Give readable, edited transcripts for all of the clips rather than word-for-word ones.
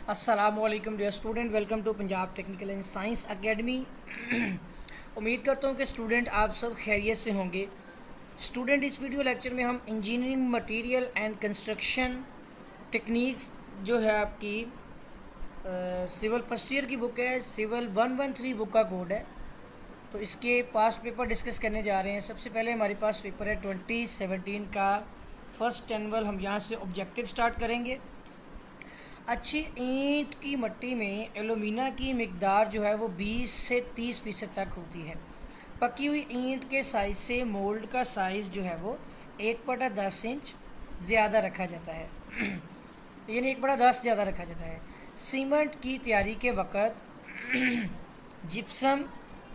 अस्सलामुअलैकुम dear student, welcome to Punjab technical and science academy. उम्मीद करता हूँ कि स्टूडेंट आप सब खैरियत से होंगे। स्टूडेंट, इस वीडियो लेक्चर में हम engineering material and construction techniques जो है आपकी सिविल फर्स्ट ईयर की बुक है, सिविल 113 बुक का कोड है, तो इसके पास्ट पेपर डिस्कस करने जा रहे हैं। सबसे पहले हमारे पास पेपर है 2017 का फर्स्ट एनुअल। हम यहाँ से ऑब्जेक्टिव स्टार्ट करेंगे। अच्छी ईंट की मिट्टी में एलुमिना की मिकदार जो है वो 20 से 30% तक होती है। पकी हुई ईंट के साइज़ से मोल्ड का साइज़ जो है वो 1/10 इंच ज़्यादा रखा जाता है यानी 1/10 ज़्यादा रखा जाता है। सीमेंट की तैयारी के वक़्त जिप्सम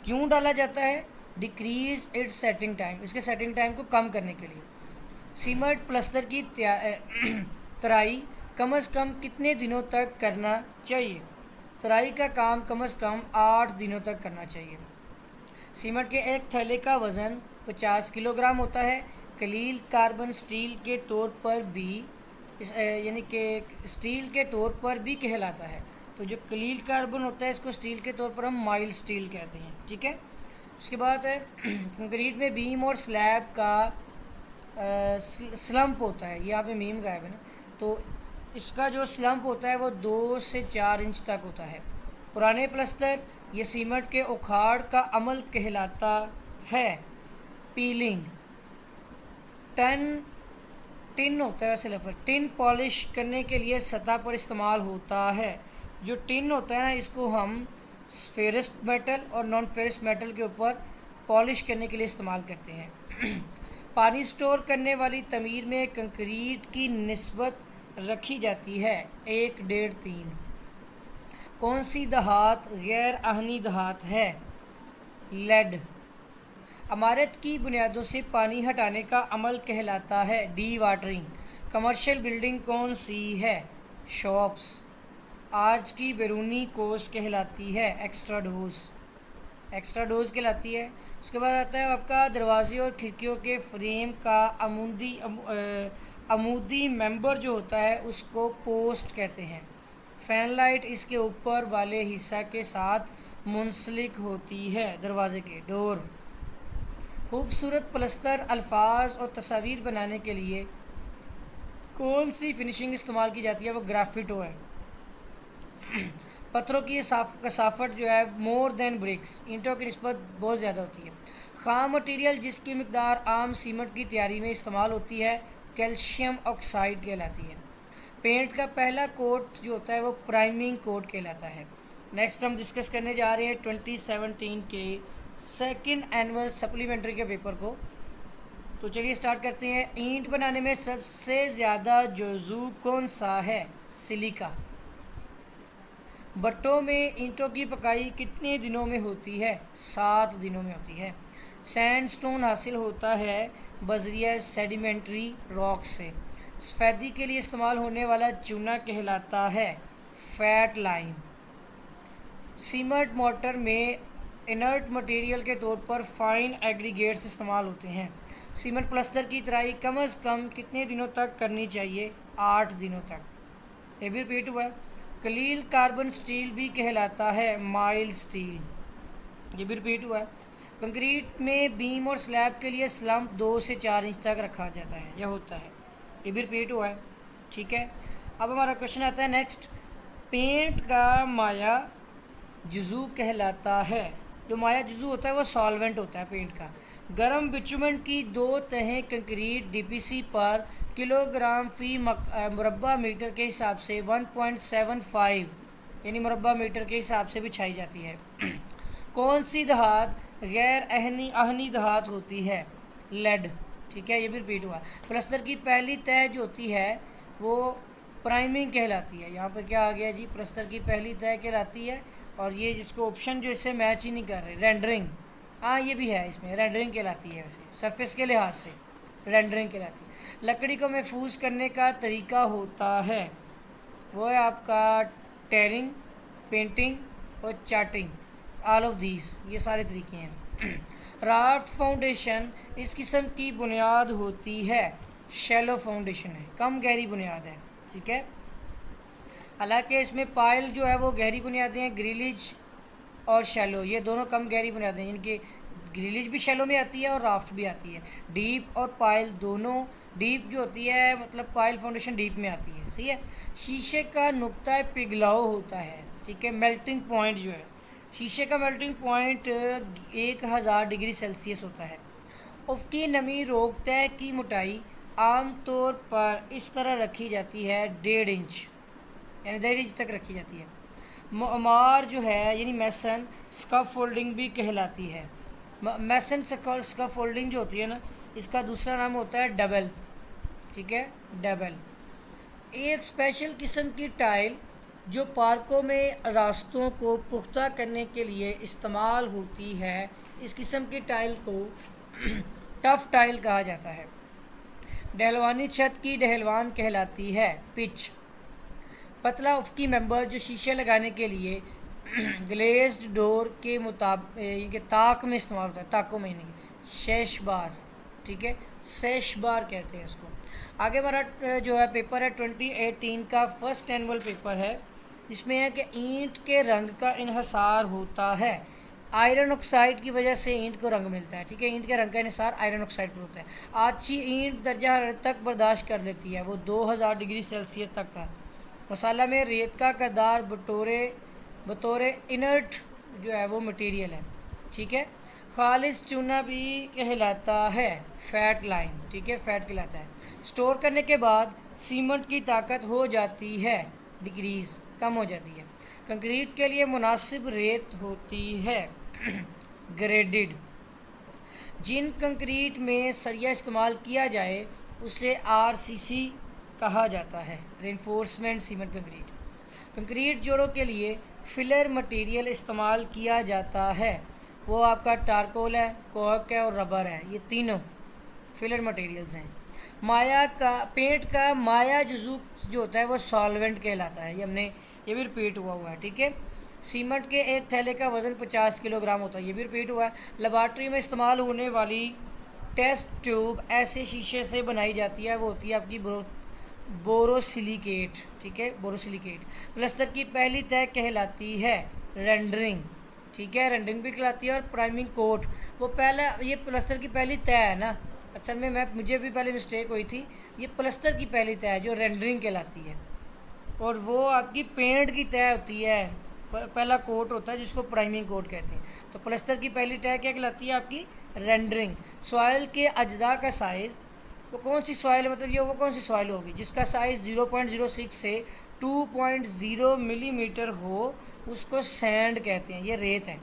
क्यों डाला जाता है? डिक्रीज़ इट्स सेटिंग टाइम, इसके सेटिंग टाइम को कम करने के लिए। सीमेंट प्लस्तर की तराई कम से कम कितने दिनों तक करना चाहिए? तराई का काम कम से कम 8 दिनों तक करना चाहिए। सीमेंट के एक थैले का वज़न 50 किलोग्राम होता है। कलील कार्बन स्टील के तौर पर भी यानी कि स्टील के तौर पर भी कहलाता है। तो जो कलील कार्बन होता है इसको स्टील के तौर पर हम माइल्ड स्टील कहते हैं, ठीक है। उसके बाद है कंक्रीट में बीम और स्लैब का स्लम्प होता है। यहाँ पे मीम गायब है ना, तो इसका जो स्लम्प होता है वो 2 से 4 इंच तक होता है। पुराने प्लस्तर ये सीमेंट के उखाड़ का अमल कहलाता है। पीलिंग टिन होता है, वैसे लफ्ज़ टिन पॉलिश करने के लिए सतह पर इस्तेमाल होता है। जो टिन होता है ना, इसको हम फेरस मेटल और नॉन फेरस मेटल के ऊपर पॉलिश करने के लिए इस्तेमाल करते हैं। पानी स्टोर करने वाली तमीर में कंक्रीट की निस्बत रखी जाती है 1, 1.5, 3। कौन सी धात गैर आहनी धात है? लेड। इमारत की बुनियादों से पानी हटाने का अमल कहलाता है डी वाटरिंग। कमर्शियल बिल्डिंग कौन सी है? शॉप्स। आर्च की बैरूनी कोस कहलाती है एक्स्ट्रा डोज कहलाती है। उसके बाद आता है आपका दरवाजे और खिड़कियों के फ्रेम का अमूदी मेंबर जो होता है उसको पोस्ट कहते हैं। फैन लाइट इसके ऊपर वाले हिस्सा के साथ मुंसलिक होती है, दरवाजे के डोर। खूबसूरत प्लस्तर अल्फाज और तस्वीर बनाने के लिए कौन सी फिनिशिंग इस्तेमाल की जाती है? वो ग्राफिटो है। पत्थरों की कसाफट जो है मोर देन ब्रिक्स, ईंटों की निस्बत बहुत ज़्यादा होती है। खाम मटीरियल जिसकी मिकदार आम सीमेंट की तैयारी में इस्तेमाल होती है कैल्शियम ऑक्साइड कहलाती है। पेंट का पहला कोट जो होता है वो प्राइमिंग कोट कहलाता है। नेक्स्ट हम डिस्कस करने जा रहे हैं 2017 के सेकंड एनुअल सप्लीमेंट्री के पेपर को। तो चलिए स्टार्ट करते हैं। ईंट बनाने में सबसे ज़्यादा जुज़ू कौन सा है? सिलिका। भट्टों में ईंटों की पकाई कितने दिनों में होती है? 7 दिनों में होती है। सैंडस्टोन हासिल होता है बजरिया सेडिमेंट्री रॉक से। सफ़ेदी के लिए इस्तेमाल होने वाला चूना कहलाता है फैट लाइम। सीमेंट मोटर में इनर्ट मटेरियल के तौर पर फाइन एग्रीगेट्स इस्तेमाल होते हैं। सीमेंट प्लस्तर की तराई कम से कम कितने दिनों तक करनी चाहिए? 8 दिनों तक। ये भी रिपीट हुआ है। कलील कार्बन स्टील भी कहलाता है माइल्ड स्टील, ये भी रिपीट हुआ है। कंक्रीट में बीम और स्लैब के लिए स्लम्प 2 से 4 इंच तक रखा जाता है या होता है, ये भी रिपीट हुआ है, ठीक है। अब हमारा क्वेश्चन आता है नेक्स्ट। पेंट का माया जुज़ू कहलाता है। जो माया जुज़ू होता है वो सॉल्वेंट होता है पेंट का। गर्म बिचुमन की 2 तहें कंक्रीट डीपीसी पर किलोग्राम फी मुरब्बा मीटर के हिसाब से 1.75 यानी मुरब्बा मीटर के हिसाब से बिछाई जाती है। कौन सी धात गैर आहनी धात होती है? लेड, ठीक है, ये भी रिपीट हुआ। प्लस्तर की पहली तह जो होती है वो प्राइमिंग कहलाती है। यहाँ पर क्या आ गया जी? प्लस्तर की पहली तह कहलाती है, और ये जिसको ऑप्शन जो इससे मैच ही नहीं कर रहे, रेंडरिंग, हाँ ये भी है, इसमें रेंडरिंग कहलाती है। वैसे सरफेस के लिहाज से रेंडरिंग कहलाती है। लकड़ी को महफूज करने का तरीका होता है वो है आपका टेयरिंग, पेंटिंग और चार्टिंग। ऑल ऑफ दीज, ये सारे तरीके हैं। राफ्ट फाउंडेशन इस किस्म की बुनियाद होती है, शैलो फाउंडेशन है, कम गहरी बुनियाद है, ठीक है। हालांकि इसमें पाइल जो है वो गहरी बुनियादें हैं, ग्रिलिज और शैलो ये दोनों कम गहरी बुनियादें हैं, इनकी ग्रिलिज भी शैलो में आती है और राफ्ट भी आती है। डीप और पाइल दोनों, डीप जो होती है मतलब पाइल फाउंडेशन डीप में आती है, सही है। शीशे का नुक्ता पिघलाव होता है, ठीक है, मेल्टिंग पॉइंट जो है शीशे का मेल्टिंग पॉइंट 1000 डिग्री सेल्सियस होता है। उफ़क़ी नमी रोकता की मोटाई आमतौर पर इस तरह रखी जाती है 1.5 इंच, यानी 1.5 इंच तक रखी जाती है। मआर जो है यानी मैसन स्कैफोल्डिंग भी कहलाती है। मैसन स्कैफोल्डिंग जो होती है ना, इसका दूसरा नाम होता है डबल, ठीक है, डबल। एक स्पेशल किस्म की टाइल जो पार्कों में रास्तों को पुख्ता करने के लिए इस्तेमाल होती है, इस किस्म की टाइल को टफ टाइल कहा जाता है। डहलवानी छत की डहलवान कहलाती है। पिच पतला उफ़क़ी मेंबर जो शीशे लगाने के लिए ग्लेज्ड डोर के मुताबिक ताक में इस्तेमाल होता है, ताकों में नहीं, शैश बार, ठीक है, शैश बार कहते हैं इसको। आगे हमारा जो है पेपर है 2018 का फर्स्ट एनुअल पेपर है, जिसमें है कि ईंट के रंग का इन्हसार होता है। आयरन ऑक्साइड की वजह से ईंट को रंग मिलता है, ठीक है, ईंट के रंग का इन्हसार आयरन ऑक्साइड पर होता है। अच्छी ईंट दर्जा हरारत तक बर्दाश्त कर लेती है, वो 2000 डिग्री सेल्सियस तक का। मसाला में रेत का किरदार बतौर इनर्ट जो है वो मटेरियल है, ठीक है। खालिस चूना भी कहलाता है, फैट लाइन, ठीक है, फैट कहलाता है। स्टोर करने के बाद सीमेंट की ताकत हो जाती है, डिग्रीज कम हो जाती है। कंक्रीट के लिए मुनासिब रेत होती है, ग्रेडेड। जिन कंक्रीट में सरिया इस्तेमाल किया जाए उसे आरसीसी कहा जाता है, रेनफोर्समेंट सीमेंट कंक्रीट। कंक्रीट जोड़ों के लिए फिलर मटेरियल इस्तेमाल किया जाता है, वो आपका टारकोल है, कोक है और रबर है, ये तीनों फिलर मटेरियल्स हैं। माया का पेंट का माया जुज़ू जो होता है वो सॉल्वेंट कहलाता है, ये भी रिपीट हुआ है, ठीक है। सीमेंट के एक थैले का वज़न 50 किलोग्राम होता है, ये भी रिपीट हुआ है। लेबॉर्ट्री में इस्तेमाल होने वाली टेस्ट ट्यूब ऐसे शीशे से बनाई जाती है, वो होती है आपकी बोरोसिलिकेट, ठीक है, बोरोसिलिकेट। प्लास्टर की पहली तय कहलाती है रेंडरिंग, ठीक है, रेंडरिंग भी कहलाती है। और प्राइमिंग कोट, वो पहला, ये प्लास्टर की पहली तय है ना, असल में मुझे भी पहले मिस्टेक हुई थी, ये प्लास्टर की पहली तय है जो रेंडरिंग कहलाती है, और वो आपकी पेंट की तय होती है, पहला कोट होता है जिसको प्राइमिंग कोट कहते हैं। तो प्लास्टर की पहली तय क्या कहलाती है आपकी, रेंडरिंग। सॉइल के अज्जा का साइज़, वो कौन सी सॉइल, मतलब ये वो कौन सी सॉइल होगी जिसका साइज़ 0.06 से 2.0 मिलीमीटर हो, उसको सैंड कहते हैं, ये रेत है।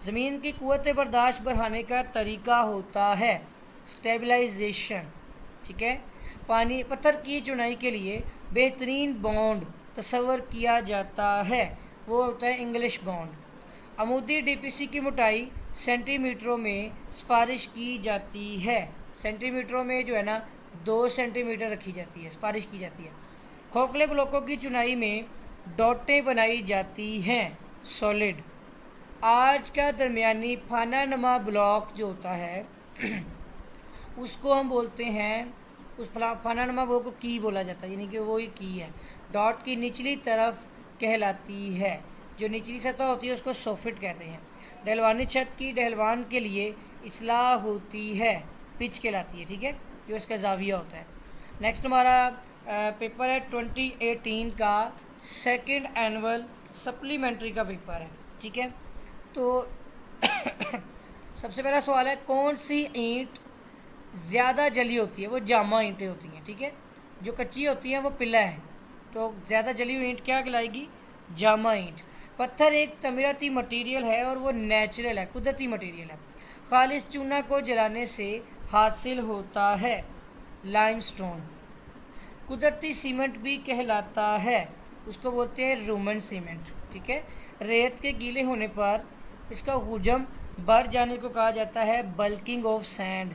ज़मीन की क़ुव्वत बर्दाश्त बढ़ाने का तरीका होता है स्टेबलाइजेशन, ठीक है। पानी पत्थर की चुनाई के लिए बेहतरीन बॉन्ड तस्वर किया जाता है, वो होता है इंग्लिश बॉन्ड। अमूदी डीपीसी की मोटाई सेंटीमीटरों में सिफारिश की जाती है, सेंटीमीटरों में जो है ना 2 सेंटीमीटर रखी जाती है, सिफारिश की जाती है। खोखले ब्लॉकों की चुनाई में डॉटें बनाई जाती हैं, सॉलिड। आज का दरमियानी फानानुमा ब्लॉक जो होता है उसको हम बोलते हैं, उस फानानुमा ब्लॉक को की बोला जाता है, यानी कि वो ही की है। डॉट की निचली तरफ कहलाती है, जो निचली सतह होती है उसको सोफिट कहते हैं। डहलवानी छत की डहलवान के लिए इस्लाह होती है, पिच कहलाती है, ठीक है, जो इसका जाविया होता है। नेक्स्ट हमारा पेपर है 2018 का सेकंड एनुअल सप्लीमेंट्री का पेपर है, ठीक है। तो सबसे पहला सवाल है, कौन सी ईंट ज़्यादा जली होती है, वो जामा ईंटें होती हैं, ठीक है। जो कच्ची होती हैं वो पिला है, तो ज़्यादा जली हुई ईंट क्या कहलाएगी, जामा ईंट। पत्थर एक तमीराती मटेरियल है और वो नेचुरल है, कुदरती मटेरियल है। खालिस चूना को जलाने से हासिल होता है लाइमस्टोन। कुदरती सीमेंट भी कहलाता है, उसको बोलते हैं रोमन सीमेंट, ठीक है। रेत के गीले होने पर इसका हुजम बढ़ जाने को कहा जाता है बल्किंग ऑफ सैंड।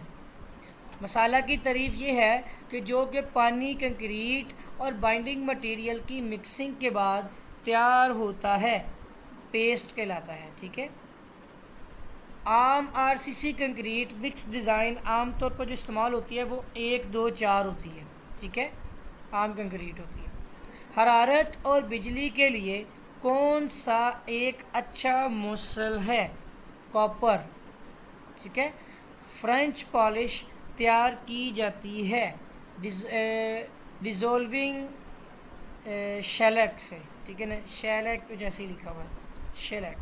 मसाला की तारीफ ये है कि जो कि पानी, कंक्रीट और बाइंडिंग मटेरियल की मिक्सिंग के बाद तैयार होता है, पेस्ट कहलाता है, ठीक है। आम आरसीसी कंक्रीट मिक्स डिज़ाइन आमतौर पर जो इस्तेमाल होती है वो 1, 2, 4 होती है, ठीक है, आम कंक्रीट होती है। हरारत और बिजली के लिए कौन सा एक अच्छा मूसल है? कॉपर। ठीक है। फ्रेंच पॉलिश तैयार की जाती है डिजोल्विंग शेलक से। ठीक है ना, शेलक कुछ ऐसे ही लिखा हुआ है, शेलक।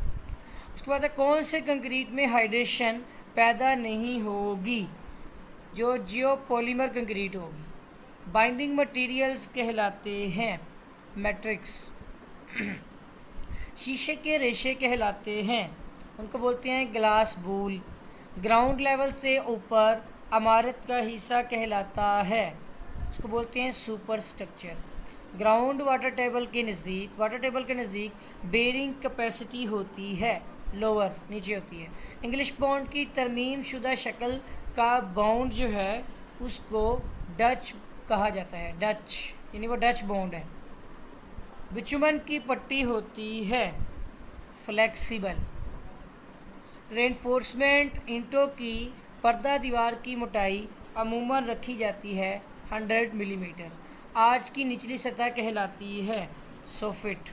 उसके बाद है कौन से कंक्रीट में हाइड्रेशन पैदा नहीं होगी? जो जियोपॉलीमर कंक्रीट होगी। बाइंडिंग मटेरियल्स कहलाते हैं मैट्रिक्स। शीशे के रेशे कहलाते हैं, उनको बोलते हैं ग्लास वूल। ग्राउंड लेवल से ऊपर इमारत का हिस्सा कहलाता है, उसको बोलते हैं super structure. Ground water table के नज़दीक बेरिंग कैपेसिटी होती है, लोअर, नीचे होती है। इंग्लिश बॉन्ड की तरमीम शुदा शक्ल का बॉन्ड जो है उसको डच कहा जाता है, डच, यानी वो डच बॉन्ड है। बिचुमन की पट्टी होती है फ्लेक्सिबल। रेनफोर्समेंट ईंटों की पर्दा दीवार की मोटाई अमूमन रखी जाती है 100 मिलीमीटर। आर्च की निचली सतह कहलाती है सोफिट।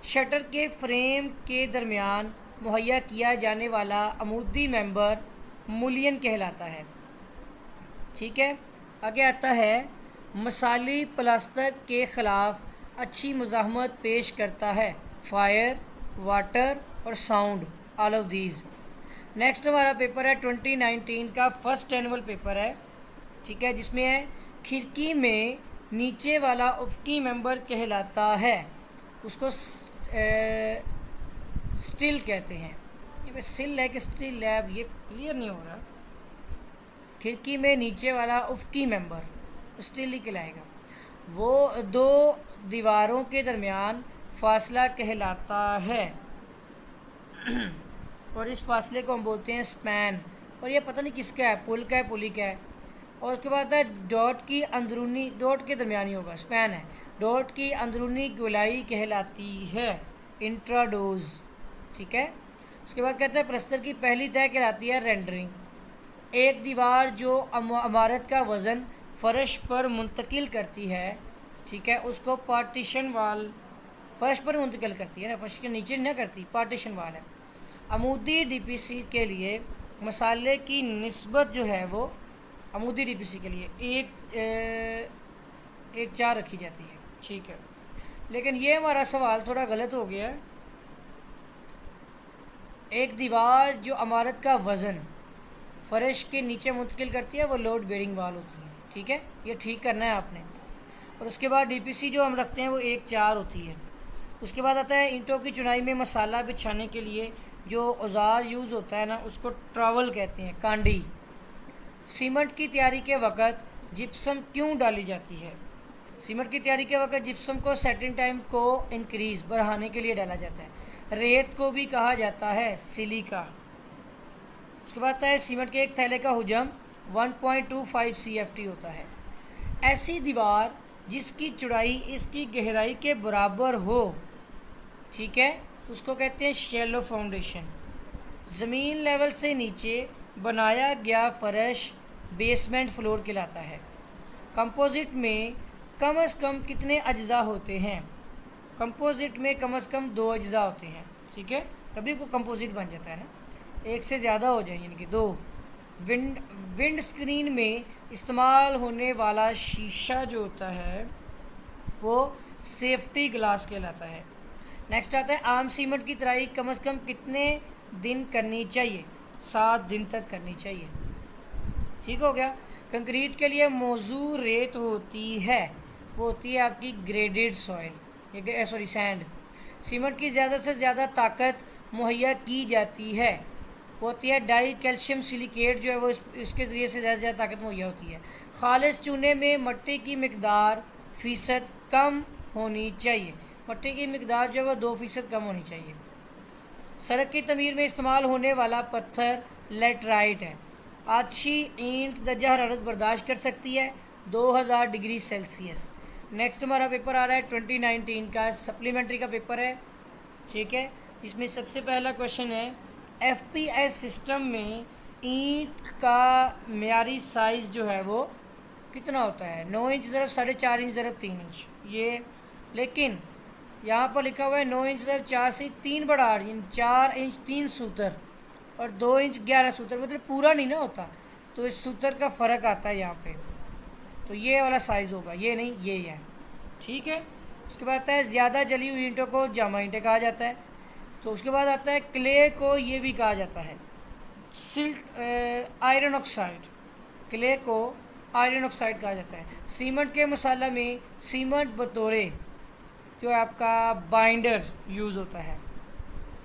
शटर के फ्रेम के दरमियान मुहैया किया जाने वाला अमूदी मेंबर मुलियन कहलाता है। ठीक है। आगे आता है मसाली प्लास्टर के ख़िलाफ़ अच्छी मुज़ाहमत पेश करता है, फायर, वाटर और sound, all of these. Next हमारा पेपर है 2019 का फर्स्ट एनुअल पेपर है। ठीक है, जिसमें है खिड़की में नीचे वाला उफ़क़ी मेंबर कहलाता है, उसको स्टिल कहते हैं। ये सिल है कि स्टिल है, अब ये क्लियर नहीं हो रहा। खिड़की में नीचे वाला उफ़क़ी मेंबर स्टिल ही कहलाएगा। वो दो दीवारों के दरमियान फासला कहलाता है और इस फासले को हम बोलते हैं स्पैन। और ये पता नहीं किसका है, पुल का है, पुली का है। और उसके बाद है डॉट की अंदरूनी, डॉट के दरमियानी होगा, स्पैन है। डॉट की अंदरूनी गोलाई कहलाती है इंट्राडोज। ठीक है। उसके बाद कहते हैं प्लस्तर की पहली तय कहलाती है रेंडरिंग। एक दीवार जो इमारत का वज़न फर्श पर मुंतकिल करती है, ठीक है, उसको पार्टीशन वाल, फर्श पर मुंतकिल करती है ना, फर्श के नीचे न करती, पार्टीशन वाल है। अमूदी डीपीसी के लिए मसाले की निस्बत जो है वो अमूदी डीपीसी के लिए एक 4 रखी जाती है। ठीक है, लेकिन ये हमारा सवाल थोड़ा गलत हो गया है। एक दीवार जो इमारत का वज़न फर्श के नीचे मुंतकिल करती है वो लोड बेरिंग वाल होती है। ठीक है, ये ठीक करना है आपने। और उसके बाद डीपीसी जो हम रखते हैं वो 1-4 होती है। उसके बाद आता है ईंटों की चुनाई में मसाला बिछाने के लिए जो औजार यूज़ होता है ना, उसको ट्रावल कहते हैं, कांडी। सीमेंट की तैयारी के वक्त जिप्सम क्यों डाली जाती है? सीमेंट की तैयारी के वक्त जिप्सम को सेटिंग टाइम को इंक्रीज़, बढ़ाने के लिए डाला जाता है। रेत को भी कहा जाता है सिलिका। उसके बाद आता है सीमेंट के एक थैले का हुजम 1.25 CFT होता है। ऐसी दीवार जिसकी चौड़ाई इसकी गहराई के बराबर हो, ठीक है, उसको कहते हैं शैलो फाउंडेशन। ज़मीन लेवल से नीचे बनाया गया फर्श बेसमेंट फ्लोर कहलाता है। कंपोजिट में कम से कम कितने अज्जा होते हैं? कंपोजिट में कम से कम 2 अज्जा होते हैं। ठीक है, तभी को कंपोजिट बन जाता है ना, एक से ज़्यादा हो जाए यानी कि 2। विंड स्क्रीन में इस्तेमाल होने वाला शीशा जो होता है वो सेफ्टी ग्लास कहलाता है। नेक्स्ट आता है आम सीमेंट की तराई कम से कम कितने दिन करनी चाहिए? 7 दिन तक करनी चाहिए। ठीक हो गया। कंक्रीट के लिए मौजू रेत होती है, वो होती है आपकी ग्रेडेड सॉइल, सैंड। सीमेंट की ज़्यादा से ज़्यादा ताकत मुहैया की जाती है, वो होती है डाई कैल्शियम सिलिकेट जो है वो इसके ज़रिए से ज़्यादा से ज़्यादा ताकत मुहैया होती है। खालिस चूने में मट्टी की मिकदार फ़ीसद कम होनी चाहिए, मट्टी की मिकदार जो है वो 2% कम होनी चाहिए। सड़क की तमीर में इस्तेमाल होने वाला पत्थर लेटराइट है। आछी ईंट दर्जा हरारत बर्दाश्त कर सकती है 2000 डिग्री सेल्सियस। नेक्स्ट हमारा पेपर आ रहा है 2019 का, सप्लीमेंट्री का पेपर है। ठीक है, इसमें सबसे पहला क्वेश्चन है FPS सिस्टम में ईंट का मेयारी साइज़ जो है वो कितना होता है 9 इंच ज़रब 4.5 इंच ज़रब 3 इंच ये, लेकिन यहाँ पर लिखा हुआ है 9 इंच ज़रब 4 से 3 बड़ा 8 इंच, 4 इंच 3 सूत्र और 2 इंच 11 सूत्र, मतलब पूरा नहीं ना होता, तो इस सूत्र का फ़र्क आता है यहाँ पे। तो ये वाला साइज़ होगा, ये नहीं ये है, ठीक है। उसके बाद आता है ज़्यादा जली हुई ईंटों को जामा ईंटें कहा जाता है। तो उसके बाद आता है क्ले को ये भी कहा जाता है सिल्ट आयरन ऑक्साइड, क्ले को आयरन ऑक्साइड कहा जाता है। सीमेंट के मसाला में सीमेंट बतौरे जो है आपका बाइंडर यूज़ होता है,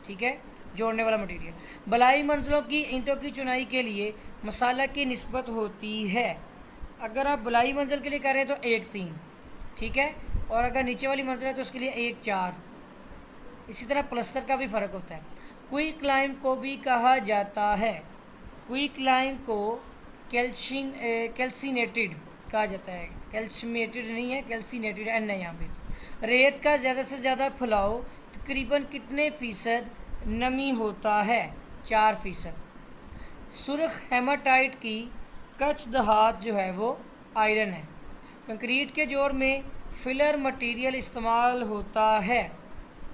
ठीक है, जोड़ने वाला मटेरियल। बलाई मंजिलों की ईंटों की चुनाई के लिए मसाला की निस्बत होती है। अगर आप बलाई मंजिल के लिए कर रहे हैं तो 1-3, ठीक है, और अगर नीचे वाली मंजिल है तो उसके लिए 1-4। इसी तरह प्लस्तर का भी फ़र्क होता है। क्विक लाइम को भी कहा जाता है, क्विक लाइम को कैल्सिनेटेड कहा जाता है, कैल्शियमेटेड नहीं है, कैल्सिनेटेड एन है यहाँ पे। रेत का ज़्यादा से ज़्यादा फुलाव तकरीबन कितने फ़ीसद नमी होता है? 4%। सुर्ख हेमाटाइट की कच्छ धात जो है वो आयरन है। कंक्रीट के जोड़ में फिलर मटेरियल इस्तेमाल होता है,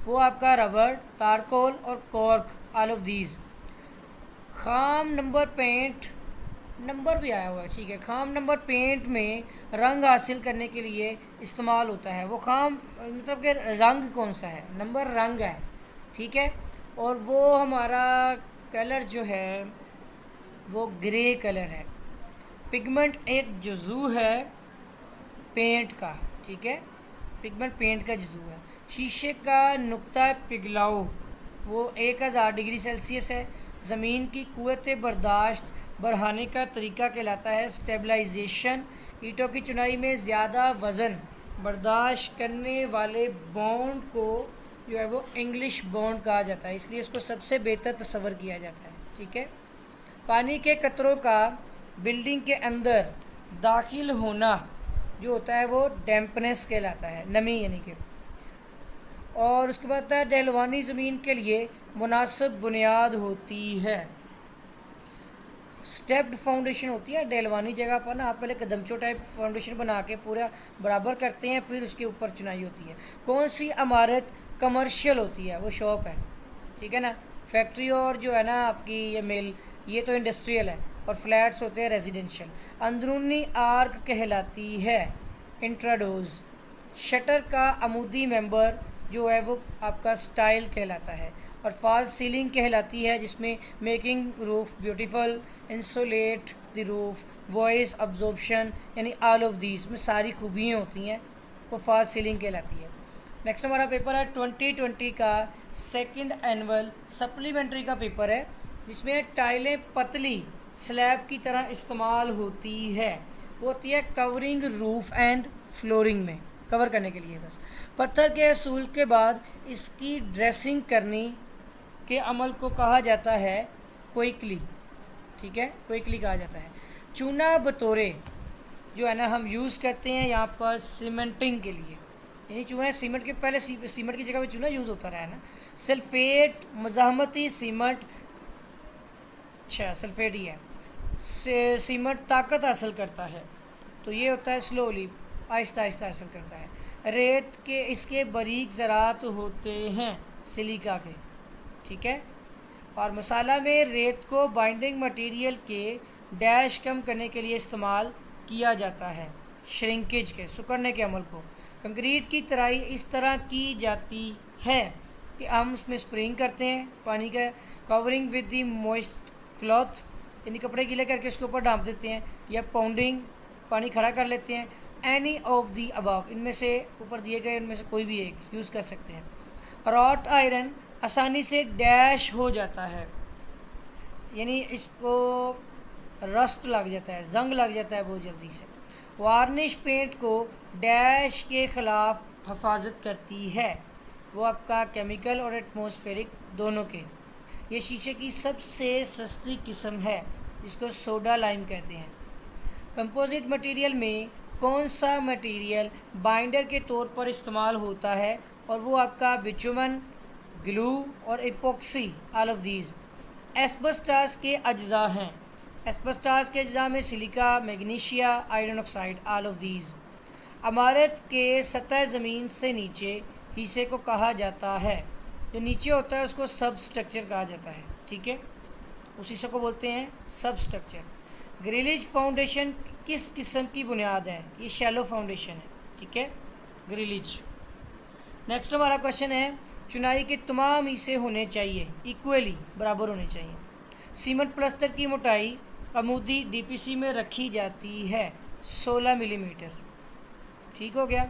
वो आपका रबर, तारकोल और कॉर्क, ऑल ऑफ दीज। खाम नंबर पेंट, नंबर भी आया हुआ है, ठीक है, खाम नंबर पेंट में रंग हासिल करने के लिए इस्तेमाल होता है। वो खाम मतलब कि रंग कौन सा है? नंबर रंग है, ठीक है, और वो हमारा कलर जो है वो ग्रे कलर है। पिगमेंट एक जुज़ू है पेंट का, ठीक है, पिगमेंट पेंट का जुज़ू है। शीशे का नुक्ता पिघलाओ वो 1000 डिग्री सेल्सियस है। ज़मीन की क़ुव्वत बर्दाश्त बढ़ाने का तरीका कहलाता है स्टेबलाइजेशन। ईंटों की चुनाई में ज़्यादा वज़न बर्दाश्त करने वाले बॉन्ड को जो है वो इंग्लिश बॉन्ड कहा जाता है, इसलिए इसको सबसे बेहतर तस्वर किया जाता है, ठीक है। पानी के कतरों का बिल्डिंग के अंदर दाखिल होना जो होता है वो डैम्पनेस कहलाता है, नमी यानी कि। और उसके बाद आता है ढलवानी ज़मीन के लिए मुनासिब बुनियाद होती है। स्टेप्ड फाउंडेशन होती है ढलवानी जगह पर ना, आप पहले कदमचो टाइप फाउंडेशन बना के पूरा बराबर करते हैं, फिर उसके ऊपर चुनाई होती है। कौन सी इमारत कमर्शियल होती है? वो शॉप है, ठीक है ना। फैक्ट्री और जो है ना आपकी ये मिल, ये तो इंडस्ट्रियल है, और फ्लैट्स होते हैं रेजिडेंशियल। अंदरूनी आर्क कहलाती है इंट्राडोज। शटर का अमूदी मेंबर जो है वो आपका स्टाइल कहलाता है। और फॉल्स सीलिंग कहलाती है जिसमें making roof beautiful, insulate the roof, voice absorption, यानी ऑल ऑफ दीज में सारी खूबियाँ होती हैं, वो फॉल्स सीलिंग कहलाती है। नेक्स्ट हमारा पेपर है 2020 का सेकंड एनुअल सप्लीमेंट्री का पेपर है, जिसमें टाइलें पतली स्लैब की तरह इस्तेमाल होती है। वो होती है कवरिंग रूफ एंड फ्लोरिंग में, कवर करने के लिए बस। पत्थर के असूल के बाद इसकी ड्रेसिंग करने के अमल को कहा जाता है क्विकली, ठीक है, क्विकली कहा जाता है। चूना बतौरे जो है ना हम यूज़ करते हैं यहाँ पर सीमेंटिंग के लिए, यानी चूना सीमेंट के पहले सीमेंट की जगह पे चूना यूज़ होता रहा है ना। सल्फेट मज़ाहमती सीमेंट, अच्छा सल्फेट ही है, सीमेंट ताकत हासिल करता है, तो ये होता है स्लोली, आहिस्ता आहिस्ता हासिल करता है। रेत के इसके बारीक ज़रात होते हैं सिलिका के, ठीक है। और मसाला में रेत को बाइंडिंग मटेरियल के डैश कम करने के लिए इस्तेमाल किया जाता है, श्रिंकेज के, सुकड़ने के अमल को। कंक्रीट की तराई इस तरह की जाती है कि हम उसमें स्प्रिंग करते हैं पानी का, covering with the moist cloth, यानी कपड़े गीले करके उसके ऊपर डांप देते हैं, या पाउंडिंग पानी खड़ा कर लेते हैं। एनी ऑफ दी अबव, इनमें से ऊपर दिए गए इनमें से कोई भी एक यूज़ कर सकते हैं। रॉट आयरन आसानी से डैश हो जाता है, यानी इसको रस्ट लग जाता है, जंग लग जाता है बहुत जल्दी से। वार्निश पेंट को डैश के ख़िलाफ़ हफाजत करती है, वो आपका केमिकल और एटमॉस्फेरिक दोनों के। ये शीशे की सबसे सस्ती किस्म है जिसको सोडा लाइम कहते हैं। कंपोजिट मटेरियल में कौन सा मटेरियल बाइंडर के तौर पर इस्तेमाल होता है? और वो आपका बिचुमन, ग्लू और epoxy, all of these. Asbestos के अज्जा हैं एस्बेस्टॉस के अज्जा में silica, magnesia, iron oxide, all of these. इमारत के सतह ज़मीन से नीचे हिस्से को कहा जाता है, जो नीचे होता है उसको सब स्ट्रक्चर कहा जाता है, ठीक है, उस हिस्से को बोलते हैं सब स्ट्रक्चर। ग्रिलिज फाउंडेशन किस किस्म की बुनियाद है? ये शैलो फाउंडेशन है, ठीक है, ग्रिलिज। नेक्स्ट हमारा क्वेश्चन है, चुनाई के तमाम हिस्से होने चाहिए इक्वली, बराबर होने चाहिए। सीमेंट प्लस्तर की मोटाई अमूदी डीपीसी में रखी जाती है 16 मिलीमीटर, ठीक हो गया।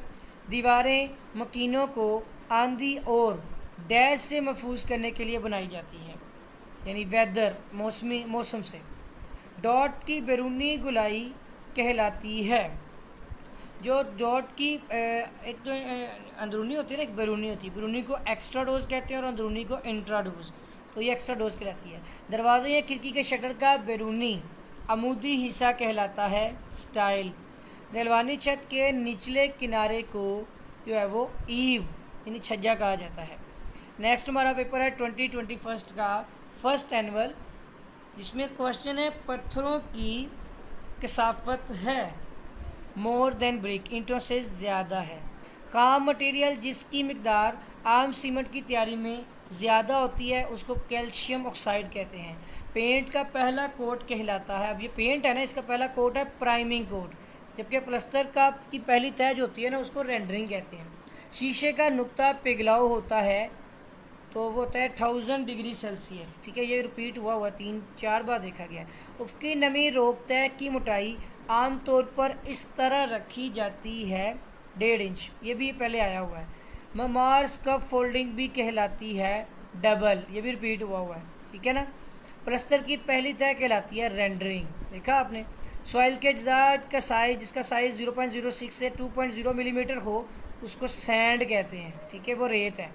दीवारें मकीनों को आंधी और डैश से महफूज करने के लिए बनाई जाती हैं, यानी वेदर मौसम से। डॉट की बैरूनी गुलाई कहलाती है, जो डॉट की एक तो अंदरूनी होती है ना, एक बैरूनी होती है। बैरूनी को एक्स्ट्रा डोज कहते हैं और अंदरूनी को इंट्रा डोज, तो ये एक्स्ट्रा डोज कहलाती है। दरवाजे या खिड़की के शटर का बैरूनी अमूदी हिस्सा कहलाता है स्टाइल। दलवानी छत के निचले किनारे को जो है वो ईव यानी छज्जा कहा जाता है। नेक्स्ट हमारा पेपर है 2021 का फर्स्ट एनुअल, जिसमें क्वेश्चन है पत्थरों की कसाफत है मोर देन ब्रिक, ईंटों से ज़्यादा है। खाम मटेरियल जिसकी मिकदार आम सीमेंट की तैयारी में ज़्यादा होती है उसको कैल्शियम ऑक्साइड कहते हैं। पेंट का पहला कोट कहलाता है, अब ये पेंट है ना, इसका पहला कोट है प्राइमिंग कोट, जबकि प्लस्तर का की पहली तय जो होती है ना उसको रेंडरिंग कहते हैं। शीशे का नुक्ता पिघलाव होता है तो वो होता है 1000 डिग्री सेल्सियस, ठीक है, ये रिपीट हुआ 3-4 बार देखा गया है। उसकी नमी रोकता है की मोटाई आमतौर पर इस तरह रखी जाती है 1.5 इंच, ये भी पहले आया हुआ है। ममार्स कप फोल्डिंग भी कहलाती है डबल, ये भी रिपीट हुआ है, ठीक है ना। प्लस्तर की पहली तय कहलाती है रेंडरिंग, देखा आपने। सॉइल के अज्जात का साइज, जिसका साइज़ 0.06 से 2.0 मिलीमीटर हो उसको सैंड कहते हैं, ठीक है, वो रेत है।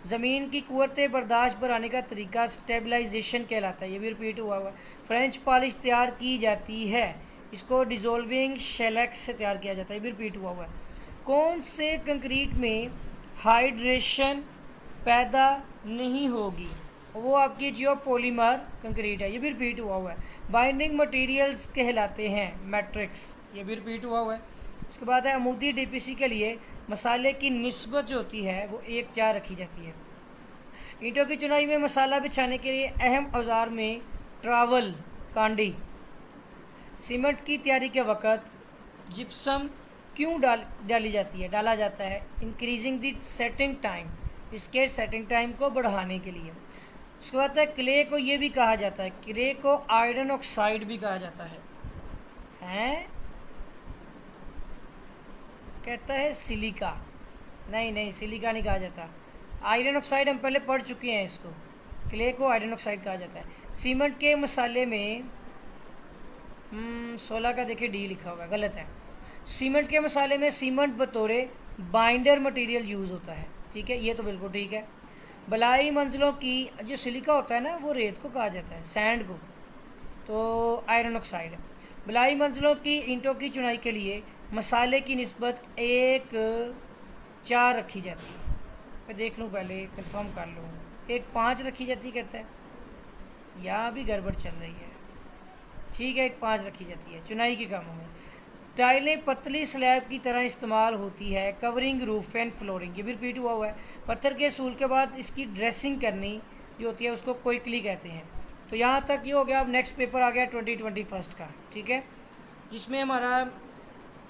ज़मीन की कुव्वत बर्दाश्त बढ़ाने का तरीका स्टेबलाइजेशन कहलाता है, ये भी रिपीट हुआ है। फ्रेंच पॉलिश तैयार की जाती है, इसको डिज़ोल्विंग शेलेक्स से तैयार किया जाता है, ये भी रिपीट हुआ है। कौन से कंक्रीट में हाइड्रेशन पैदा नहीं होगी? वो आपकी जियोपॉलीमर कंक्रीट है, ये भी रिपीट हुआ है। बाइंडिंग मटेरियल्स कहलाते हैं मैट्रिक्स, ये भी रिपीट हुआ है। उसके बाद है अमूदी डीपीसी के लिए मसाले की निस्बत जो होती है वो 1:4 रखी जाती है। ईंटों की चुनाई में मसाला बिछाने के लिए अहम औजार में ट्रावल, कांडी। सीमेंट की तैयारी के वक्त जिप्सम क्यों डाला जाता है? इंक्रीजिंग द सेटिंग टाइम, इसके सेटिंग टाइम को बढ़ाने के लिए। उसके बाद है क्ले को ये भी कहा जाता है, क्ले को आयरन ऑक्साइड भी कहा जाता है, कहता है सिलिका, नहीं सिलिका नहीं कहा जाता, आयरन ऑक्साइड हम पहले पढ़ चुके हैं इसको, क्ले को आयरन ऑक्साइड कहा जाता है। सीमेंट के मसाले में 16 का देखिए डी लिखा हुआ है, गलत है। सीमेंट के मसाले में सीमेंट बतौरे बाइंडर मटेरियल यूज़ होता है, ठीक है, ये तो बिल्कुल ठीक है। बलाई मंजिलों की जो सिलिका होता है ना वो रेत को कहा जाता है, सैंड को, तो आयरन ऑक्साइड है। बलाई मंजिलों की ईंटों की चुनाई के लिए मसाले की निस्बत 1:4 रखी जाती है। मैं देख लूँ पहले, कंफर्म कर लूँ। 1:5 रखी जाती कहता है, यहाँ भी गड़बड़ चल रही है, ठीक है, 1:5 रखी जाती है चुनाई के कामों में। टाइलें पतली स्लैब की तरह इस्तेमाल होती है, कवरिंग रूफ एंड फ्लोरिंग, ये भी रिपीट हुआ है। पत्थर के सूल के बाद इसकी ड्रेसिंग करनी जो होती है उसको कोइकली कहते हैं। तो यहाँ तक ये हो गया। अब नेक्स्ट पेपर आ गया 2021 का, ठीक है, जिसमें हमारा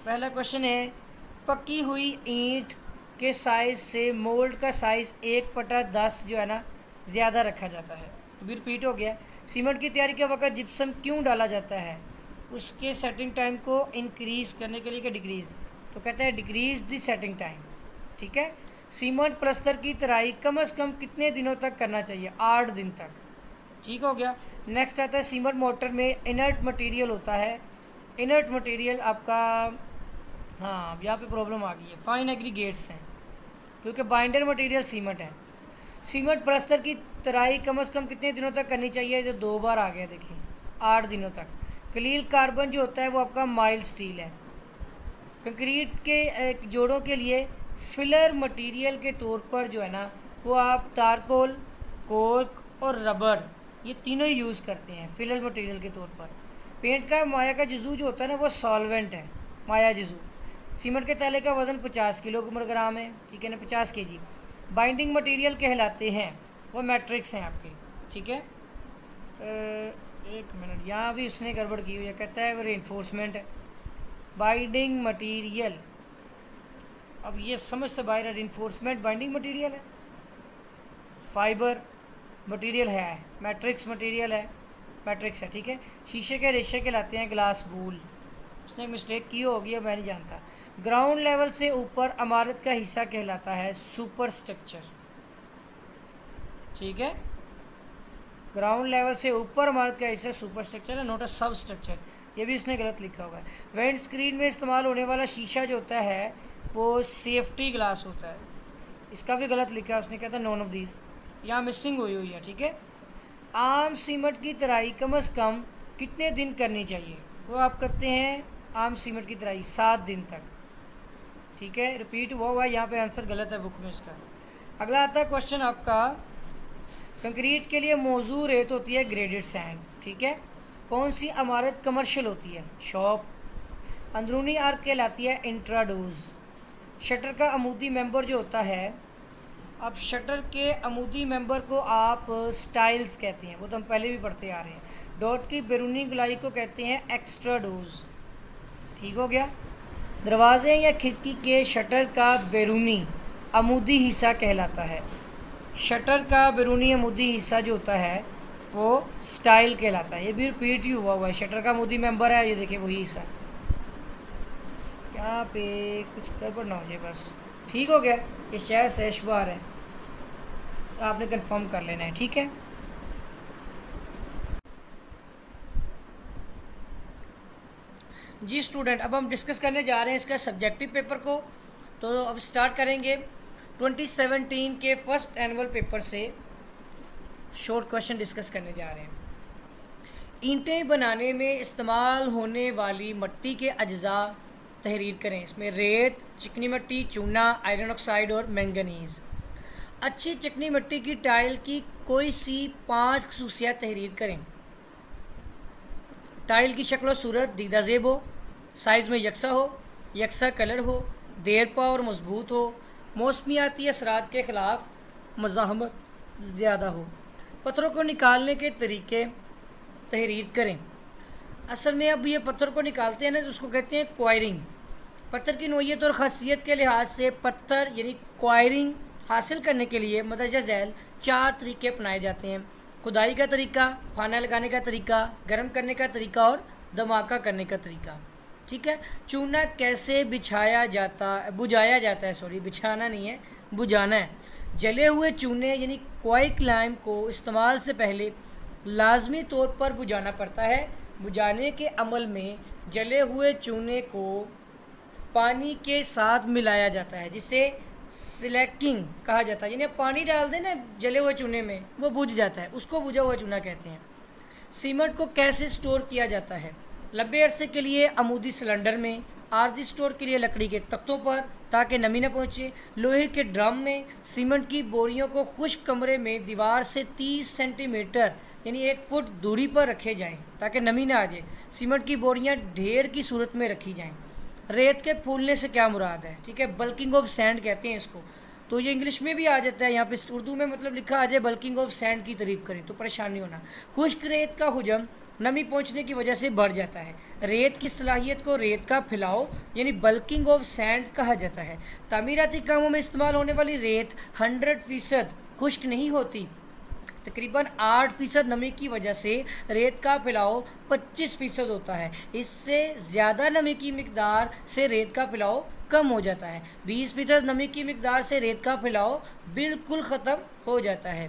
पहला क्वेश्चन है पकी हुई ईंट के साइज़ से मोल्ड का साइज़ 1/10 जो है ना ज़्यादा रखा जाता है, भी रिपीट हो गया। सीमेंट की तैयारी के वक्त जिप्सम क्यों डाला जाता है? उसके सेटिंग टाइम को इंक्रीज़ करने के लिए कि डिक्रीज़, तो कहता है डिक्रीज़ दी सेटिंग टाइम, ठीक है। सीमेंट प्लस्तर की तराई कम से कम कितने दिनों तक करना चाहिए? 8 दिन तक, ठीक हो गया। नेक्स्ट आता है सीमेंट मोटर में इनर्ट मटेरियल होता है, इनर्ट मटेरियल आपका, हाँ यहाँ पे प्रॉब्लम आ गई है, फाइन एग्रीगेट्स हैं, क्योंकि बाइंडर मटेरियल सीमेंट है। सीमेंट प्लस्तर की तराई कम से कम कितने दिनों तक करनी चाहिए? जो 2 बार आ गया, देखिए 8 दिनों तक। क्लील कार्बन जो होता है वो आपका माइल्ड स्टील है। कंक्रीट के जोड़ों के लिए फिलर मटेरियल के तौर पर जो है ना वो आप तारकोल, कोर्क और रबर, ये तीनों यूज़ करते हैं फिलर मटेरियल के तौर पर। पेंट का माया का जुजू जो होता है ना वो सॉल्वेंट है, माया जुजू। सीमेंट के तैले का वज़न 50 किलोग्राम है, ठीक है ना, 50 kg। बाइंडिंग मटेरियल कहलाते हैं वो मैट्रिक्स हैं आपके, ठीक है। एक मिनट, यहाँ भी उसने गड़बड़ की हुई है, कहता है वो रेनफोर्समेंट है। बाइंडिंग मटेरियल, अब ये समझ से बाहर है, रेनफोर्समेंट बाइंडिंग मटेरियल है, फाइबर मटेरियल है, मैट्रिक्स मटेरियल है, मैट्रिक्स है, ठीक है। शीशे के रेशे कहलाते हैं ग्लास वूल। उसने एक मिस्टेक की होगी, अब मैं नहीं जानता। ग्राउंड लेवल से ऊपर इमारत का हिस्सा कहलाता है सुपर स्ट्रक्चर, ठीक है। ग्राउंड लेवल से ऊपर इमारत का हिस्सा सुपर स्ट्रक्चर है, नोट अ सब स्ट्रक्चर। ये भी उसने गलत लिखा हुआ है। विंड स्क्रीन में इस्तेमाल होने वाला शीशा जो होता है वो सेफ्टी ग्लास होता है, इसका भी गलत लिखा है उसने, कहता है नॉन ऑफ दीज, यहाँ मिसिंग हुई हुई है, ठीक है। आम सीमेंट की तराई कम से कम कितने दिन करनी चाहिए, वो आप करते हैं आम सीमेंट की तराई 7 दिन तक, ठीक है। रिपीट हुआ है, यहाँ पे आंसर गलत है बुक में इसका। अगला आता है क्वेश्चन आपका, कंक्रीट के लिए मौजू रेत होती है ग्रेडेड सैंड, ठीक है। कौन सी इमारत कमर्शियल होती है, शॉप। अंदरूनी आर्क कहलाती है इंट्राडोज। शटर का अमूदी मेंबर जो होता है, अब शटर के अमूदी मेंबर को आप स्टाइल्स कहते हैं, वो तो हम पहले भी पढ़ते आ रहे हैं। डॉट की बैरूनी गुलाई को कहते हैं एक्स्ट्राडोज, ठीक हो गया। दरवाजे या खिड़की के शटर का बैरूनी अमूदी हिस्सा कहलाता है। शटर का बैरूनी अमूदी हिस्सा जो होता है वो स्टाइल कहलाता है। ये भी रिपीट ही हुआ है, शटर का अमूदी मेंबर है, ये देखिए वही हिस्सा। यहाँ पे कुछ गड़बड़ ना हो जाए बस, ठीक हो गया। ये शायद सेश बार है, आपने कंफर्म कर लेना है, ठीक है। जी स्टूडेंट, अब हम डिस्कस करने जा रहे हैं इसका सब्जेक्टिव पेपर को। तो अब स्टार्ट करेंगे 2017 के फर्स्ट एनुअल पेपर से शॉर्ट क्वेश्चन डिस्कस करने जा रहे हैं। ईंटें बनाने में इस्तेमाल होने वाली मिट्टी के अज्जा तहरीर करें। इसमें रेत, चिकनी मिट्टी, चूना, आयरन ऑक्साइड और मैंगनीज़। अच्छी चिकनी मिट्टी की टाइल की कोई सी 5 खसूसियात तहरीर करें। टाइल की शक्ल और सूरत दीदा ज़ेब हो, साइज़ में यकसा हो, यकसा कलर हो, देरपा और मजबूत हो, मौसमियाती असरात के ख़िलाफ़ मज़ाहमत ज़्यादा हो। पत्थरों को निकालने के तरीके तहरीर करें। असल में अब ये पत्थर को निकालते हैं ना, तो उसको कहते हैं क्वायरिंग। पत्थर की नोयत और ख़ासियत के लिहाज से पत्थर यानी क्वायरिंग हासिल करने के लिए मदरजा झैल 4 तरीके अपनाए जाते हैं। खुदाई का तरीका, फाना लगाने का तरीका, गर्म करने का तरीका और धमाका करने का तरीका, ठीक है। चूना कैसे बुझाया जाता है, बिछाना नहीं है, बुझाना है। जले हुए चूने यानी क्वाइक लाइम को इस्तेमाल से पहले लाजमी तौर पर बुझाना पड़ता है। बुझाने के अमल में जले हुए चूने को पानी के साथ मिलाया जाता है, जिसे स्लैकिंग कहा जाता है। यानी पानी डाल दें ना जले हुए चूने में, वो बुझ जाता है, उसको बुझा हुआ चूना कहते हैं। सीमेंट को कैसे स्टोर किया जाता है, लंबे अरसे के लिए अमूदी सिलेंडर में, आर्जी स्टोर के लिए लकड़ी के तख्तों पर ताकि नमी न पहुँचे, लोहे के ड्रम में, सीमेंट की बोरियों को खुश्क कमरे में दीवार से 30 सेंटीमीटर यानी 1 फुट दूरी पर रखे जाएं ताकि नमी ना आ जाए। सीमेंट की बोरियां ढेर की सूरत में रखी जाएं। रेत के फूलने से क्या मुराद है, ठीक है, बल्किंग ऑफ सैंड कहते हैं इसको। तो ये इंग्लिश में भी आ जाता है, यहाँ पे उर्दू में मतलब लिखा आ जाए बल्किंग ऑफ सैंड की तारीफ करें तो परेशानी होना। खुश्क रेत का हुजम नमी पहुँचने की वजह से बढ़ जाता है। रेत की सलाहियत को रेत का फैलाव यानी बल्किंग ऑफ सैंड कहा जाता है। तामीराती कामों में इस्तेमाल होने वाली रेत 100% खुश्क नहीं होती। तकरीबन 8% नमी की वजह से रेत का फैलाव 25% होता है। इससे ज़्यादा नमी की मिकदार से रेत का फैलाव कम हो जाता है। 20% नमी की मिकदार से रेत का फैलाव बिल्कुल ख़त्म हो जाता है।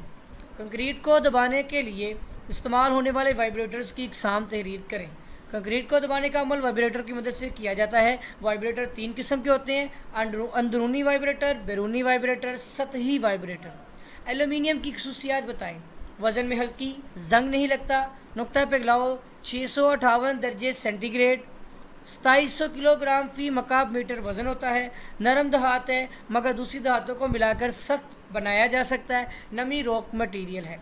कंक्रीट को दबाने के लिए इस्तेमाल होने वाले वाइब्रेटर्स की इकसाम तहरीर करें। कंक्रीट को दबाने का अमल वाइब्रेटर की मदद से किया जाता है। वाइब्रेटर 3 किस्म के होते हैं, अंदरूनी वाइब्रेटर, बैरूनी वाइब्रेटर, सतही वाइब्रेटर। एल्यूमिनियम की खसूसियात बताएं। वज़न में हल्की, जंग नहीं लगता, नुक्ता पिघलाओ 658 दर्जे सेंटीग्रेड, 2700 किलोग्राम फी मकाब मीटर वज़न होता है। नरम दहात है मगर दूसरी दहातों को मिलाकर सख्त बनाया जा सकता है। नमी रोक मटीरियल है।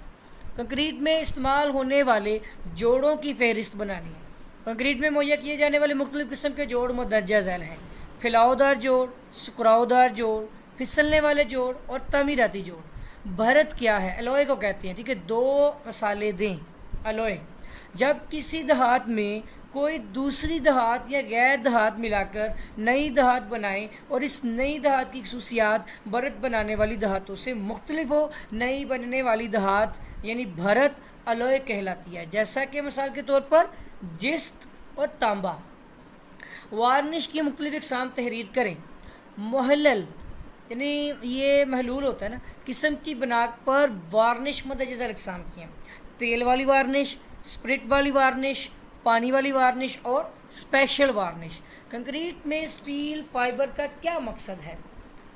कंक्रीट में इस्तेमाल होने वाले जोड़ों की फहरिस्त बनानी है। कंक्रीट में मुहैया किए जाने वाले मुख्तलिफ किस्म के जोड़ मंदरजा झैल हैं। फैलावदार जोड़, सुकरावदार जोड़, फिसलने वाले जोड़ और तमीराती जोड़। भरत क्या है? अलॉय को कहते हैं, ठीक है। दो मसाले दें, अलॉय। जब किसी धात में कोई दूसरी धात या गैर धात मिलाकर नई धात बनाए और इस नई धात की खसूसियात भरत बनाने वाली धातों से मुख्तलिफ हो, नई बनने वाली धात यानी भरत अलॉय कहलाती है। जैसा कि मिसाल के तौर पर जिस्त और तांबा। वार्निश की मुख्तलिफ इकसाम तहरीर करें। महलल यानी ये महलूल होता है ना, किस्म की बना पर वार्निश मदजल इकसाम की हैं। तेल वाली वार्निश, स्प्रिट वाली वार्निश, पानी वाली वार्निश और स्पेशल वार्निश। कंक्रीट में स्टील फाइबर का क्या मकसद है?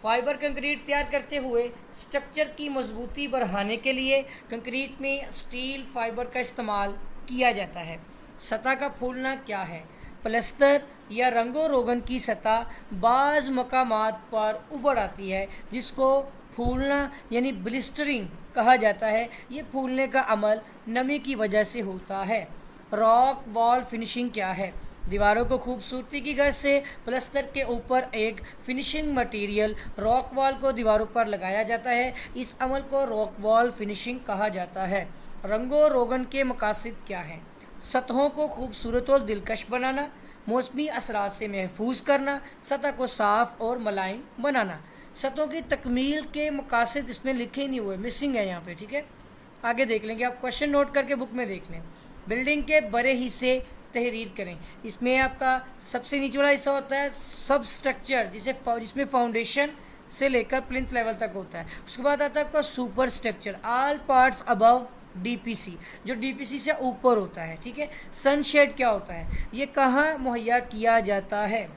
फाइबर कंक्रीट तैयार करते हुए स्ट्रक्चर की मजबूती बढ़ाने के लिए कंक्रीट में स्टील फाइबर का इस्तेमाल किया जाता है। सतह का फूलना क्या है? प्लस्तर या रंगो रोगन की सतह बाज़ मकामात पर उभर आती है, जिसको फूलना यानी ब्लिस्टरिंग कहा जाता है। ये फूलने का अमल नमी की वजह से होता है। रॉक वॉल फिनिशिंग क्या है? दीवारों को खूबसूरती की गर्ज से प्लस्तर के ऊपर एक फिनिशिंग मटेरियल रॉक वॉल को दीवारों पर लगाया जाता है। इस अमल को रॉक वॉल फिनिशिंग कहा जाता है। रंगो रोगन के मकासद क्या हैं? सतहों को खूबसूरत और दिलकश बनाना, मौसमी असरात से महफूज करना, सतह को साफ़ और मुलायम बनाना। सतहों की तकमील के मकासद इसमें लिखे नहीं हुए, मिसिंग है यहाँ पे, ठीक है। आगे देख लेंगे, आप क्वेश्चन नोट करके बुक में देख लें। बिल्डिंग के बड़े हिस्से तहरीर करें। इसमें आपका सबसे नीचे वाला हिस्सा होता है सब स्ट्रक्चर, जिसमें फाउंडेशन से लेकर प्लिंथ लेवल तक होता है। उसके बाद आता है आपका super structure, all parts above DPC, जो डीपीसी से ऊपर होता है, ठीक है। सनशेड क्या होता है? ये कहाँ मुहैया किया जाता है?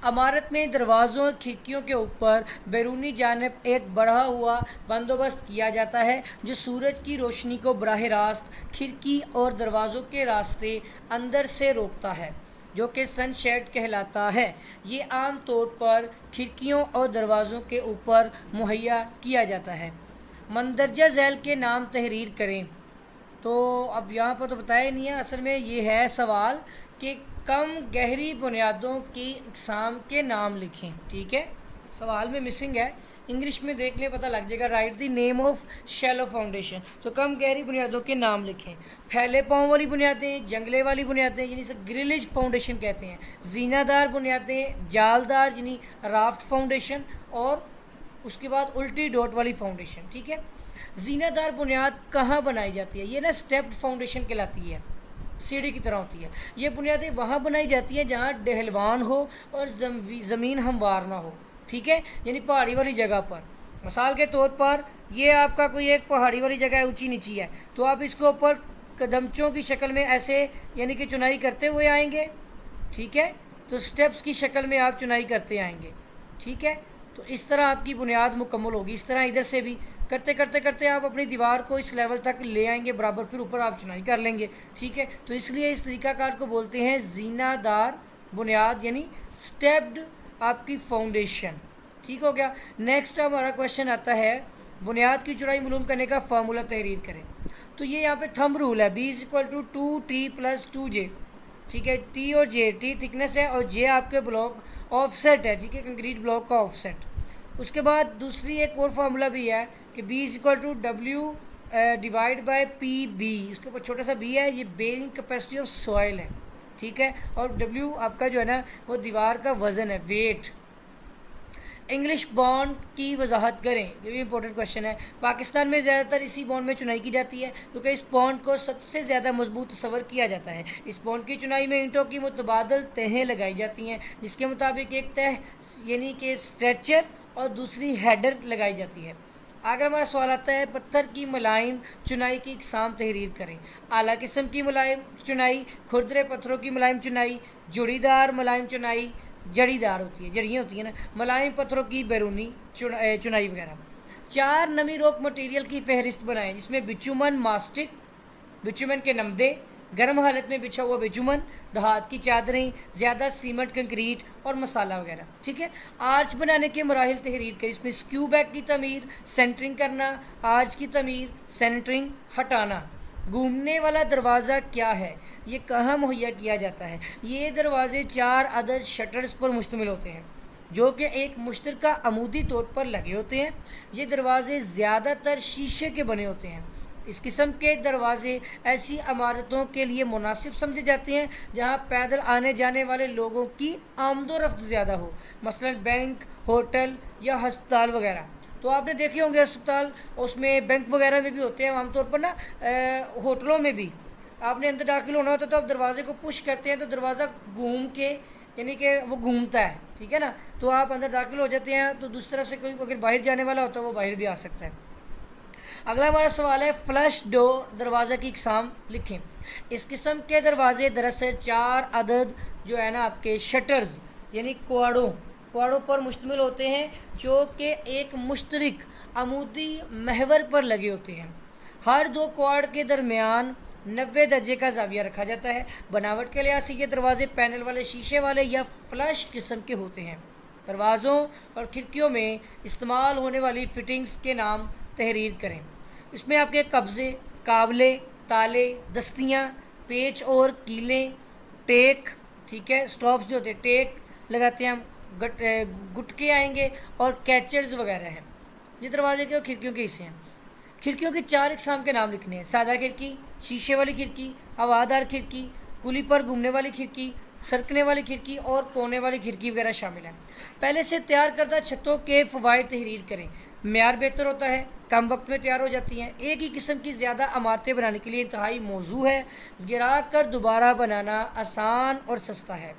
इमारत में दरवाज़ों खिड़कियों के ऊपर बैरूनी जानिब एक बढ़ा हुआ बंदोबस्त किया जाता है, जो सूरज की रोशनी को बराह रास्त खिड़की और दरवाज़ों के रास्ते अंदर से रोकता है, जो कि सनशेड कहलाता है। ये आम तौर पर खिड़कियों और दरवाज़ों के ऊपर मुहैया किया जाता है। मंदरजा झैल के नाम तहरीर करें। तो अब यहाँ पर तो बताया नहीं है, असल में ये है सवाल कि कम गहरी बुनियादों की इकसाम के नाम लिखें, ठीक है। सवाल में मिसिंग है, इंग्लिश में देख लें पता लग जाएगा। Right the name of shallow foundation. तो कम गहरी बुनियादों के नाम लिखें। फैले पाँव वाली बुनियादें, जंगले वाली बुनियादें यानी से ग्रिलेज फाउंडेशन कहते हैं। जीनादार बुनियादें, जालदार यानी राफ्ट फाउंडेशन, और उसके बाद उल्टी डॉट वाली फाउंडेशन, ठीक है। जीनादार बुनियाद कहाँ बनाई जाती है? ये ना स्टेप्ड फाउंडेशन कहलाती है, सीढ़ी की तरह होती है। ये बुनियादें वहाँ बनाई जाती हैं जहाँ डहलवान हो और ज़मीन हमवार ना हो, ठीक है, यानी पहाड़ी वाली जगह पर। मिसाल के तौर पर ये आपका कोई एक पहाड़ी वाली जगह है, ऊंची नीची है, तो आप इसको ऊपर कदमचों की शक्ल में ऐसे यानी कि चुनाई करते हुए आएंगे, ठीक है। तो स्टेप्स की शक्ल में आप चुनाई करते आएंगे, ठीक है। तो इस तरह आपकी बुनियाद मुकम्मल होगी। इस तरह इधर से भी करते करते करते आप अपनी दीवार को इस लेवल तक ले आएंगे बराबर, फिर ऊपर आप चुनाई कर लेंगे, ठीक है। तो इसलिए इस तरीकाकार को बोलते हैं जीनादार बुनियाद यानी स्टेप्ड आपकी फाउंडेशन, ठीक हो गया। नेक्स्ट हमारा क्वेश्चन आता है, बुनियाद की चौड़ाई मालूम करने का फार्मूला तहरीर करें। तो ये यहाँ पे थंब रूल है, B = 2T + 2J, ठीक है। T और J, T थिकनेस है और J आपके ब्लॉक ऑफसेट है, ठीक है, कंक्रीट ब्लॉक का ऑफसेट। उसके बाद दूसरी एक और फार्मूला भी है कि B = W / PB, उसके ऊपर छोटा सा B है, ये बेरिंग कैपेसिटी ऑफ सॉइल है, ठीक है। और W आपका जो है ना वो दीवार का वज़न है, वेट। इंग्लिश बॉन्ड की वजाहत करें, ये भी इंपॉर्टेंट क्वेश्चन है। पाकिस्तान में ज़्यादातर इसी बॉन्ड में चुनाई की जाती है क्योंकि इस बॉन्ड को सबसे ज़्यादा मजबूत तस्वर किया जाता है। इस बॉन्ड की चुनाई में ईंटों की मुतबादल तहें लगाई जाती हैं, जिसके मुताबिक एक तह यानी कि स्ट्रेचर और दूसरी हेडर लगाई जाती है। अगर हमारा सवाल आता है, पत्थर की मुलायम चुनाई की इकसाम तहरीर करें। आला किस्म की मुलायम चुनाई, खुरदरे पत्थरों की मुलायम चुनाई, जुड़ीदार मुलायम चुनाई, जड़ीदार होती है, जड़ियाँ होती हैं ना, मुलायम पत्थरों की बैरूनी चुनाई वगैरह। 4 नमी रोक मटेरियल की फहरिस्त बनाएं, जिसमें बिचुमन मास्टिक, बिचुमन के नमदे, गर्म हालत में बिछा हुआ बिचुमन, धात की चादरें, ज़्यादा सीमेंट कंक्रीट और मसाला वगैरह, ठीक है। आर्च बनाने के मराहिल तहरीर करें, इसमें स्क्यू बैक की तमीर, सेंटरिंग करना, आर्च की तमीर, सेंटरिंग, हटाना। घूमने वाला दरवाज़ा क्या है, ये कहाँ मुहैया किया जाता है? ये दरवाजे 4 अदद शटर्स पर मुश्तमिल होते हैं जो कि एक मुश्तरका अमूदी तौर पर लगे होते हैं। ये दरवाजे ज़्यादातर शीशे के बने होते हैं। इस किस्म के दरवाजे ऐसी इमारतों के लिए मुनासिब समझे जाते हैं जहां पैदल आने जाने वाले लोगों की आमदोरफ्त ज़्यादा हो, मसलन बैंक, होटल या हस्पताल वगैरह। तो आपने देखे होंगे अस्पताल, उसमें बैंक वगैरह में भी होते हैं आमतौर पर ना, होटलों में भी आपने अंदर दाखिल होना होता है तो आप दरवाजे को पुश करते हैं तो दरवाज़ा घूम के, यानी कि वो घूमता है, ठीक है ना, तो आप अंदर दाखिल हो जाते हैं। तो दूसरी तरफ से कोई अगर बाहर जाने वाला होता है वो बाहर भी आ सकता है। अगला हमारा सवाल है, फ्लश डोर दरवाज़ा की इकसाम लिखें। इस किस्म के दरवाजे दरअसल 4 अदद जो है ना आपके शटर्स यानी क्वाड़ों पर मुश्तमिल होते हैं जो कि एक मुश्तरक अमूदी महवर पर लगे होते हैं। हर 2 क्वाड के दरमियान 90 दर्जे का जाविया रखा जाता है। बनावट के लिहाज से ये दरवाजे पैनल वाले, शीशे वाले या फ्लश किस्म के होते हैं। दरवाज़ों और खिड़कियों में इस्तेमाल होने वाली फिटिंग्स के नाम तहरीर करें। इसमें आपके कब्ज़े, काबले, ताले, दस्तियाँ, पेच और कीलें, टेक, ठीक है, स्टॉप्स जो होते हैं टेक लगाते हैं हम, गुटके आएंगे और कैचर्स वगैरह हैं। ये दरवाजे के और खिड़कियों के हिस्से हैं। खिड़कियों के 4 इकसाम के नाम लिखने हैं। सादा खिड़की, शीशे वाली खिड़की, हवादार खिड़की, कुली पर घूमने वाली खिड़की, सरकने वाली खिड़की और कोने वाली खिड़की वगैरह शामिल हैं। पहले से तैयार करदा छतों के फ़वाइद तहरीर करें। मेयार बेहतर होता है, कम वक्त में तैयार हो जाती हैं। एक ही किस्म की ज़्यादा इमारतें बनाने के लिए इंतहाई मौजू है। गिरा कर दोबारा बनाना आसान और सस्ता है।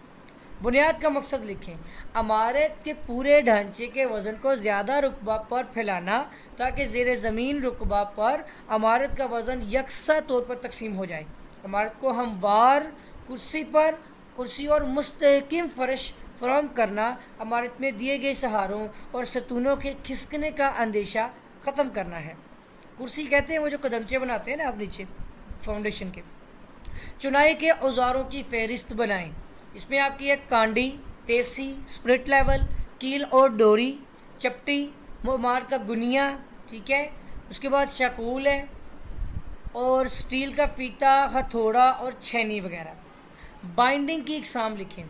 बुनियाद का मकसद लिखें। इमारत के पूरे ढांचे के वज़न को ज़्यादा रुकबा पर फैलाना ताकि ज़ेर ज़मीन रुकबा पर इमारत का वज़न यकसा तौर पर तकसीम हो जाए। इमारत को हमवार कुर्सी और मुस्तहकम फर्श फराहम करना, इमारत में दिए गए सहारों और सतूनों के खिसकने का अंदेशा ख़त्म करना है। कुर्सी कहते हैं वो जो कदमचे बनाते हैं ना आप नीचे फाउंडेशन के। चुनाई के औजारों की फहरिस्त बनाएं। इसमें आपकी एक कांडी, तेसी, स्प्रिट लेवल, कील और डोरी, चपटी, मार का गुनिया, ठीक है, उसके बाद शाकूल है और स्टील का फीता, हथौड़ा और छेनी वगैरह। बाइंडिंग की इकसाम लिखें।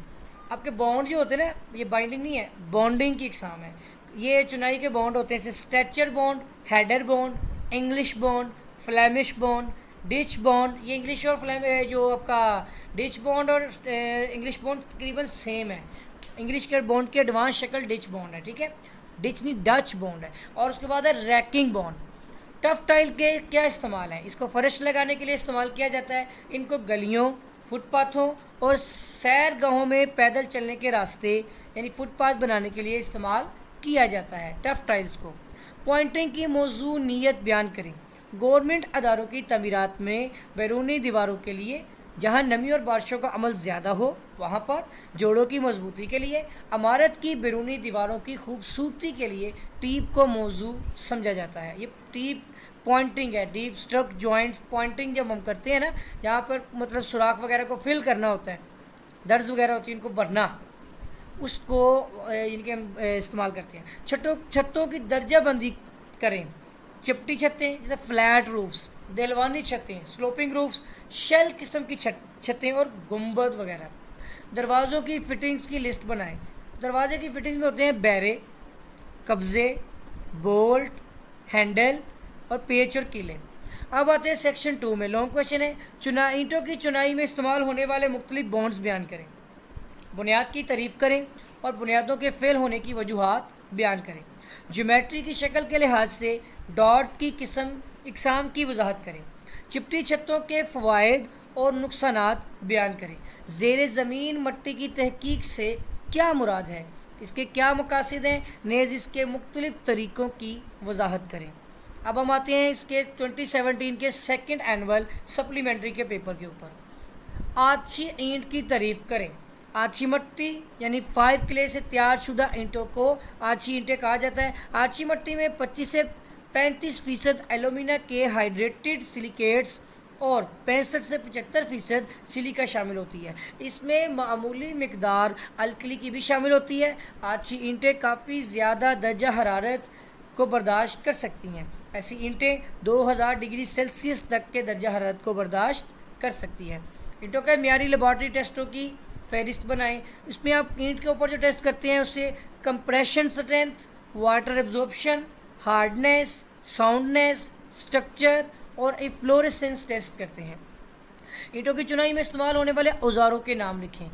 आपके बॉन्ड जो होते हैं ना, ये बाइंडिंग नहीं है, बॉन्डिंग की इकसाम है। ये चुनाई के बॉन्ड होते हैं जैसे stretcher bond, header bond, English bond, Flemish bond, ditch bond. ये इंग्लिश और जो आपका डिच बॉन्ड और इंग्लिश बॉन्ड तकरीबन सेम है। इंग्लिश के बॉन्ड की एडवांस शक्ल डिच बॉन्ड है, ठीक है, डिच नहीं डच बॉन्ड है। और उसके बाद है रैकिंग बॉन्ड। टफ टाइल के क्या इस्तेमाल है? इसको फर्श लगाने के लिए इस्तेमाल किया जाता है। इनको गलियों, फुटपाथों और सैरगाहों में पैदल चलने के रास्ते यानी फुटपाथ बनाने के लिए इस्तेमाल किया जाता है टफ टाइल्स को। पॉइंटिंग की मौजू नीयत बयान करें। गवर्नमेंट अदारों की तमीरात में बैरूनी दीवारों के लिए जहां नमी और बारिशों का अमल ज़्यादा हो वहां पर, जोड़ों की मजबूती के लिए, इमारत की बैरूनी दीवारों की खूबसूरती के लिए टीप को मौजू समझा जाता है। ये टीप पॉइंटिंग है, डीप स्ट्रक जॉइंट्स पॉइंटिंग जब हम करते हैं ना, यहाँ पर मतलब सुराख वगैरह को फिल करना होता है, दर्ज वगैरह होती है, इनको भरना, उसको इनके हम इस्तेमाल करते हैं। छतों की दर्जाबंदी करें। चिपटी छतें जैसे फ्लैट रूफ्स, दिलवानी छतें, स्लोपिंग रूफ्स, शेल किस्म की छतें और गुंबद वगैरह। दरवाज़ों की फिटिंग्स की लिस्ट बनाएं। दरवाजे की फिटिंग्स में होते हैं बैरे, कब्जे, बोल्ट, हैंडल और पेच और कीले। अब आते हैं सेक्शन 2 में। लॉन्ग क्वेश्चन है, ईंटों की चुनाई में इस्तेमाल होने वाले मुख्तलिफ बॉन्ड्स बयान करें। बुनियाद की तारीफ़ करें और बुनियादों के फेल होने की वजूहात बयान करें। ज्योमेट्री की शक्ल के लिहाज से डॉट की इकसाम की वजाहत करें। चिपटी छतों के फ़वाइद और नुकसानात बयान करें। ज़ेर ज़मीन मट्टी की तहकीक से क्या मुराद है, इसके क्या मकासद हैं, नेज़ इसके मुख्तलिफ तरीक़ों की वजाहत करें। अब हम आते हैं इसके 2017 के सेकंड एनुअल सप्लीमेंट्री के पेपर के ऊपर। आछी ईंट की तारीफ़ करें। आछी मट्टी यानी 5 क्ले से तैयार शुदा ईंटों को आछी ईंटें कहा जाता है। आछी मट्टी में 25 से 35% एलुमिना के हाइड्रेटेड सिलिकेट्स और 65 से 75% सिलिका शामिल होती है। इसमें मामूली मिकदार अल्कली की भी शामिल होती है। आछी ईंटें काफ़ी ज़्यादा दर्जा हरारत को बर्दाश्त कर सकती हैं। ऐसी ईंटें 2000 डिग्री सेल्सियस तक के दर्जा हरारत को बर्दाश्त कर सकती हैं। ईंटों के म्यारी लेबॉर्ट्री टेस्टों की फहरिस्त बनाएं। इसमें आप ईंट के ऊपर जो टेस्ट करते हैं उससे compression strength, water absorption, hardness, soundness, structure और फ्लोरेसेंस टेस्ट करते हैं। ईंटों की चुनाई में इस्तेमाल होने वाले औजारों के नाम लिखें।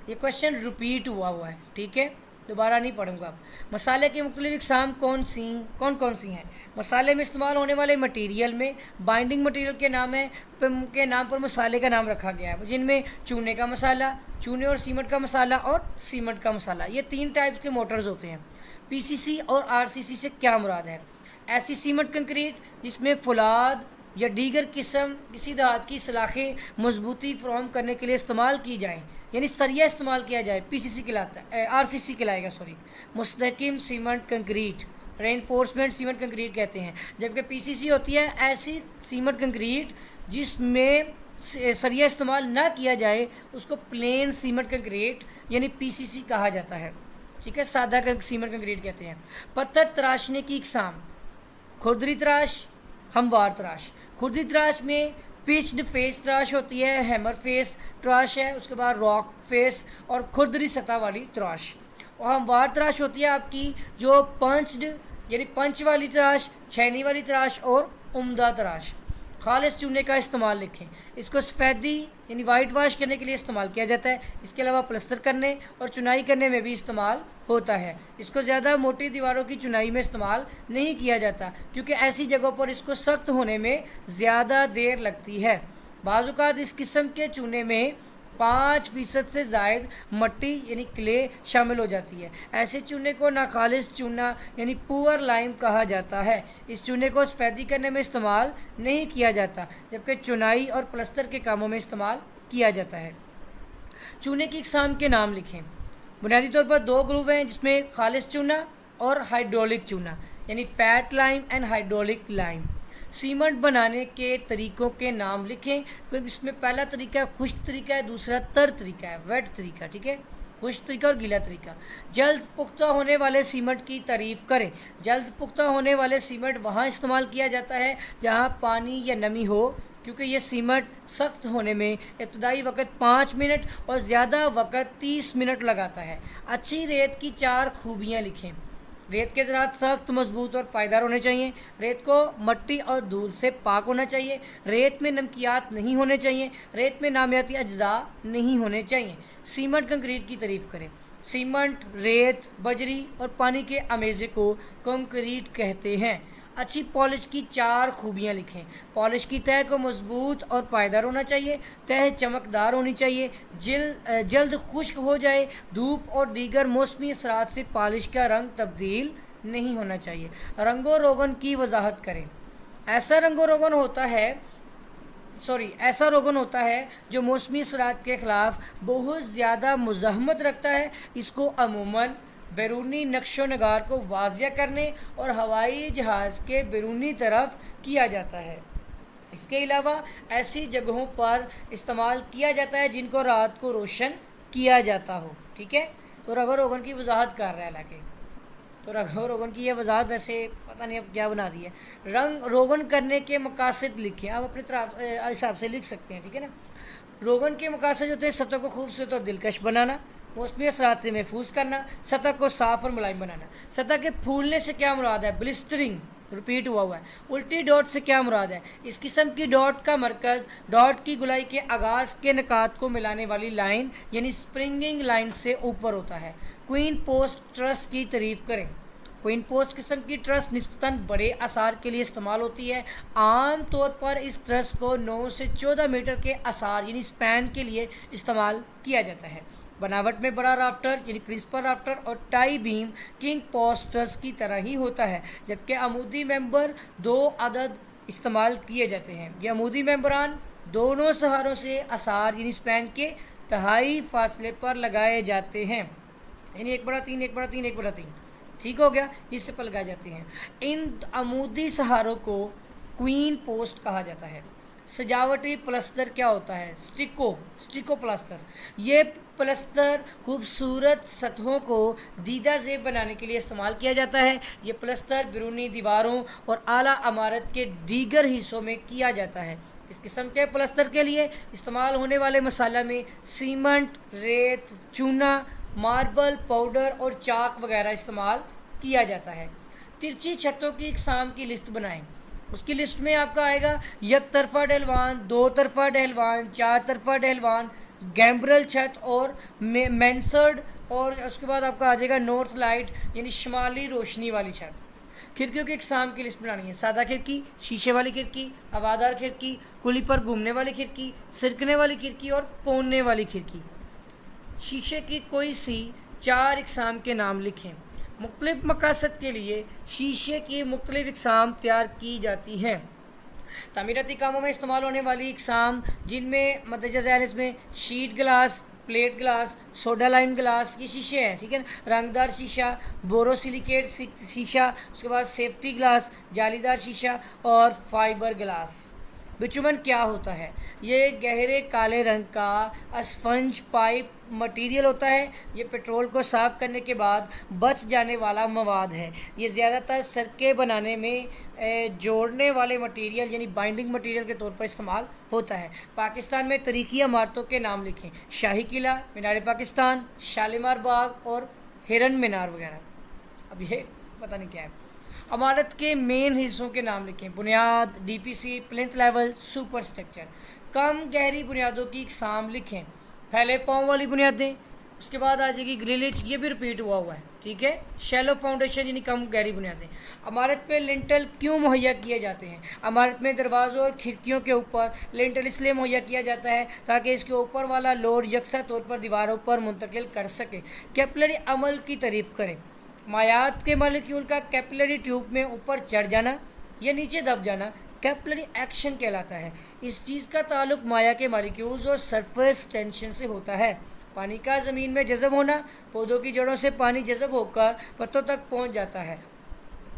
ये क्वेश्चन रिपीट हुआ है, ठीक है, दोबारा नहीं पढ़ूंगा। मसाले की मुख्तलिफ इकसाम कौन कौन सी हैं? मसाले में इस्तेमाल होने वाले मटेरियल में बाइंडिंग मटेरियल के नाम पर मसाले का नाम रखा गया है, जिनमें चूने का मसाला, चूने और सीमेंट का मसाला और सीमेंट का मसाला। ये 3 टाइप्स के मोटर्स होते हैं। पीसीसी और आरसीसी से क्या मुराद है? ऐसी सीमेंट कंक्रीट जिसमें फुलाद या दीगर किस्म किसी धात की सलाखें मजबूती फराहम करने के लिए इस्तेमाल की जाए, यानी सरिया इस्तेमाल किया जाए, पीसीसी कहलाता है, आरसीसी कहलाएगा, मुस्तहकम cement concrete, reinforcement cement concrete कहते हैं। जबकि पीसीसी होती है ऐसी सीमेंट कंक्रीट जिसमें सरिया इस्तेमाल ना किया जाए, उसको प्लेन सीमेंट कंक्रीट यानी पीसीसी कहा जाता है, ठीक है, सादा सीमेंट कंक्रीट कहते हैं। पत्थर तराशने की इकसाम, खुरदरी तराश, हमवार तराश। खुरदरी तराश में पिच्ड फेस तराश होती है, हैमर फेस तराश है, उसके बाद रॉक फेस और खुरदरी सतह वाली तराश। और हमवार तराश होती है आपकी जो पंच्ड यानी पंच वाली तराश, छैनी वाली तराश और उम्दा तराश। खालिस चूने का इस्तेमाल लिखें। इसको सफ़ेदी यानी वाइट वाश करने के लिए इस्तेमाल किया जाता है। इसके अलावा प्लस्तर करने और चुनाई करने में भी इस्तेमाल होता है। इसको ज़्यादा मोटी दीवारों की चुनाई में इस्तेमाल नहीं किया जाता, क्योंकि ऐसी जगहों पर इसको सख्त होने में ज़्यादा देर लगती है। बाज़ औक़ात इस किस्म के चूने में 5% से ज़ायद मट्टी यानी क्ले शामिल हो जाती है। ऐसे चूने को नाखालिस चूना यानी पुअर लाइम कहा जाता है। इस चूने को सफ़ेदी करने में इस्तेमाल नहीं किया जाता, जबकि चुनाई और प्लस्तर के कामों में इस्तेमाल किया जाता है। चूने की इकसाम के नाम लिखें। बुनियादी तौर पर 2 ग्रुप हैं, जिसमें खालिस चूना और हाइड्रोलिक चूना यानी fat lime and hydraulic lime. Cement बनाने के तरीक़ों के नाम लिखें। तो इसमें पहला तरीका खुश्क तरीका है, दूसरा तर तरीका है, वेट तरीका, ठीक है, खुश्क तरीका और गीला तरीका। जल्द पुख्ता होने वाले सीमेंट की तारीफ़ करें। जल्द पुख्ता होने वाले सीमेंट वहाँ इस्तेमाल किया जाता है जहाँ पानी या नमी हो, क्योंकि ये सीमेंट सख्त होने में इब्तदाई वक़्त 5 मिनट और ज़्यादा वक़्त 30 मिनट लगाता है। अच्छी रेत की 4 खूबियाँ लिखें। रेत के ज़रात सख्त, मजबूत और पायदार होने चाहिए। रेत को मट्टी और धूल से पाक होना चाहिए। रेत में नमकियात नहीं होने चाहिए। रेत में नामियाती अज्जा नहीं होने चाहिए। सीमेंट कंक्रीट की तारीफ़ करें। सीमेंट, रेत, बजरी और पानी के अमेज़े को कंक्रीट कहते हैं। अच्छी पॉलिश की 4 खूबियाँ लिखें। पॉलिश की तह को मजबूत और पायदार होना चाहिए। तह चमकदार होनी चाहिए। जल्द खुश्क हो जाए। धूप और दीगर मौसमी असरात से पॉलिश का रंग तब्दील नहीं होना चाहिए। रंगो रोगन की वजाहत करें। ऐसा रोगन होता है जो मौसमी असरात के ख़िलाफ़ बहुत ज़्यादा मुज़ाहमत रखता है। इसको अमूमन बैरूनी नक्शो नगार को वाज़िया करने और हवाई जहाज़ के बैरूनी तरफ किया जाता है। इसके अलावा ऐसी जगहों पर इस्तेमाल किया जाता है जिनको रात को रोशन किया जाता हो, ठीक है। तो रंगो रोगन की वजाहत कर रहा है हालांकि, तो रंगो रोगन की यह वजाहत वैसे पता नहीं अब क्या बना दी है। रंग रोगन करने के मकासद लिखें। आप अपने तरफ हिसाब से लिख सकते हैं, ठीक है ना। रोगन के मकासद होते हैं सतह को खूबसूरत और दिलकश बनाना, मौसमी असरात से महफूज करना, सतह को साफ़ और मुलायम बनाना। सतह के फूलने से क्या मुराद है? ब्लिस्टरिंग, रिपीट हुआ है। उल्टी डॉट से क्या मुराद है? इस किस्म की डॉट का मरकज़ डॉट की गुलाई के आगाज़ के निकात को मिलाने वाली लाइन यानी स्प्रिंगिंग लाइन से ऊपर होता है। क्वीन पोस्ट ट्रस की तारीफ़ करें। क्वीन पोस्ट किस्म की ट्रस निस्बतन बड़े आसार के लिए इस्तेमाल होती है। आम तौर पर इस ट्रस को 9 से 14 मीटर के आसार यानी स्पैन के लिए इस्तेमाल किया जाता है। बनावट में बड़ा राफ्टर यानी प्रिंसिपल राफ्टर और tie beam king post truss की तरह ही होता है, जबकि अमूदी मेंबर 2 अदद इस्तेमाल किए जाते हैं। ये अमूदी मेंबरान दोनों सहारों से आसार यानी स्पैन के तहाई फासले पर लगाए जाते हैं, यानी 1/3 1/3 1/3, ठीक हो गया, इससे पर लगाए जाते हैं। इन अमूदी सहारों को क्वीन पोस्ट कहा जाता है। सजावटी प्लस्तर क्या होता है? स्टिको प्लास्टर। ये प्लस्तर खूबसूरत सतहों को दीदा ज़ेब बनाने के लिए इस्तेमाल किया जाता है। ये प्लस्तर बैरूनी दीवारों और आला इमारत के दीगर हिस्सों में किया जाता है। इस किस्म के प्लस्तर के लिए इस्तेमाल होने वाले मसाला में सीमेंट, रेत, चूना, मार्बल पाउडर और चाक वगैरह इस्तेमाल किया जाता है। तिरछी छतों की इकसाम की लिस्ट बनाएं। उसकी लिस्ट में आपका आएगा एक तरफा ढलवान, दो तरफा ढलवान, चार तरफा ढलवान, गैम्ब्रल छत और मैंसर्ड, और उसके बाद आपका आ जाएगा नॉर्थ लाइट यानी शुमाली रोशनी वाली छत। खिड़कियों की इकसाम की लिस्ट बनानी है। सादा खिड़की, शीशे वाली खिड़की, हवादार खिड़की, कुली पर घूमने वाली खिड़की, सिरकने वाली खिड़की और कोने वाली खिड़की। शीशे की कोई सी 4 इकसाम के नाम लिखें। मुख्तलिफ मकासद के लिए शीशे की मुख्तलिफ इकसाम तैयार की जाती हैं। तामीराती कामों में इस्तेमाल होने वाली इकसाम जिनमें मदरजा ज़ैन इसमें sheet glass, plate glass, soda lime glass, ये शीशे हैं, ठीक है ना। रंगदार शीशा, बोरोसिलिकेट शीशा, उसके बाद सेफ्टी ग्लास, जालीदार शीशा और फाइबर ग्लास। बिचुमन क्या होता है? ये गहरे काले रंग का स्पंज पाइप मटेरियल होता है। ये पेट्रोल को साफ़ करने के बाद बच जाने वाला मवाद है। ये ज़्यादातर सड़कें बनाने में जोड़ने वाले मटेरियल यानी बाइंडिंग मटेरियल के तौर पर इस्तेमाल होता है। पाकिस्तान में तारीखी इमारतों के नाम लिखें। शाही किला, मीनार पाकिस्तान, शालीमार बाग और हिरन मीनार वगैरह। अब ये पता नहीं क्या है। इमारत के मेन हिस्सों के नाम लिखें। बुनियाद, DPC, plinth level, super structure. कम गहरी बुनियादों की इकसाम लिखें। फैले पाँव वाली बुनियादें, उसके बाद आ जाएगी ग्रिलेज, ये भी रिपीट हुआ है, ठीक है। शैलो फाउंडेशन यानी कम गहरी बुनियादें। इमारत पे लिंटल क्यों मुहैया किए जाते हैं? इमारत में दरवाज़ों और खिड़कियों के ऊपर लिंटल इसलिए मुहैया किया जाता है ताकि इसके ऊपर वाला लोड यकसा तौर पर दीवारों पर मुंतकिल कर सके। कैपिलरी अमल की तारीफ़ करें। मायात के मालिक्यूल का कैपिलरी ट्यूब में ऊपर चढ़ जाना या नीचे दब जाना कैपिलरी एक्शन कहलाता है। इस चीज़ का ताल्लुक माया के मालिक्यूल्स और सरफेस टेंशन से होता है। पानी का ज़मीन में जज़ब होना, पौधों की जड़ों से पानी जज़ब होकर पत्तों तक पहुंच जाता है,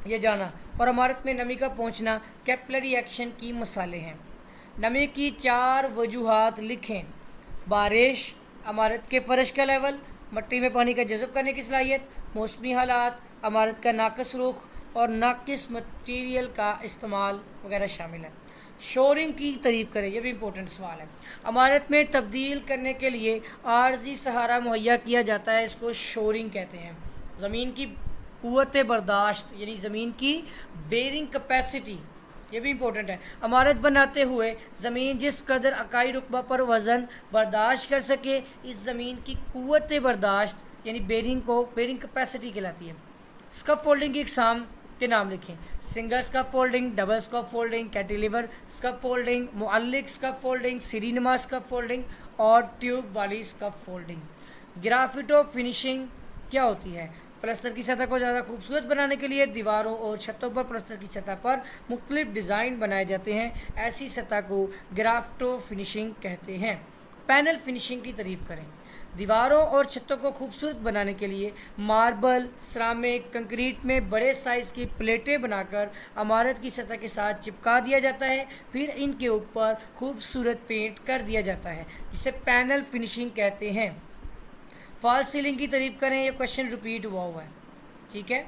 ये जाना, और इमारत में नमी का पहुंचना कैपिलरी एक्शन की मिसालें हैं। नमी की 4 वजूहात लिखें। बारिश, इमारत के फर्श का लेवल, मिट्टी में पानी का जज़ब करने की सलाहियत, मौसमी हालात, इमारत का नाकस रुख और नाकिस मटीरियल का इस्तेमाल वगैरह शामिल है। शोरिंग की तारीफ़ करें, यह भी इंपॉर्टेंट सवाल है। इमारत में तब्दील करने के लिए आर्जी सहारा मुहैया किया जाता है, इसको शोरिंग कहते हैं। ज़मीन की क़ुव्वत बर्दाश्त यानी ज़मीन की बेरिंग कैपेसिटी, ये भी इंपॉर्टेंट है। इमारत बनाते हुए ज़मीन जिस कदर अकाई रुकबा पर वज़न बर्दाश्त कर सके, इस ज़मीन की क़ुव्वत बर्दाश्त यानी बेरिंग कैपेसिटी कहलाती है। स्कफ फोल्डिंग की इकसाम के नाम लिखें। Single scaffolding, double scaffolding, cantilever scaffolding, मुअल्लिक स्कफ फोल्डिंग, सीरीनुमा स्कफ फोल्डिंग और ट्यूब वाली स्कफ फोल्डिंग। ग्राफिटो फिनिशिंग क्या होती है? प्लस्तर की सतह को ज़्यादा खूबसूरत बनाने के लिए दीवारों और छतों पर प्लस्तर की सतह पर मुख्तलिफ डिज़ाइन बनाए जाते हैं। ऐसी सतह को ग्राफिटो फिनिशिंग कहते हैं। पैनल फिनिशिंग की तारीफ़ करें। दीवारों और छतों को खूबसूरत बनाने के लिए मार्बल, सिरामिक, कंक्रीट में बड़े साइज़ की प्लेटें बनाकर इमारत की सतह के साथ चिपका दिया जाता है। फिर इनके ऊपर खूबसूरत पेंट कर दिया जाता है, जिसे पैनल फिनिशिंग कहते हैं। फॉल्स सीलिंग की तारीफ़ करें। ये क्वेश्चन रिपीट हुआ है, ठीक है,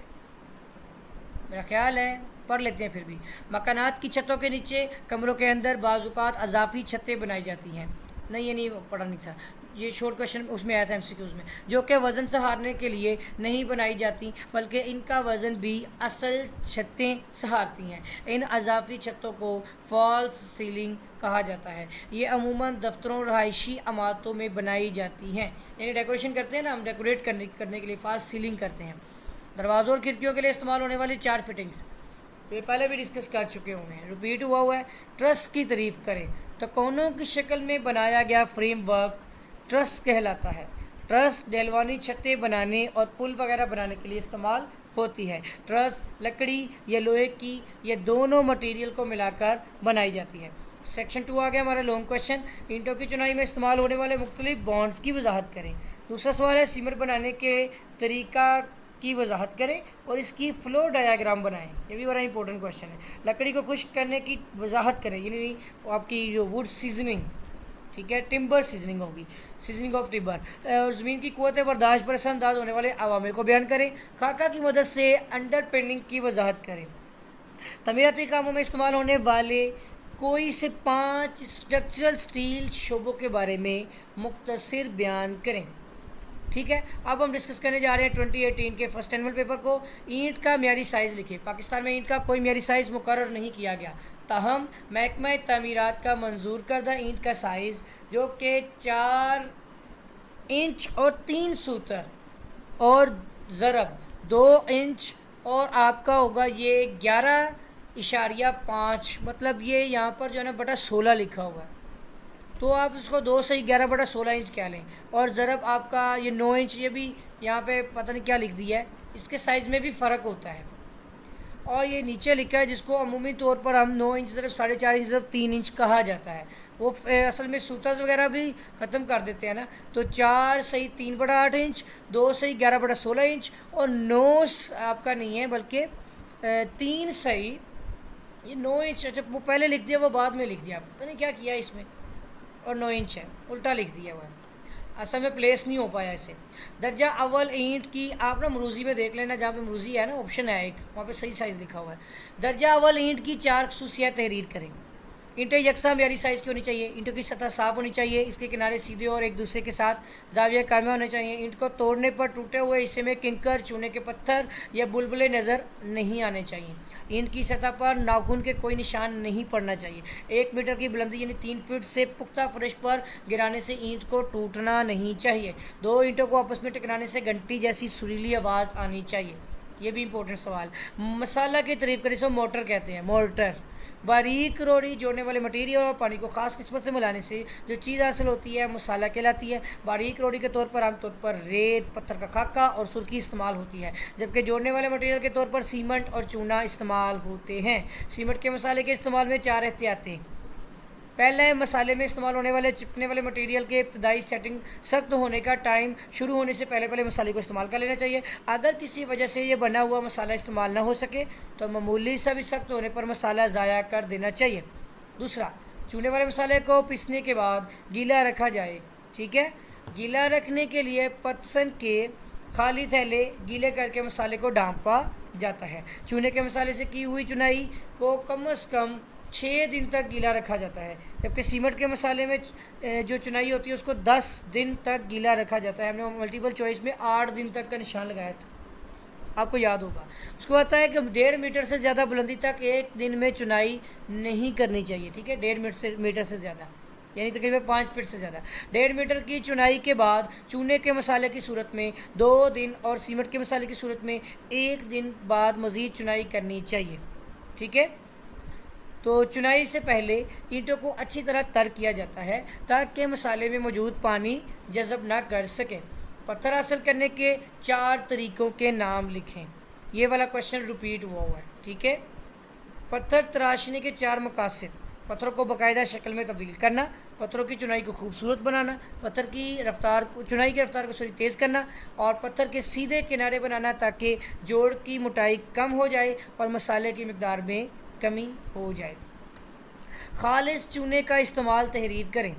मेरा ख्याल है पढ़ लेते हैं फिर भी। मकानात की छतों के नीचे कमरों के अंदर बाज़-औक़ात अज़ाफ़ी छतें बनाई जाती हैं। नहीं, ये नहीं पढ़ा नहीं था, ये शॉर्ट क्वेश्चन उसमें आया था MCQs में, जो कि वज़न सहारने के लिए नहीं बनाई जाती बल्कि इनका वज़न भी असल छतें सहारती हैं। इन अज़ाफ़ी छतों को फॉल्स सीलिंग कहा जाता है। ये अमूमन दफ्तरों, रहायशी इमारतों में बनाई जाती हैं। यानी डेकोरेशन करते हैं ना हम, डेकोरेट करने के लिए फॉल्स सीलिंग करते हैं। दरवाज़ों और खिड़कियों के लिए इस्तेमाल होने वाली 4 फिटिंग्स, ये पहले भी डिस्कस कर चुके हुए हैं, रिपीट हुआ है। ट्रस की तारीफ़ करें। तो कोनों की शक्ल में बनाया गया फ्रेमवर्क ट्रस कहलाता है। ट्रस डेलवानी छतें बनाने और पुल वगैरह बनाने के लिए इस्तेमाल होती है। ट्रस लकड़ी या लोहे की, ये दोनों मटेरियल को मिलाकर बनाई जाती है। सेक्शन 2 आ गया हमारा लॉन्ग क्वेश्चन। ईंटों की चुनाई में इस्तेमाल होने वाले मुख्तलिफ बॉन्ड्स की वजाहत करें। दूसरा सवाल है, सीमेंट बनाने के तरीका की वजाहत करें और इसकी फ्लो डायग्राम बनाएं। ये भी बड़ा इंपॉर्टेंट क्वेश्चन है। लकड़ी को खुश्क करने की वजाहत करें, यानी आपकी जो वुड सीजनिंग, ठीक है, टिम्बर सीजनिंग होगी, सीजनिंग ऑफ टिम्बर। और ज़मीन की क़ुव्वत बर्दाश्त पर असरअंदाज होने वाले अवामिल को बयान करें। खाका की मदद से अंडर पेंडिंग की वजाहत करें। तमीराती कामों में इस्तेमाल होने वाले कोई से 5 स्ट्रक्चरल स्टील शोबों के बारे में मुख्तसर बयान करें। ठीक है, अब हम डिस्कस करने जा रहे हैं 2018 के फर्स्ट एनुअल पेपर को। ईंट का म्यारी साइज़ लिखे। पाकिस्तान में ईंट का कोई म्यारी साइज़ मुकर्रर नहीं किया गया, ताहम महकमा तामीरात का मंजूर करदा ईंट का साइज़ जो कि 4 इंच और 3 सूतर और ज़रब 2 इंच और आपका होगा ये 11.5, मतलब ये यहाँ पर जो है ना बटा 16 लिखा हुआ है, तो आप इसको 2 से 11 बटा 16 इंच क्या लें। और ज़रब आपका ये 9 इंच, ये भी यहाँ पे पता नहीं क्या लिख दिया है, इसके साइज़ में भी फ़र्क होता है। और ये नीचे लिखा है जिसको अमूमी तौर पर हम 9 इंच ज़रब 4.5 इंच ज़रब 3 इंच कहा जाता है, वो असल में सूतर वगैरह भी ख़त्म कर देते हैं ना। तो 4 सही 3 बटा 8 इंच, 2 सही 11 बटा 16 इंच और 9 आपका नहीं है बल्कि 3 सही ये 9 इंच। अच्छा, वो पहले लिख दिया वो बाद में लिख दिया, पता नहीं क्या किया इसमें, और 9 इंच है, उल्टा लिख दिया हुआ है, असल में प्लेस नहीं हो पाया इसे। दर्जा अव्वल ईंट की, आप ना मरूजी में देख लेना, जहाँ पे मरूजी है ना ऑप्शन है एक, वहाँ पे सही साइज़ लिखा हुआ है। दर्जा अव्वल ईंट की 4 खसूसियात तहरीर करें। ईंटें यकसा म्यारी साइज़ की होनी चाहिए। ईंटों की सतह साफ़ होनी चाहिए। इसके किनारे सीधे और एक दूसरे के साथ जाविया कायमा होने चाहिए। ईंट को तोड़ने पर टूटे हुए हिस्से में किंकर, चूने के पत्थर या बुलबुले नज़र नहीं आने चाहिए। ईंट की सतह पर नाखून के कोई निशान नहीं पड़ना चाहिए। 1 मीटर की बुलंदी यानी 3 फीट से पुख्ता फर्श पर गिराने से ईंट को टूटना नहीं चाहिए। 2 ईंटों को आपस में टकराने से घंटी जैसी सुरीली आवाज़ आनी चाहिए। ये भी इंपॉर्टेंट सवाल। मसाला की तारीफ करें सो मोटर कहते हैं, मोर्टर। बारीक रोड़ी जोड़ने वाले मटेरियल और पानी को ख़ास किस्मत से मिलाने से जो चीज़ हासिल होती है मसाला कहलाती है। बारीक रोड़ी के तौर पर आमतौर पर रेत, पत्थर का खाका और सुर्खी इस्तेमाल होती है, जबकि जोड़ने वाले मटेरियल के तौर पर सीमेंट और चूना इस्तेमाल होते हैं। सीमेंट के मसाले के इस्तेमाल में 4 एहतियातें। पहले, मसाले में इस्तेमाल होने वाले चिपकने वाले मटेरियल के इब्तदाई सेटिंग सख्त होने का टाइम शुरू होने से पहले मसाले को इस्तेमाल कर लेना चाहिए। अगर किसी वजह से ये बना हुआ मसाला इस्तेमाल ना हो सके तो मामूली सा भी सख्त होने पर मसाला ज़ाया कर देना चाहिए। दूसरा, चूने वाले मसाले को पीसने के बाद गीला रखा जाए। ठीक है, गीला रखने के लिए पतसन के खाली थैले गीले करके मसाले को ढांपा जाता है। चूने के मसाले से की हुई चुनाई को कम से कम 6 दिन तक गीला रखा जाता है, जबकि सीमेंट के मसाले में जो चुनाई होती है उसको 10 दिन तक गीला रखा जाता है। हमने मल्टीपल चॉइस में 8 दिन तक का निशान लगाया था, आपको याद होगा। उसको आता है कि 1.5 मीटर से ज़्यादा बुलंदी तक एक दिन में चुनाई नहीं करनी चाहिए। ठीक है, 1.5 मीटर से ज़्यादा यानी तकरीबन 5 फीट से ज़्यादा। 1.5 मीटर की चुनाई के बाद चूने के मसाले की सूरत में 2 दिन और सीमेंट के मसाले की सूरत में 1 दिन बाद मज़ीद चुनाई करनी चाहिए। ठीक है, तो चुनाई से पहले ईंटों को अच्छी तरह तर किया जाता है ताकि मसाले में मौजूद पानी जज़ब ना कर सके। पत्थर हासिल करने के 4 तरीक़ों के नाम लिखें। ये वाला क्वेश्चन रिपीट हुआ है। ठीक है, पत्थर तराशने के 4 मकासद। पत्थरों को बाकायदा शक्ल में तब्दील करना, पत्थरों की चुनाई को खूबसूरत बनाना, पत्थर की रफ्तार को चुनाई की रफ्तार को थोड़ी तेज़ करना और पत्थर के सीधे किनारे बनाना ताकि जोड़ की मोटाई कम हो जाए और मसाले की मिकदार में कमी हो जाए। खालिस चूने का इस्तेमाल तहरीर करें।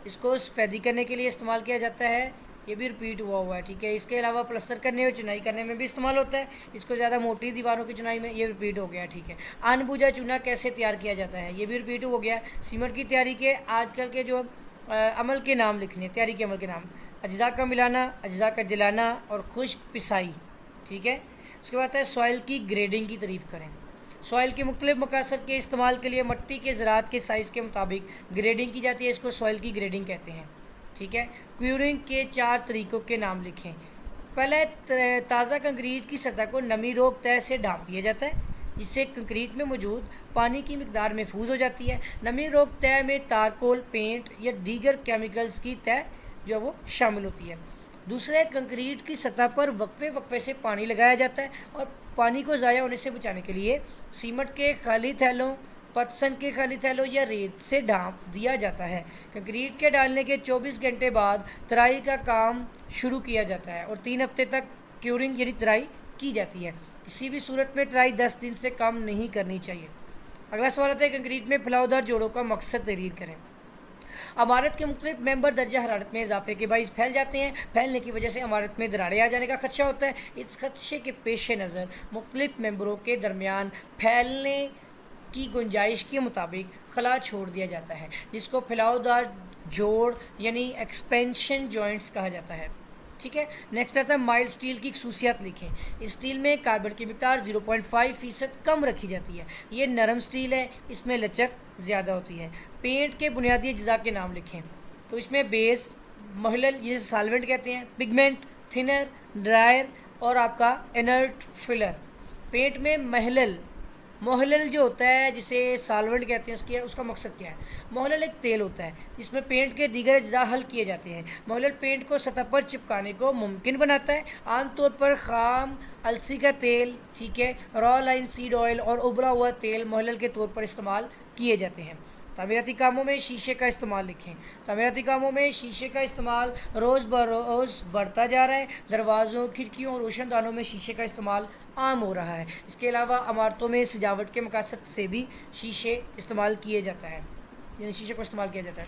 इसको सफ़ेदी करने के लिए इस्तेमाल किया जाता है, ये भी रिपीट हुआ है। ठीक है, इसके अलावा प्लस्तर करने और चुनाई करने में भी इस्तेमाल होता है। इसको ज़्यादा मोटी दीवारों की चुनाई में, ये रिपीट हो गया। ठीक है, अनबुझा चूना कैसे तैयार किया जाता है, ये भी रिपीट हो गया। सीमेंट की तैयारी के आजकल के जो अमल के नाम लिखने, तैयारी के अमल के नाम, अज्जा का मिलाना, अज्जा का जलाना और खुश्क पिसाई। ठीक है, उसके बाद है सॉइल की ग्रेडिंग की तारीफ़ करें। सॉइल के मुख्तलिफ मकासद के इस्तेमाल के लिए मट्टी के ज़रात के साइज़ के मुताबिक ग्रेडिंग की जाती है, इसको सॉइल की ग्रेडिंग कहते हैं। ठीक है, क्यूरिंग के 4 तरीक़ों के नाम लिखें। पहले, ताज़ा कंक्रीट की सतह को नमी रोक तय से ढांप दिया जाता है, जिससे कंक्रीट में मौजूद पानी की मिकदार महफूज हो जाती है। नमी रोक तय में तारकोल, पेंट या दीगर केमिकल्स की तय जो है वो शामिल होती है। दूसरे, कंक्रीट की सतह पर वक्फे से पानी लगाया जाता है और पानी को ज़ाया होने से बचाने के लिए सीमेंट के खाली थैलों, पतसन के खाली थैलों या रेत से ढांप दिया जाता है। कंक्रीट के डालने के 24 घंटे बाद तराई का काम शुरू किया जाता है और 3 हफ्ते तक क्यूरिंग यानी तराई की जाती है। किसी भी सूरत में ट्राई 10 दिन से कम नहीं करनी चाहिए। अगला सवाल आता है कंक्रीट में फैलावदार जोड़ों का मकसद तहरीर करें। इमारत के मुख्तलिफ मेंबर दर्जा हरारत में इजाफे के बाइस फैल जाते हैं। फैलने की वजह से इमारत में दरारें आ जाने का खदशा होता है। इस खदशे के पेश नज़र मुख्तलिफ मेंबरों के दरमियान फैलने की गुंजाइश के मुताबिक खला छोड़ दिया जाता है, जिसको फैलावदार जोड़ यानी एक्सपेंशन जॉइंट्स कहा जाता है। ठीक है, नेक्स्ट आता है माइल्ड स्टील की खसूसियात लिखें। स्टील में कार्बन की मिकदार 0.5% कम रखी जाती है। ये नरम स्टील है, इसमें लचक ज़्यादा होती है। पेंट के बुनियादी अज्जा के नाम लिखें। तो इसमें बेस, महलल ये सॉल्वेंट कहते हैं, पिगमेंट, थिनर, ड्रायर और आपका इनर्ट फिलर। पेंट में मोहलल जो होता है जिसे सॉल्वेंट कहते हैं उसका मकसद क्या है? मोहलल एक तेल होता है जिसमें पेंट के दीगर अज्जा हल किए जाते हैं। मोहलल पेंट को सतह पर चिपकाने को मुमकिन बनाता है। आमतौर पर खाम अलसी का तेल, ठीक है, रॉ लाइन सीड ऑयल और उबला हुआ तेल मोहलल के तौर पर इस्तेमाल किए जाते हैं। तामीराती कामों में शीशे का इस्तेमाल लिखें। तामीराती कामों में शीशे का इस्तेमाल रोज़ बरोज़ बढ़ता जा रहा है। दरवाज़ों, खिड़कियों और रोशनदानों में शीशे का इस्तेमाल आम हो रहा है। इसके अलावा इमारतों में सजावट के मकसद से भी शीशे इस्तेमाल किए जाता है, यानी शीशे को इस्तेमाल किया जाता है।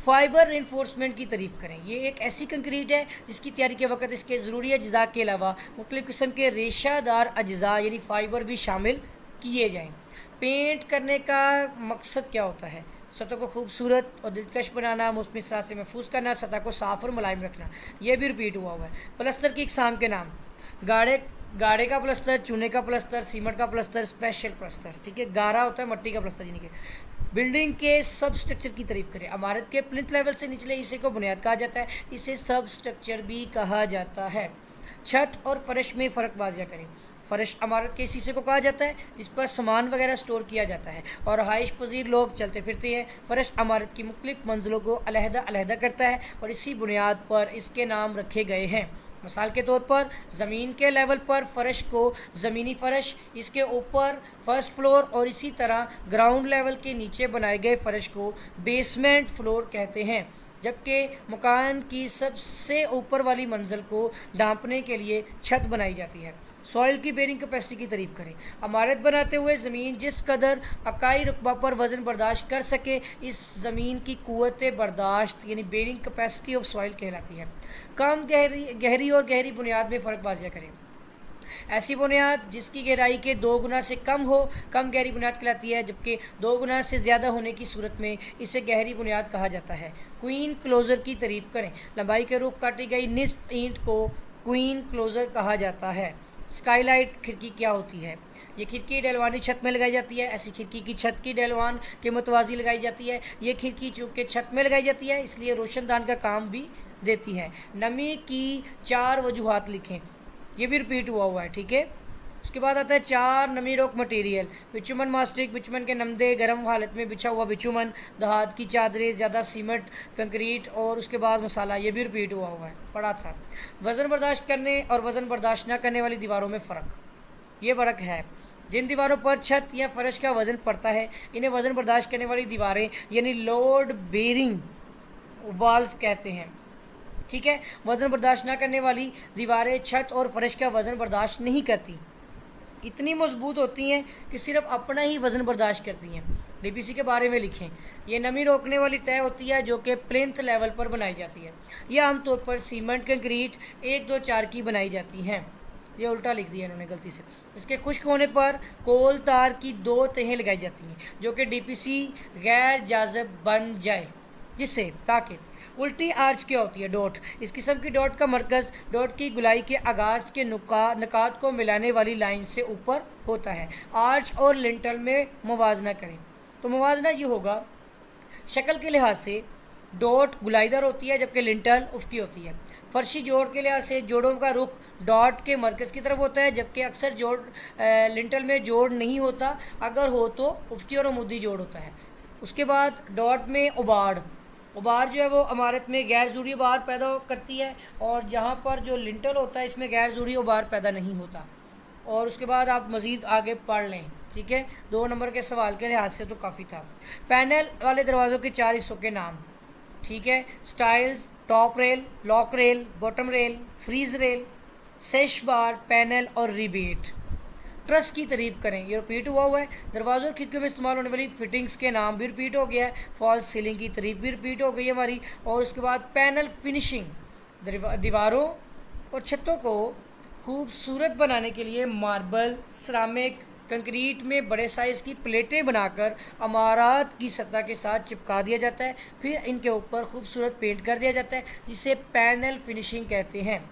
फाइबर रेनफोर्समेंट की तारीफ़ करें। ये एक ऐसी कंक्रीट है जिसकी तैयारी के वक्त इसके ज़रूरी अज्जा के अलावा मुख्तलिफ़ किस्म के रेशादार अज्जा यानी फ़ाइबर भी शामिल किए जाएँ। पेंट करने का मकसद क्या होता है? सतह को खूबसूरत और दिलकश बनाना, मौसमी साथ से महफूज करना, सतह को साफ़ और मुलायम रखना। यह भी रिपीट हुआ है। प्लस्तर की इकसाम के नाम: गाढ़े का प्लस्तर, चूने का प्लस्तर, सीमेंट का प्लस्तर, स्पेशल प्लस्तर। ठीक है, गारा होता है मट्टी का प्लस्तर यानी कि। बिल्डिंग के सब स्ट्रक्चर की तारीफ करें। इमारत के प्लिंथ लेवल से निचले हिस्से को बुनियाद कहा जाता है, इसे सब स्ट्रक्चर भी कहा जाता है। छत और फर्श में फ़र्क वाज़िया करें। फर्श इमारत के शीशे को कहा जाता है जिस पर सामान वगैरह स्टोर किया जाता है और रहाइश पजीर लोग चलते फिरते हैं। फर्श इमारत की मुख्तलिफ मंजिलों को अलहदा करता है और इसी बुनियाद पर इसके नाम रखे गए हैं। मिसाल के तौर पर ज़मीन के लेवल पर फ़र्श को ज़मीनी फ़र्श, इसके ऊपर फर्स्ट फ्लोर और इसी तरह ग्राउंड लेवल के नीचे बनाए गए फ़र्श को बेसमेंट फ्लोर कहते हैं। जबकि मकान की सबसे ऊपर वाली मंजिल को ढांपने के लिए छत बनाई जाती है। सॉइल की बेरिंग कैपेसिटी की तारीफ करें। इमारत बनाते हुए ज़मीन जिस कदर अकाई रुकबा पर वज़न बर्दाश्त कर सके, इस ज़मीन की कुव्वत बर्दाश्त यानी बेरिंग कैपेसिटी ऑफ सॉइल कहलाती है। कम गहरी और गहरी बुनियाद में फ़र्क वाज़िया करें। ऐसी बुनियाद जिसकी गहराई के 2 गुना से कम हो कम गहरी बुनियाद कहलाती है, जबकि 2 गुना से ज़्यादा होने की सूरत में इसे गहरी बुनियाद कहा जाता है। क्वीन क्लोज़र की तारीफ करें। लंबाई के रूप काटी गई निस्फ ईंट को क्वीन क्लोज़र कहा जाता है। स्काईलाइट खिड़की क्या होती है? ये खिड़की डलवानी छत में लगाई जाती है। ऐसी खिड़की की छत की डलवान के मुतवाज़ी लगाई जाती है। ये खिड़की चूँकि छत में लगाई जाती है इसलिए रोशनदान का काम भी देती है। नमी की 4 वजूहात लिखें। ये भी रिपीट हुआ है, ठीक है। उसके बाद आता है 4 नमी रोक मटेरियल। बिचुमन मास्टिक, बिचुमन के नमदे, गर्म हालत में बिछा हुआ बिचुमन, दहात की चादरें, ज़्यादा सीमेंट, कंक्रीट और उसके बाद मसाला। ये भी रिपीट हुआ है, पढ़ा था। वज़न बर्दाश्त करने और वज़न बर्दाश्त न करने वाली दीवारों में फ़र्क। ये फ़र्क है। जिन दीवारों पर छत या फर्श का वज़न पड़ता है इन्हें वज़न बर्दाश्त करने वाली दीवारें यानी लोड बेरिंग वॉल्स कहते हैं। ठीक है, वज़न बर्दाश्त ना करने वाली दीवारें छत और फर्श का वज़न बर्दाश्त नहीं करती, इतनी मजबूत होती हैं कि सिर्फ अपना ही वज़न बर्दाश्त करती हैं। डीपीसी के बारे में लिखें। ये नमी रोकने वाली तय होती है जो कि प्लिंथ लेवल पर बनाई जाती है। ये आमतौर पर सीमेंट, कंक्रीट 1, 2, 4 की बनाई जाती हैं। ये उल्टा लिख दिया इन्होंने गलती से। इसके खुश्क होने पर कोल तार की 2 तहें लगाई जाती हैं जो कि डीपीसी गैर जाज़ब बन जाए, जिससे ताकि उल्टी आर्च क्या होती है? डॉट। इस किस्म की डॉट का मरकज़ डॉट की गुलाई के आगाज़ के नकात को मिलाने वाली लाइन से ऊपर होता है। आर्च और लिंटल में मुवाजना करें तो मुवाजना ये होगा, शक्ल के लिहाज से डॉट गुलाईदार होती है जबकि लिंटल उफ़की होती है। फर्शी जोड़ के लिहाज से जोड़ों का रुख डॉट के मरकज़ की तरफ होता है, जबकि अक्सर जोड़ लिंटल में जोड़ नहीं होता, अगर हो तो उफ़की और अमूदी जोड़ होता है। उसके बाद डॉट में उबार जो है वो इमारत में गैर ज़रूरी उबार पैदा करती है और जहाँ पर जो लिंटल होता है इसमें गैर ज़रूरी उबार पैदा नहीं होता। और उसके बाद आप मज़ीद आगे पढ़ लें, ठीक है। 2 नंबर के सवाल के लिहाज से तो काफ़ी था। पैनल वाले दरवाज़ों के 4 हिस्सों के नाम, ठीक है। Stiles, top rail, lock rail, bottom rail, frieze rail. Sash bar, panel और रिबेट। ट्रस की तारीफ करें, ये रिपीट हुआ है। दरवाज़ों और खिड़कियों में इस्तेमाल होने वाली फिटिंग्स के नाम भी रिपीट हो गया है। फॉल्स सीलिंग की तारीफ भी रिपीट हो गई है हमारी। और उसके बाद पैनल फिनिशिंग, दीवारों और छतों को खूबसूरत बनाने के लिए मार्बल, सिरामिक, कंक्रीट में बड़े साइज़ की प्लेटें बनाकर इमारत की सतह के साथ चिपका दिया जाता है। फिर इनके ऊपर खूबसूरत पेंट कर दिया जाता है, जिसे पैनल फिनिशिंग कहते हैं।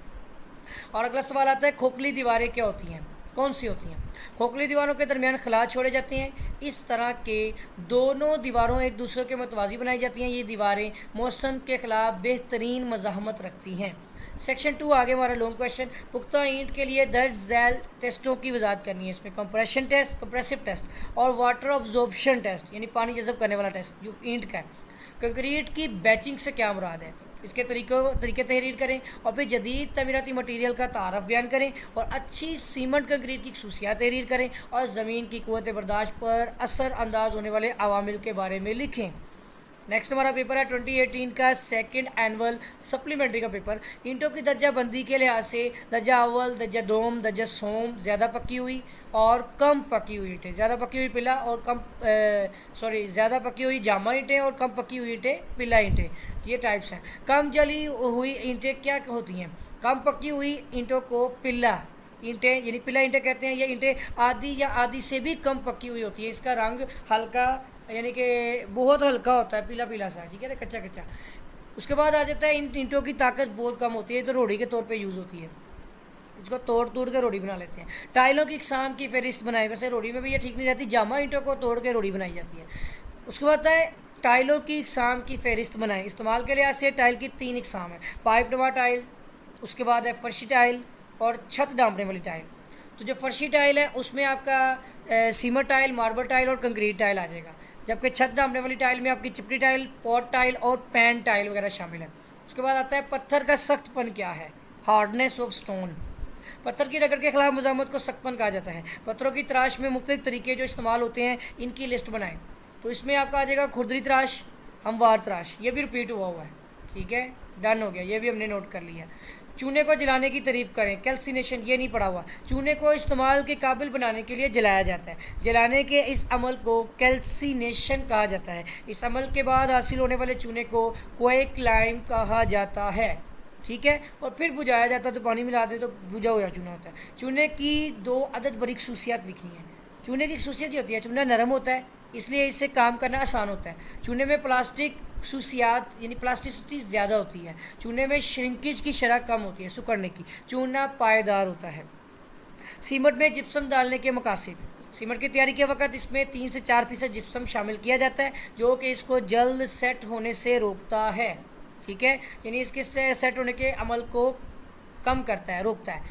और अगला सवाल आता है, खोखली दीवारें क्या होती हैं, कौन सी होती हैं? खोखली दीवारों के दरमियान खला छोड़े जाते हैं। इस तरह के दोनों दीवारों एक दूसरे के मतवाजी बनाई जाती हैं। ये दीवारें मौसम के ख़िलाफ़ बेहतरीन मज़ाहमत रखती हैं। सेक्शन 2 आगे हमारा लॉन्ग क्वेश्चन, पुख्ता ईंट के लिए दर्ज झैल टेस्टों की वजाहत करनी है। इसमें कंप्रेशन टेस्ट, कंप्रेसिव टेस्ट और वाटर ऑब्जॉर्प्शन टेस्ट यानी पानी जज़ब करने वाला टेस्ट जो ईंट का है। कंक्रीट की बैचिंग से क्या मुराद है, इसके तरीके तहरीर करें और फिर जदीद तमीराती मटीरियल का तारफ़ बयान करें और अच्छी सीमेंट कंक्रीट की खसूसियात तहरीर करें और ज़मीन की क़ुव्वत बर्दाश्त पर असर अंदाज होने वाले अवामिल के बारे में लिखें। नेक्स्ट हमारा पेपर है 2018 का सेकंड एनुअल सप्लीमेंट्री का पेपर। ईंटों की दर्जा बंदी के लिहाज से दर्जा अव्वल, दर्जा दोम, दर्जा सोम, ज़्यादा पकी हुई और कम पकी हुई ईंटें। ज़्यादा पकी हुई पिला और ज़्यादा पकी हुई जामा ईंटें और कम पकी हुई ईंटें पिला ईंटें, ये टाइप्स हैं। कम जली हुई ईंटें क्या होती हैं? कम पकी हुई ईंटों को पिला ईंटें यानी पिला ईंटें कहते हैं। ये ईंटें आधी या आधी से भी कम पकी हुई होती है। इसका रंग हल्का यानी कि बहुत हल्का होता है, पीला पीला सा, ठीक है ना, कच्चा कच्चा। उसके बाद आ जाता है इन ईंटों की ताकत बहुत कम होती है, तो रोड़ी के तौर पे यूज़ होती है। इसको तोड़ के रोड़ी बना लेते हैं। टाइलों की इकसाम की फहरिस्त बनाए, वैसे रोड़ी में भी ये ठीक नहीं रहती, जामा ईंटों को तोड़ के रोड़ी बनाई जाती है। उसके बाद है टाइलों की इकसाम की फहरिस्त बनाएं। इस्तेमाल के लिहाज से टाइल की 3 इकसाम है, पाइप नुमा टाइल, उसके बाद है फर्शी टाइल और छत डांपने वाली टाइल। तो जो फर्शी टाइल है उसमें आपका सीमेंट टाइल, मार्बल टाइल और कंक्रीट टाइल आ जाएगा, जबकि छत डांपने वाली टाइल में आपकी चिपटी टाइल, पॉट टाइल और पैन टाइल वगैरह शामिल है। उसके बाद आता है पत्थर का सख्तपन क्या है, हार्डनेस ऑफ स्टोन। पत्थर की रगड़ के खिलाफ मज़ामत को सख्तपन कहा जाता है। पत्थरों की तराश में मुख्तलिफ तरीके जो इस्तेमाल होते हैं, इनकी लिस्ट बनाएं। तो इसमें आपका आ जाएगा खुरदरी तराश, हमवार तराश, ये भी रिपीट हुआ है, ठीक है, डन हो गया, ये भी हमने नोट कर लिया। चूने को जलाने की तारीफ करें, कैल्सिनेशन, ये नहीं पड़ा हुआ। चूने को इस्तेमाल के काबिल बनाने के लिए जलाया जाता है। जलाने के इस अमल को कैल्सिनेशन कहा जाता है। इस अमल के बाद हासिल होने वाले चूने को क्वेक लाइम कहा जाता है, ठीक है। और फिर बुझाया जाता है, तो पानी मिला दे तो बुझा हुआ चूना होता है। चूने की 2 अदद बड़ी खसूसियात लिखनी है। चूने की खसूसियत ये होती है, चूना नरम होता है, इसलिए इससे काम करना आसान होता है। चूने में प्लास्टिक खसूसियात यानी प्लास्टिसिटी ज़्यादा होती है। चूने में श्रिंकेज की शरह कम होती है, सुकड़ने की। चूना पायदार होता है। सीमेंट में जिप्सम डालने के मकासद, सीमेंट की तैयारी के वक्त इसमें 3 से 4% जिप्सम शामिल किया जाता है, जो कि इसको जल्द सेट होने से रोकता है, ठीक है, यानी इसके सेट होने के अमल को कम करता है, रोकता है।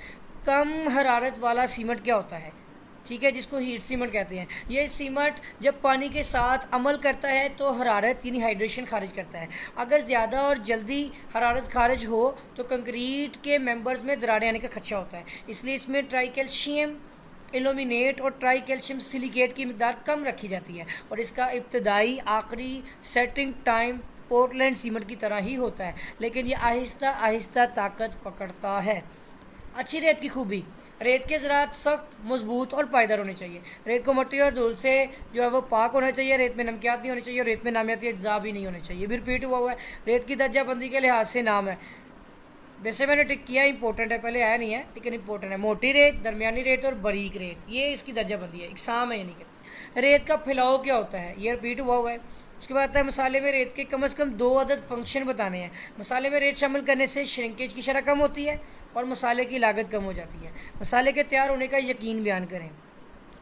कम हरारत वाला सीमेंट क्या होता है, ठीक है, जिसको हीट सीमेंट कहते हैं। ये सीमेंट जब पानी के साथ अमल करता है तो हरारत यानी हाइड्रेशन खारिज करता है। अगर ज़्यादा और जल्दी हरारत खारिज हो तो कंक्रीट के मेंबर्स में दरारें आने का खदशा होता है। इसलिए इसमें ट्राई कैल्शियम एल्यूमिनेट और ट्राई कैल्शियम सिलिकेट की मिकदार कम रखी जाती है और इसका इब्तदाई आखिरी सेटिंग टाइम पोर्टलैंड सीमेंट की तरह ही होता है, लेकिन ये आहिस्ता आहिस्ता ताकत पकड़ता है। अच्छी रेत की खूबी, रेत के ज़रात सख्त, मजबूत और पायदार होने चाहिए। रेत को मिट्टी और धूल से जो है वो पाक होना चाहिए। रेत में नमकियात नहीं होनी चाहिए और रेत में नामियाती अज्जा भी नहीं होने चाहिए। भी रिपीट हुआ है। रेत की दर्जाबंदी के लिहाज से नाम है, वैसे मैंने टिक किया, इंपॉर्टेंट है, पहले आया नहीं है लेकिन इंपॉर्टेंट है। मोटी रेत, दरमियानी रेत और बारीक रेत, ये इसकी दर्जाबंदी है, इकसाम है। यानी कि रेत का फैलाव क्या होता है, ये रिपीट हुआ है। उसके बाद आता है मसाले में रेत के कम से कम 2 अदद फंक्शन बताने हैं। मसाले में रेत शामिल करने से श्रिंकेज की शरह कम होती है और मसाले की लागत कम हो जाती है। मसाले के तैयार होने का यकीन बयान करें।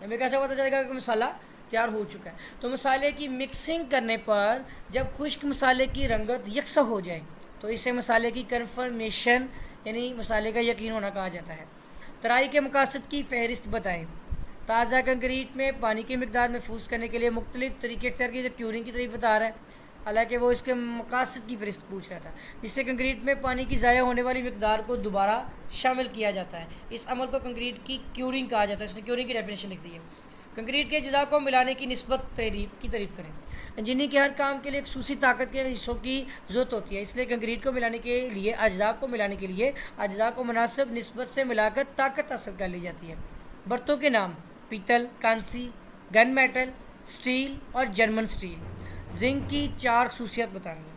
हमें कैसे पता चलेगा कि मसाला तैयार हो चुका है? तो मसाले की मिक्सिंग करने पर जब खुश्क मसाले की रंगत यकसा हो जाए तो इसे मसाले की कन्फर्मेशन यानी मसाले का यकीन होना कहा जाता है। तराई के मकासद की फहरिस्त बताएं। ताज़ा कंक्रीट में पानी की मिकदार महफूज करने के लिए मुख्तलिफ तरीके अख्तियार किए, क्यूरिंग की तरफ बता रहा है, हालांकि वो इसके मकासद की फहरिस्त पूछ रहा था, जिससे कंक्रीट में पानी की ज़ाया होने वाली मिकदार को दोबारा शामिल किया जाता है। इस अमल को कंक्रीट की क्यूरिंग कहा जाता है। इसने क्यूरिंग की डेफिनेशन लिख दी है। कंक्रीट के अज्जा को मिलाने की निस्बत की तारीफ करें। इंजीनियरिंग के हर काम के लिए एक सूसी ताकत के हिस्सों की ज़रूरत होती है, इसलिए कंक्रीट को मिलाने के लिए अज्जा को मुनासिब निस्बत से मिलाकर ताकत हासिल कर ली जाती है। बर्तनों के नाम: पीतल, कांसी, गन मेटल, स्टील और जर्मन स्टील। जिंक की 4 खसूसियत बतानी है।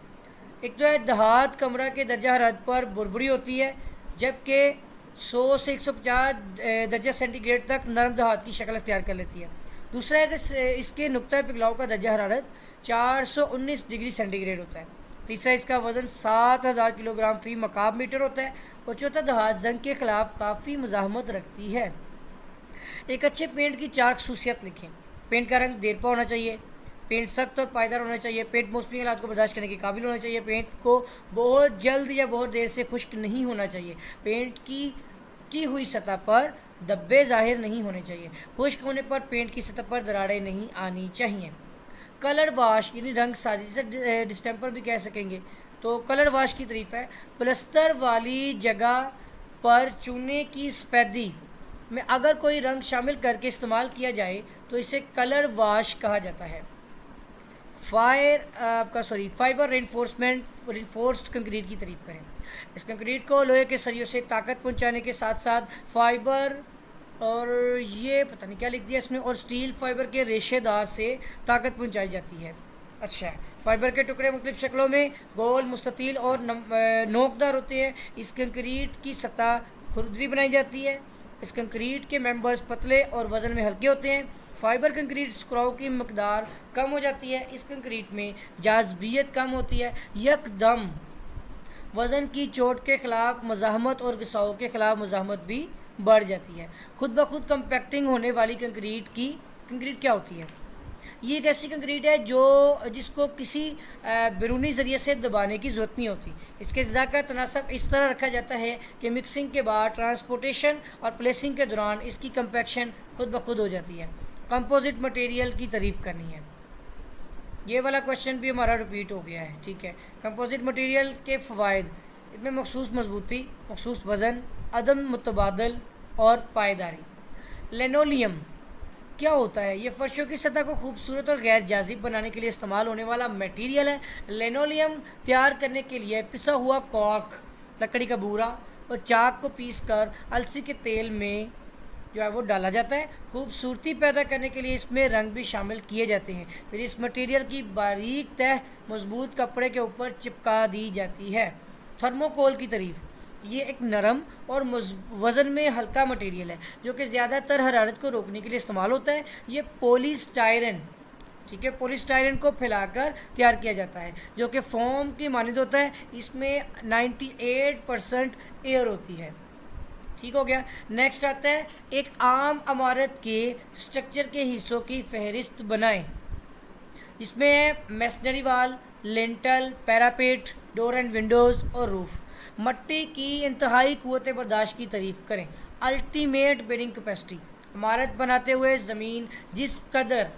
एक तो है दहात कमरा के दर्जा हरारत पर बुरबुरी होती है, जबकि 100 से 150 दर्जा सेंटीग्रेड तक नरम दहात की शक्ल अख्तियार कर लेती है। दूसरा है कि इसके नुक्ता पिघलाव का दर्जा हरारत 419 डिग्री सेंटीग्रेड होता है। तीसरा, इसका वज़न 7000 किलोग्राम फी मकाब मीटर होता है। और चौथा, दहात जंग के ख़िलाफ़ काफ़ी मुज़ाहमत रखती है। एक अच्छे पेंट की 4 खसूसियत लिखें। पेंट का रंग देरपा होना चाहिए, पेंट सख्त और पायदार होना चाहिए, पेंट मौसमी हालात को बर्दाश्त करने के काबिल होना चाहिए, पेंट को बहुत जल्द या बहुत देर से खुश्क नहीं होना चाहिए, पेंट की हुई सतह पर धब्बे ज़ाहिर नहीं होने चाहिए, खुश्क होने पर पेंट की सतह पर दरारें नहीं आनी चाहिए। कलर वाश यानी रंग साजी, जिसे डिस्टेम्पर भी कह सकेंगे, तो कलर वाश की तारीफ है। प्लस्तर वाली जगह पर चूने की सफ़ेदी में अगर कोई रंग शामिल करके इस्तेमाल किया जाए तो इसे कलर वाश कहा जाता है। फाइबर रेनफोर्स्ड कंक्रीट की तारीफ करें। इस कंक्रीट को लोहे के सरियों से ताकत पहुंचाने के साथ साथ फाइबर और ये पता नहीं क्या लिख दिया इसमें, और स्टील फाइबर के रेशेदार से ताकत पहुंचाई जाती है। अच्छा, फाइबर के टुकड़े मुख्तलिफ शक्लों में गोल, मुस्ततील और नोकदार होते हैं। इस कंक्रीट की सतह खुरदरी बनाई जाती है। इस कंक्रीट के मेंबर्स पतले और वज़न में हल्के होते हैं। फाइबर कंक्रीट स्क्राउ की मकदार कम हो जाती है। इस कंक्रीट में जाज़बियत कम होती है। यकदम वज़न की चोट के ख़िलाफ़ मज़ाहमत और घिसाव के ख़िलाफ़ मज़ाहमत भी बढ़ जाती है। खुद ब खुद कंपैक्टिंग होने वाली कंक्रीट क्या होती है? ये एक ऐसी कंक्रीट है जिसको किसी बैरूनी ज़रिए से दबाने की ज़रूरत नहीं होती। इसके अज्जा का तनासब इस तरह रखा जाता है कि मिक्सिंग के बाद ट्रांसपोर्टेशन और प्लेसिंग के दौरान इसकी कंपैक्शन खुद ब खुद हो जाती है। कंपोजिट मटेरियल की तारीफ़ करनी है। ये वाला क्वेश्चन भी हमारा रिपीट हो गया है, ठीक है। कंपोजिट मटेरियल के फ़वाइद: इसमें मखसूस मजबूती, मखसूस वज़न, अदम मुतबादल और पायदारी। लिनोलियम क्या होता है? ये फर्शों की सतह को खूबसूरत और गैर जाजिब बनाने के लिए इस्तेमाल होने वाला मटेरियल है। लिनोलियम तैयार करने के लिए पिसा हुआ कॉर्क, लकड़ी का बूरा और चाक को पीसकर अलसी के तेल में जो है वो डाला जाता है। खूबसूरती पैदा करने के लिए इसमें रंग भी शामिल किए जाते हैं। फिर इस मटेरियल की बारीक तह मजबूत कपड़े के ऊपर चिपका दी जाती है। थर्मोकोल की तारीफ: ये एक नरम और वज़न में हल्का मटेरियल है जो कि ज़्यादातर हरारत को रोकने के लिए इस्तेमाल होता है। ये पॉलीस्टायरन, ठीक है, पॉलीस्टायरन को फैलाकर तैयार किया जाता है जो कि फोम की मानद होता है। इसमें 98% एयर होती है। ठीक हो गया। नेक्स्ट आता है, एक आम इमारत के स्ट्रक्चर के हिस्सों की फहरिस्त बनाएं। इसमें है मैसनरी वाल, lintel, parapet, door and Windows और रूफ। मट्टी की इंतहाई क़ुव्वत बर्दाश्त की तारीफ़ करें। अल्टीमेट बेरिंग कैपेसिटी: इमारत बनाते हुए ज़मीन जिस कदर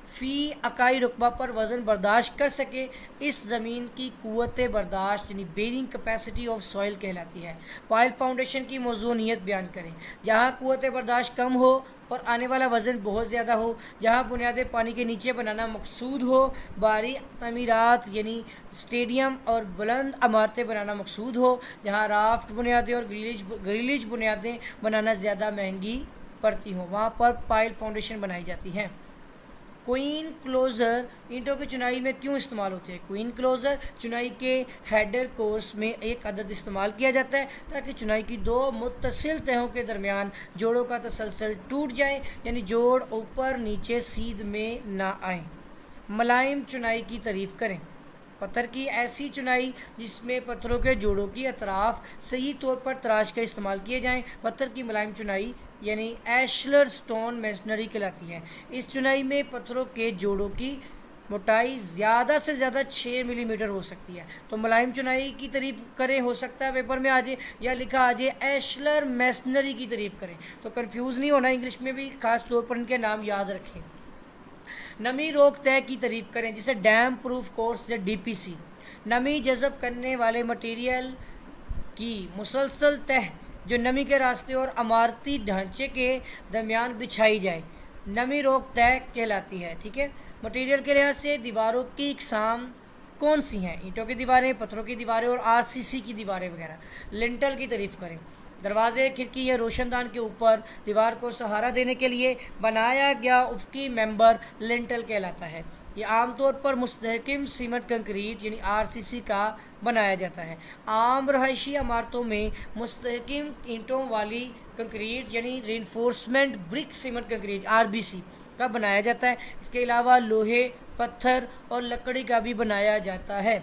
फ़ी अकाई रुकबा पर वज़न बर्दाश्त कर सके, इस ज़मीन की क़ुव्वत बर्दाश्त यानी बेरिंग कैपेसिटी ऑफ सॉइल कहलाती है। पाइल फाउंडेशन की मौज़ूनियत बयान करें। जहाँ क़ुव्वत बर्दाश्त कम हो और आने वाला वज़न बहुत ज़्यादा हो, जहाँ बुनियादें पानी के नीचे बनाना मकसूद हो, भारी तमीरात यानी स्टेडियम और बुलंद इमारतें बनाना मकसूद हो, जहाँ राफ्ट बुनियादें और ग्रिलेज बुनियादें बनाना ज़्यादा महंगी पड़ती हों, वहाँ पर पाइल फाउंडेशन बनाई जाती हैं। क्वीन क्लोज़र ईंटों की चुनाई में क्यों इस्तेमाल होते हैं? क्वीन क्लोज़र चुनाई के हेडर कोर्स में एक अदद इस्तेमाल किया जाता है ताकि चुनाई की 2 मुत्तसिल तहों के दरमियान जोड़ों का तसलसल टूट जाए, यानी जोड़ ऊपर नीचे सीध में ना आए। मुलायम चुनाई की तारीफ़ करें। पत्थर की ऐसी चुनाई जिसमें पत्थरों के जोड़ों की अतराफ सही तौर पर तराश का इस्तेमाल किए जाएँ, पत्थर की मुलायम चुनाई यानी एशलर स्टोन मेसनरी कहलाती है। इस चुनाई में पत्थरों के जोड़ों की मोटाई ज़्यादा से ज़्यादा 6 मिलीमीटर हो सकती है। तो मुलायम चुनाई की तारीफ़ करें, हो सकता है पेपर में आ जाए या लिखा आ जाए एशलर मेसनरी की तारीफ़ करें, तो कंफ्यूज नहीं होना। इंग्लिश में भी ख़ास तौर पर इनके नाम याद रखें। नमी रोक तय की तारीफ़ करें, जिसे डैम प्रूफ कोर्स या DPC। नमी जज़ब करने वाले मटेरियल की मुसलसल तह जो नमी के रास्ते और इमारती ढांचे के दरमियान बिछाई जाए, नमी रोकथाम कहलाती है। ठीक है, मटेरियल के लिहाज से दीवारों की इकसाम कौन सी हैं? ईंटों की दीवारें, पत्थरों की दीवारें और आरसीसी की दीवारें वगैरह। लिंटल की तारीफ करें। दरवाजे, खिड़की या रोशनदान के ऊपर दीवार को सहारा देने के लिए बनाया गया उफकी मेंबर लिंटल कहलाता है। ये आमतौर पर मुस्तहकम सीमेंट कंक्रीट यानी आरसीसी का बनाया जाता है। आम रहायशी इमारतों में मुस्तहकम ईंटों वाली कंक्रीट यानी reinforcement brick cement concrete RBC का बनाया जाता है। इसके अलावा लोहे, पत्थर और लकड़ी का भी बनाया जाता है।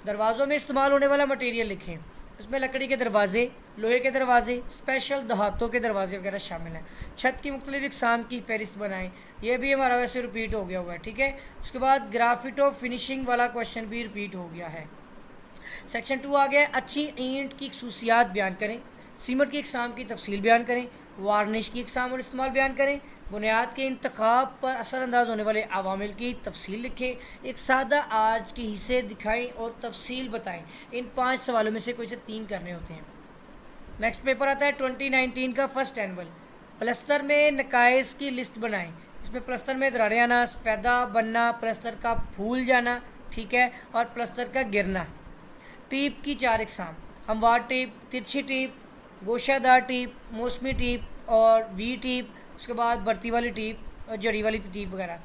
दरवाज़ों में इस्तेमाल होने वाला मटेरियल लिखें। उसमें लकड़ी के दरवाजे, लोहे के दरवाजे, स्पेशल धातों के दरवाजे वगैरह शामिल हैं। छत की मुख्तलिफ इकसाम की फहरिस्त बनाएं। ये भी हमारा वैसे रिपीट हो गया हुआ है। ठीक है, उसके बाद ग्राफिटो फिनिशिंग वाला क्वेश्चन भी रिपीट हो गया है। सेक्शन 2 आ गया, अच्छी ईंट की खसूसियात बयान करें। सीमेंट की इकसाम की तफसील बयान करें। वार्निश की इकसाम और इस्तेमाल बयान करें। बुनियाद के इंतखाब पर असरअंदाज होने वाले अवामिल की तफसील लिखें। एक सादा आर्च के हिस्से दिखाएं और तफसील बताएं। इन 5 सवालों में से कोई से 3 करने होते हैं। नेक्स्ट पेपर आता है 2019 का फर्स्ट एनुअल। प्लस्तर में नकाइस की लिस्ट बनाएं। इसमें प्लस्तर में दरारें आना, सफ़ेदा बनना, प्लस्तर का फूल जाना, ठीक है, और प्लस्तर का गिरना। टीप की 4 इकसाम, हमवार टीप, तिरछी टीप, गोशादार टीप, मौसमी टीप और वी टीप। उसके बाद बढ़ती वाली टीप और जड़ी वाली टीप वगैरह।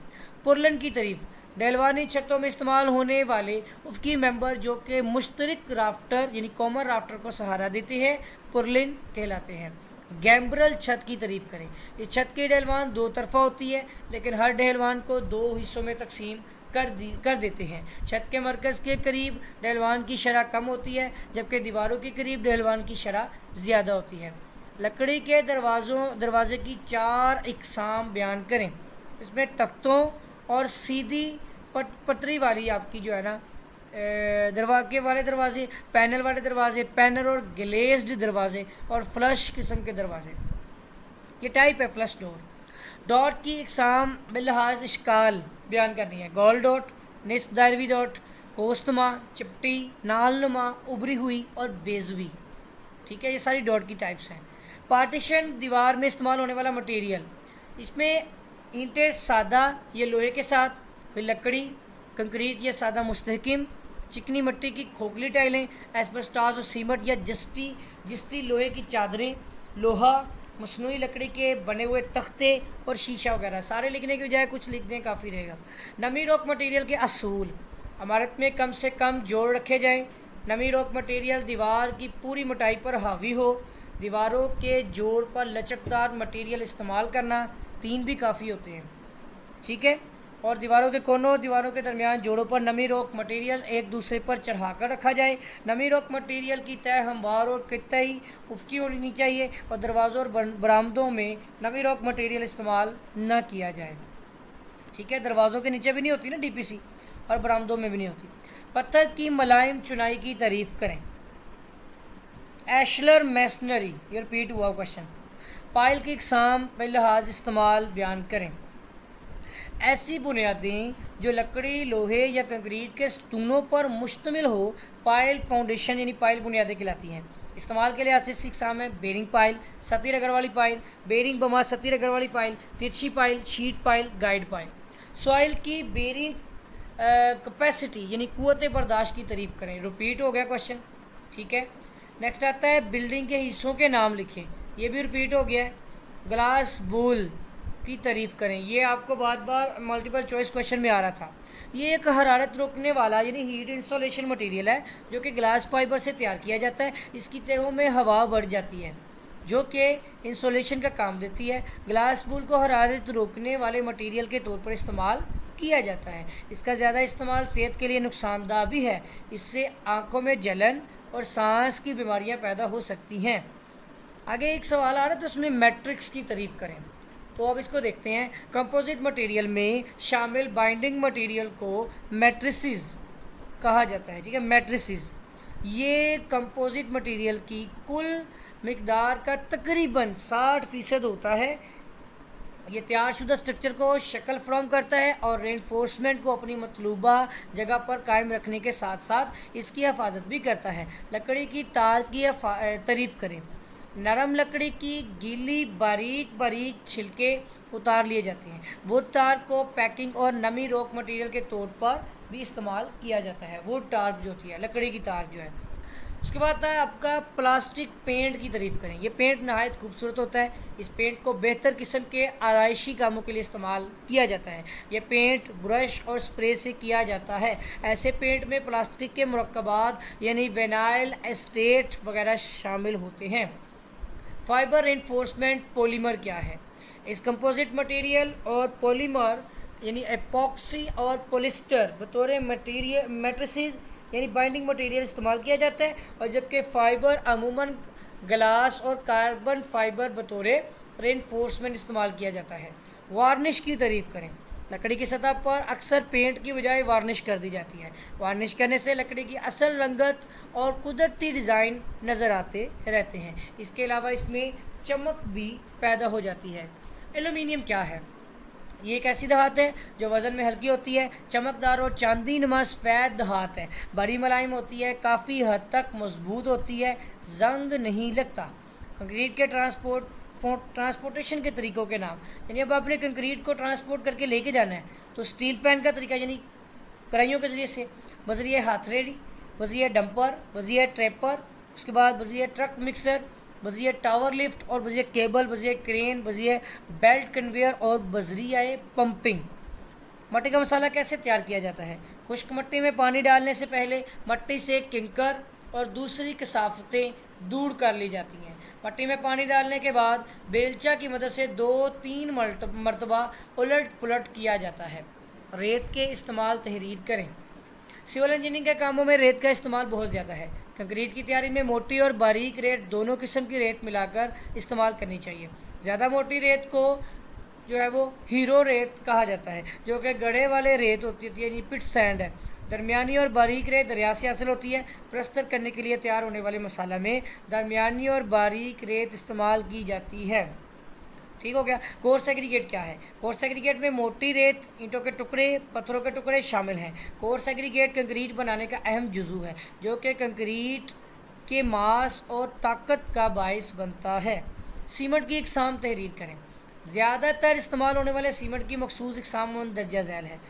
पुरलन की तारीफ, डेलवानी छतों में इस्तेमाल होने वाले उफकी मेंबर जो कि मुश्तरक राफ्टर यानी कॉमन राफ्टर को सहारा देते हैं पुरलिन कहलाते हैं। गैम्ब्रल छत की तारीफ करें। इस छत की डेलवान 2 तरफा होती है, लेकिन हर डेलवान को 2 हिस्सों में तकसीम कर देते हैं। छत के मरकज़ के करीब डेलवान की शरह कम होती है, जबकि दीवारों के करीब डेलवान की शरह ज़्यादा होती है। लकड़ी के दरवाजे की 4 इकसाम बयान करें। इसमें तख्तों और सीधी पतरी वाली आपकी जो है ना दरवाजे वाले दरवाजे, पैनल वाले दरवाजे, पैनल और ग्लेज्ड दरवाजे और फ्लश किस्म के दरवाजे। ये टाइप है फ्लश डोर। डॉट की इकसाम बिलहाज इश्काल बयान करनी है। गोल डॉट, निस्फ दायरवी डॉट, कोस्तमा, चिपटी, नालनुमा, उभरी हुई और बेजवी। ठीक है, ये सारी डॉट की टाइप्स हैं। पार्टीशन, दीवार में इस्तेमाल होने वाला मटेरियल। इसमें ईंटें सादा या लोहे के साथ, फिर लकड़ी, कंक्रीट या सादा मुस्तहकिम, चिकनी मिट्टी की खोखली टाइलें, एस्बेस्टॉस और सीमेंट या जिस्ती लोहे की चादरें, लोहा, मसनूई लकड़ी के बने हुए तख्ते और शीशा वगैरह। सारे लिखने की बजाय कुछ लिख दें, काफ़ी रहेगा। नमी रोक मटेरियल के असूल, इमारत में कम से कम जोड़ रखे जाएँ। नमी रोक मटेरियल दीवार की पूरी मोटाई पर हावी हो। दीवारों के जोड़ पर लचकदार मटेरियल इस्तेमाल करना, 3 भी काफ़ी होते हैं। ठीक है, और दीवारों के कोनों, दीवारों के दरमियान जोड़ों पर नमी रोक मटेरियल एक दूसरे पर चढ़ाकर रखा जाए। नमी रोक मटेरियल की तय हमवार और कतई उफकी होनी चाहिए और दरवाज़ों और बरामदों में नमी रोक मटेरियल इस्तेमाल न किया जाए। ठीक है, दरवाज़ों के नीचे भी नहीं होती ना डीपीसी, और बरामदों में भी नहीं होती। पत्थर की मुलायम चुनाई की तारीफ़ करें। एशलर मैसनरी, ये रिपीट हुआ क्वेश्चन। पाइल की इकसाम बिलहाज इस्तेमाल बयान करें। ऐसी बुनियादें जो लकड़ी, लोहे या कंक्रीट के स्तूनों पर मुश्तमिल हो पाइल फाउंडेशन यानी पाइल बुनियादें कहलाती हैं। इस्तेमाल के लिए ऐसी इकसाम है बेरिंग पाइल, सती रगड़ वाली पाइल, बेरिंग बमा सती रगड़ वाली पाइल, तिरछी pile, sheet pile, guide pile. Soil की बेरिंग कैपेसिटी यानी कुव्वत बर्दाश्त की तारीफ़ करें। रिपीट हो गया क्वेश्चन। ठीक है, नेक्स्ट आता है बिल्डिंग के हिस्सों के नाम लिखें। ये भी रिपीट हो गया है। ग्लास वूल की तारीफ़ करें। ये आपको बार बार मल्टीपल चॉइस क्वेश्चन में आ रहा था। ये एक हरारत रोकने वाला यानी हीट इंसुलेशन मटेरियल है जो कि ग्लास फाइबर से तैयार किया जाता है। इसकी तहों में हवा बढ़ जाती है जो कि इंसुलेशन का काम देती है। ग्लास वूल को हरारत रोकने वाले मटेरियल के तौर पर इस्तेमाल किया जाता है। इसका ज़्यादा इस्तेमाल सेहत के लिए नुकसानदा भी है। इससे आँखों में जलन और सांस की बीमारियाँ पैदा हो सकती हैं। आगे एक सवाल आ रहा है तो उसमें मैट्रिक्स की तारीफ़ करें। तो अब इसको देखते हैं। कंपोजिट मटेरियल में शामिल बाइंडिंग मटेरियल को मैट्रिसेस कहा जाता है। ठीक है, मैट्रिसेस ये कंपोजिट मटेरियल की कुल मिकदार का तकरीबन 60% होता है। ये तैयारशुदा स्ट्रक्चर को शक्ल फ्राहम करता है और रेनफोर्समेंट को अपनी मतलूबा जगह पर कायम रखने के साथ साथ इसकी हिफाजत भी करता है। लकड़ी की तार की तारीफ़ करें। नरम लकड़ी की गीली बारीक बारीक छिलके उतार लिए जाते हैं। वुड तार को पैकिंग और नमी रोक मटेरियल के तौर पर भी इस्तेमाल किया जाता है। वुड तार जो होती है, लकड़ी की तार जो है। उसके बाद आता है आपका प्लास्टिक पेंट की तारीफ करें। ये पेंट नहायत खूबसूरत होता है। इस पेंट को बेहतर किस्म के आराइशी कामों के लिए इस्तेमाल किया जाता है। ये पेंट ब्रश और स्प्रे से किया जाता है। ऐसे पेंट में प्लास्टिक के मुरक्कबात यानी विनाइल एस्टेट वगैरह शामिल होते हैं। फाइबर रेनफोर्समेंट पॉलीमर क्या है? इस कंपोजिट मटेरियल और पॉलीमर यानी एपॉक्सी और पॉलिस्टर बतौर मटेरियल मैट्रिसेस यानी बाइंडिंग मटेरियल इस्तेमाल किया जाता है, और जबकि फ़ाइबर अमूमन ग्लास और कार्बन फाइबर बतौर रेनफोर्समेंट इस्तेमाल किया जाता है। वार्निश की तारीफ करें। लकड़ी की सतह पर अक्सर पेंट की बजाय वार्निश कर दी जाती है। वार्निश करने से लकड़ी की असल रंगत और कुदरती डिज़ाइन नज़र आते रहते हैं। इसके अलावा इसमें चमक भी पैदा हो जाती है। एल्युमिनियम क्या है? ये एक ऐसी धात है जो वज़न में हल्की होती है, चमकदार और चांदी नुमा सफ़ेद धात है, बड़ी मुलायम होती है, काफ़ी हद तक मजबूत होती है, जंग नहीं लगता। कंक्रीट के ट्रांसपोर्टेशन के तरीक़ों के नाम, यानी अब आपने कंक्रीट को ट्रांसपोर्ट करके लेके जाना है तो स्टील पैन का तरीका यानी कढ़ाइयों के ज़रिए से, बजरिए हाथरेडी, बजरिए डंपर, बजरिए ट्रैपर, उसके बाद बजरिए ट्रक मिक्सर, बजरिए टावर लिफ्ट और बजरिए केबल, बजरिए क्रेन, बजरिए बेल्ट कन्वेयर और बजरिए पंपिंग। मट्टी का मसाला कैसे तैयार किया जाता है? खुश्क मट्टी में पानी डालने से पहले मट्टी से किंकर और दूसरी कसाफतें दूर कर ली जाती हैं। मट्टी में पानी डालने के बाद बेलचा की मदद से 2-3 मरतबा उलट पुलट किया जाता है। रेत के इस्तेमाल तहरीर करें। सिविल इंजीनियरिंग के कामों में रेत का इस्तेमाल बहुत ज़्यादा है। कंक्रीट की तैयारी में मोटी और बारीक रेत दोनों किस्म की रेत मिलाकर इस्तेमाल करनी चाहिए। ज़्यादा मोटी रेत को जो है वो हीरो रेत कहा जाता है, जो कि गढ़े वाले रेत होती है यानी पिट सैंड है। दरमियानी और बारीक रेत दरिया से हासिल होती है। प्लस्तर करने के लिए तैयार होने वाले मसाला में दरमियानी और बारीक रेत इस्तेमाल की जाती है। ठीक हो गया। कोर्स एग्रीगेट क्या है? कोर्स एग्रीगेट में मोटी रेत, ईंटों के टुकड़े, पत्थरों के टुकड़े शामिल हैं। कोर्स एग्रीगेट कंक्रीट बनाने का अहम जुज़ू है, जो कि कंक्रीट के मास और ताकत का बायस बनता है। सीमेंट की इकसाम तहरीर करें। ज़्यादातर इस्तेमाल होने वाले सीमेंट की मखसूस इकसाम दर्जा झैल है।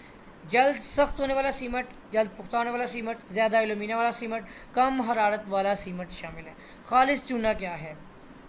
जल्द सख्त होने वाला सीमेंट, जल्द पुख्ता होने वाला सीमेंट, ज़्यादा एल्यूमिनियम वाला सीमेंट, कम हरारत वाला सीमेंट शामिल है। खालिस चूना क्या है?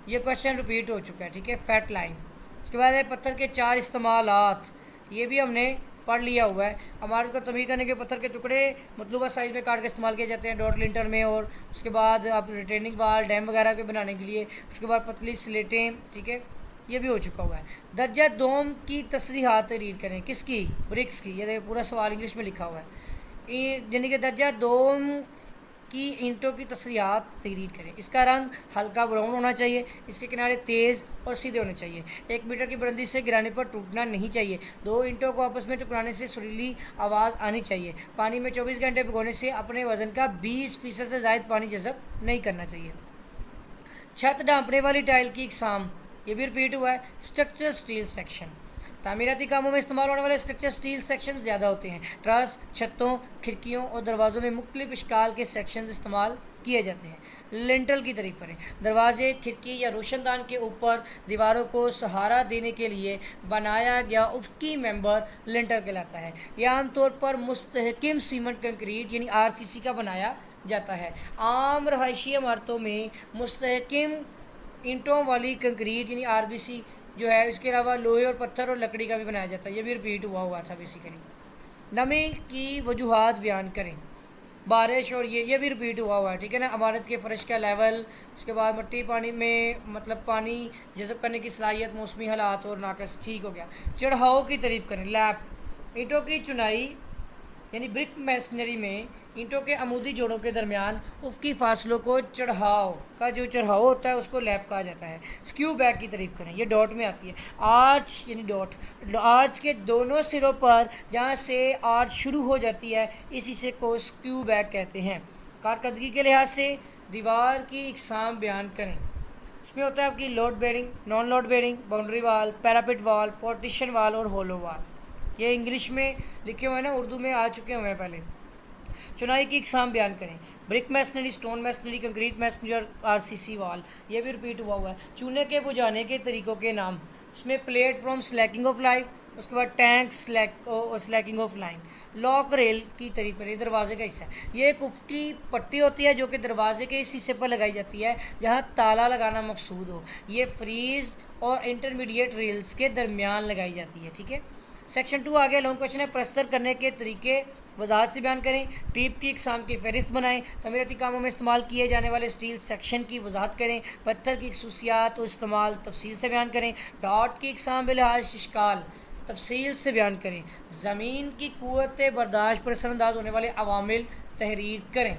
ये क्वेश्चन रिपीट हो चुका है, ठीक है। Fat line. उसके बाद है पत्थर के 4 इस्तेमालात, ये भी हमने पढ़ लिया हुआ है। इमारत को तमीर करने के पत्थर के टुकड़े मतलूबा साइज़ में काट के इस्तेमाल किए जाते हैं डॉट लिंटर में, और उसके बाद आप रिटेनिंग वाल, डैम वगैरह के बनाने के लिए। उसके बाद पतली स्लेटें, ठीक है, ये भी हो चुका हुआ है। दर्जा दोम की तसरीहात तहरीर करें। किसकी? ब्रिक्स की। ये पूरा सवाल इंग्लिश में लिखा हुआ है। यानी कि दर्जा दोम की ईंटों की तसरीहात तहरीर करें। इसका रंग हल्का ब्राउन होना चाहिए, इसके किनारे तेज़ और सीधे होने चाहिए, 1 मीटर की बुलंदी से गिराने पर टूटना नहीं चाहिए, 2 ईंटों को आपस में टकराने से सुरीली आवाज़ आनी चाहिए। पानी में 24 घंटे भिगोने से अपने वज़न का 20% से ज़ायद पानी जज़ब नहीं करना चाहिए। छत ढांपने वाली टाइल की इकसाम, ये भी रिपीट हुआ है। Structural steel section. तामीराती कामों में इस्तेमाल होने वाले स्ट्रक्चर स्टील सेक्शन ज़्यादा होते हैं। ट्रस, छतों, खिड़कियों और दरवाज़ों में मुख्तलिफ इश्काल के सेक्शन इस्तेमाल किए जाते हैं। लिंटल की तारीफ करें। दरवाजे, खिड़की या रोशनदान के ऊपर दीवारों को सहारा देने के लिए बनाया गया उफ़क़ी मेंबर लिंटल कहलाता है। यह आमतौर पर मुस्तहकिम सीमेंट कंक्रीट यानी RCC का बनाया जाता है। आम रहायशी इमारतों में मुस्तहकिम ईंटों वाली कंक्रीट यानी RBC जो है, इसके अलावा लोहे और पत्थर और लकड़ी का भी बनाया जाता है। ये भी रिपीट हुआ था बेसिकली। नमी की वजूहात बयान करें। बारिश और ये भी रिपीट हुआ है, ठीक है ना। इमारत के फ़र्श का लेवल, उसके बाद मिट्टी पानी में मतलब पानी जज़ब करने की सलाहियत, मौसमी हालात और नाकस। ठीक हो गया। चढ़ाव की तारीफ करें। लैप। ईंटों की चुनाई यानी ब्रिक मैसनरी में ईंटों के अमूदी जोड़ों के दरमियान उफ़क़ी फासलों को चढ़ाव का जो चढ़ाव होता है उसको लैप कहा जाता है। स्क्यू बैक की तारीफ करें। ये डॉट में आती है। आर्च यानी डॉट, आर्च के दोनों सिरों पर जहाँ से आर्च शुरू हो जाती है इसी से को स्क्यू बैक कहते हैं। कारकर्दगी के लिहाज से दीवार की इकसाम बयान करें। उसमें होता है आपकी load bearing, non load bearing, boundary wall, parapet वाल, पार्टीशन वाल और होलो वाल। ये इंग्लिश में लिखे हुए हैं ना, उर्दू में आ चुके हुए हैं पहले। चुनाई की इकसाम बयान करें। Brick masonry, stone masonry, concrete masonry और आरसीसी वॉल। ये भी रिपीट हुआ है। चूने के बुझाने के तरीक़ों के नाम, इसमें प्लेटफॉर्म स्लैकिंग ऑफ लाइफ, उसके बाद tank Slaking of line. Lock rail की तारीफ करें, दरवाजे का हिस्सा। ये एक उफ़क़ी पट्टी होती है जो कि दरवाजे के इस हिस्से पर लगाई जाती है जहाँ ताला लगाना मकसूद हो। ये फ्रीज़ और इंटरमीडिएट रेल्स के दरमियान लगाई जाती है। ठीक है, सेक्शन 2 आ गया। लॉन्ग क्वेश्चन है, प्रस्तर करने के तरीके वजाहत से बयान करें। टीप की इकसाम की फहरिस्त बनाएं। तमीरती कामों में इस्तेमाल किए जाने वाले स्टील सेक्शन की वजाहत करें। पत्थर की खसूसियात और इस्तेमाल तफसील से बयान करें। डॉट की इकसाम बिलिहाज इश्काल तफसील से बयान करें। ज़मीन की क़ुव्वत बर्दाश्त पर असरअंदाज होने वाले अवामिल तहरीर करें।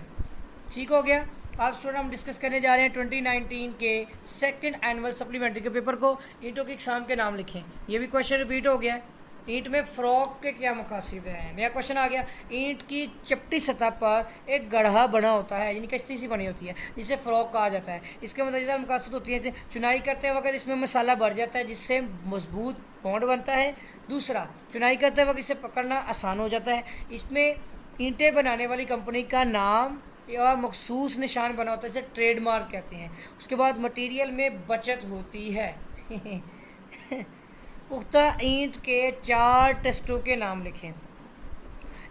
ठीक हो गया। अब स्टूडेंट हम डिस्कस करने जा रहे हैं 2019 के सेकंड एनुअल सप्लीमेंट्री के पेपर को। ईंटों के इकसाम के नाम लिखें। ये भी क्वेश्चन रिपीट हो गया है। ईंट में फ़्रॉक के क्या मकासद हैं। नया क्वेश्चन आ गया। ईंट की चपटी सतह पर एक गढ़ा बना होता है, यानी कश्ती सी बनी होती है, जिसे फ़्रॉक कहा जाता है। इसके मज़ीदार मकासद होती है, चुनाई करते वक्त इसमें मसाला भर जाता है जिससे मजबूत बॉन्ड बनता है। दूसरा, चुनाई करते वक्त इसे पकड़ना आसान हो जाता है। इसमें ईंटें बनाने वाली कंपनी का नाम या मखसूस निशान बना होता है, इसे ट्रेडमार्क कहते हैं। उसके बाद मटेरियल में बचत होती है। पुख्ता ईंट के 4 टेस्टों के नाम लिखें।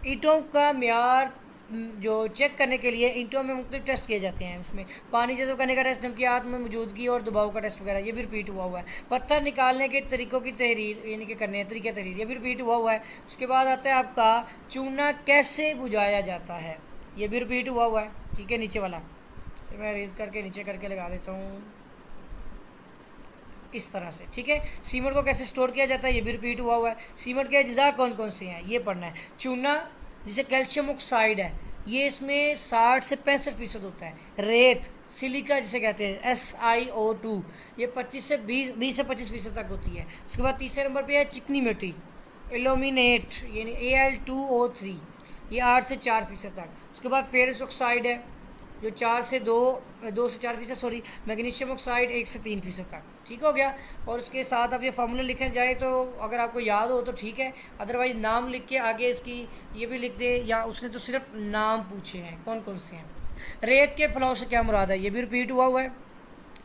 ईंटों का म्यार जो चेक करने के लिए ईंटों में मुख्तलिफ टेस्ट किए जाते हैं। उसमें पानी जज़ब करने का टेस्ट, नमकियात में मौजूदगी और दबाव का टेस्ट वगैरह, ये भी रिपीट हुआ है। पत्थर निकालने के तरीक़ों की तहरीर, यानी कि करने तरीके तहरीर, ये भी रिपीट हुआ है। उसके बाद आता है आपका चूना कैसे बुझाया जाता है, ये भी रिपीट हुआ है। ठीक है, नीचे वाला मैं रेज करके नीचे करके लगा देता हूँ इस तरह से। ठीक है, सीमेंट को कैसे स्टोर किया जाता है, ये भी रिपीट हुआ है। सीमेंट के अज्जा कौन कौन से हैं, ये पढ़ना है। चूना जिसे कैल्शियम ऑक्साइड है, ये इसमें 60 से 65% होता है। रेत, सिलिका जिसे कहते हैं SiO2, ये 20 से 25% तक होती है। उसके बाद तीसरे नंबर पे है चिकनी मिट्टी, एल्यूमिनेट यानी Al2O3, ये 8 से 4% तक। उसके बाद फेरस ऑक्साइड है जो 2 से 4% सॉरी। मैग्नीशियम ऑक्साइड 1 से 3% तक। ठीक हो गया। और उसके साथ अब ये फार्मूला लिखा जाए तो अगर आपको याद हो तो ठीक है, अदरवाइज़ नाम लिख के आगे इसकी ये भी लिख दे, या उसने तो सिर्फ नाम पूछे हैं कौन कौन से हैं। रेत के फलाव से क्या मुराद है, ये भी रिपीट हुआ है।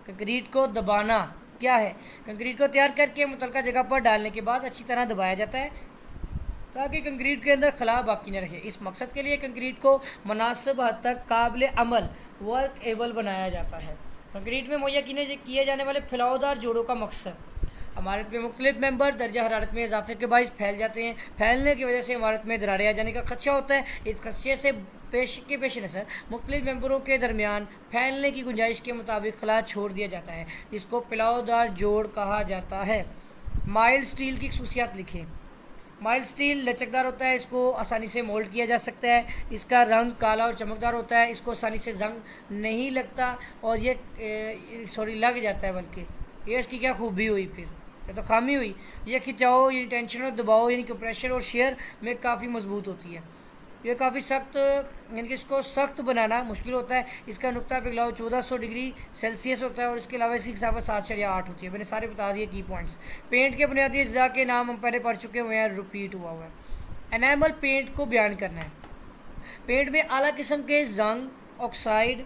कंक्रीट को दबाना क्या है, कंक्रीट को तैयार करके मुतलका जगह पर डालने के बाद अच्छी तरह दबाया जाता है ताकि कंक्रीट के अंदर खला बाकी न रहे। इस मकसद के लिए कंक्रीट को मुनासिब हद तक काबिल अमल वर्क एबल बनाया जाता है। कंक्रीट में मुहैया किए जाने वाले फैलावदार जोड़ों का मकसद, इमारत में मुख्तलिफ मेंबर दर्जा हरारत में इजाफे के बायस फैल जाते हैं। फैलने की वजह से इमारत में दरारें आ जाने का खदशा होता है। इस खदशे से पेश नज़र मुख्तलिफ मेंबरों के दरमियान फैलने की गुंजाइश के मुताबिक खला छोड़ दिया जाता है, जिसको फैलावदार जोड़ कहा जाता है। माइल्ड स्टील की खसूसियात लिखें। माइल्ड स्टील लचकदार होता है, इसको आसानी से मोल्ड किया जा सकता है। इसका रंग काला और चमकदार होता है, इसको आसानी से जंग नहीं लगता और ये लग जाता है, बल्कि ये इसकी क्या खूबी हुई, फिर ये तो खामी हुई। ये खिंचाव यानी टेंशन और दबाव यानी कि प्रेशर और शेयर में काफ़ी मजबूत होती है। ये काफ़ी सख्त यानी कि इसको सख्त बनाना मुश्किल होता है। इसका नुक्ता पिघलाव 1400 डिग्री सेल्सियस होता है और इसके अलावा इसकी खिसाफत 7.8 होती है। मैंने सारे बता दिए की पॉइंट्स। पेंट के बुनियादी अज्जा के नाम हम पहले पढ़ चुके हुए हैं, रिपीट हुआ है। एनामल पेंट को बयान करना है। पेंट में आला किस्म के जंग ऑक्साइड,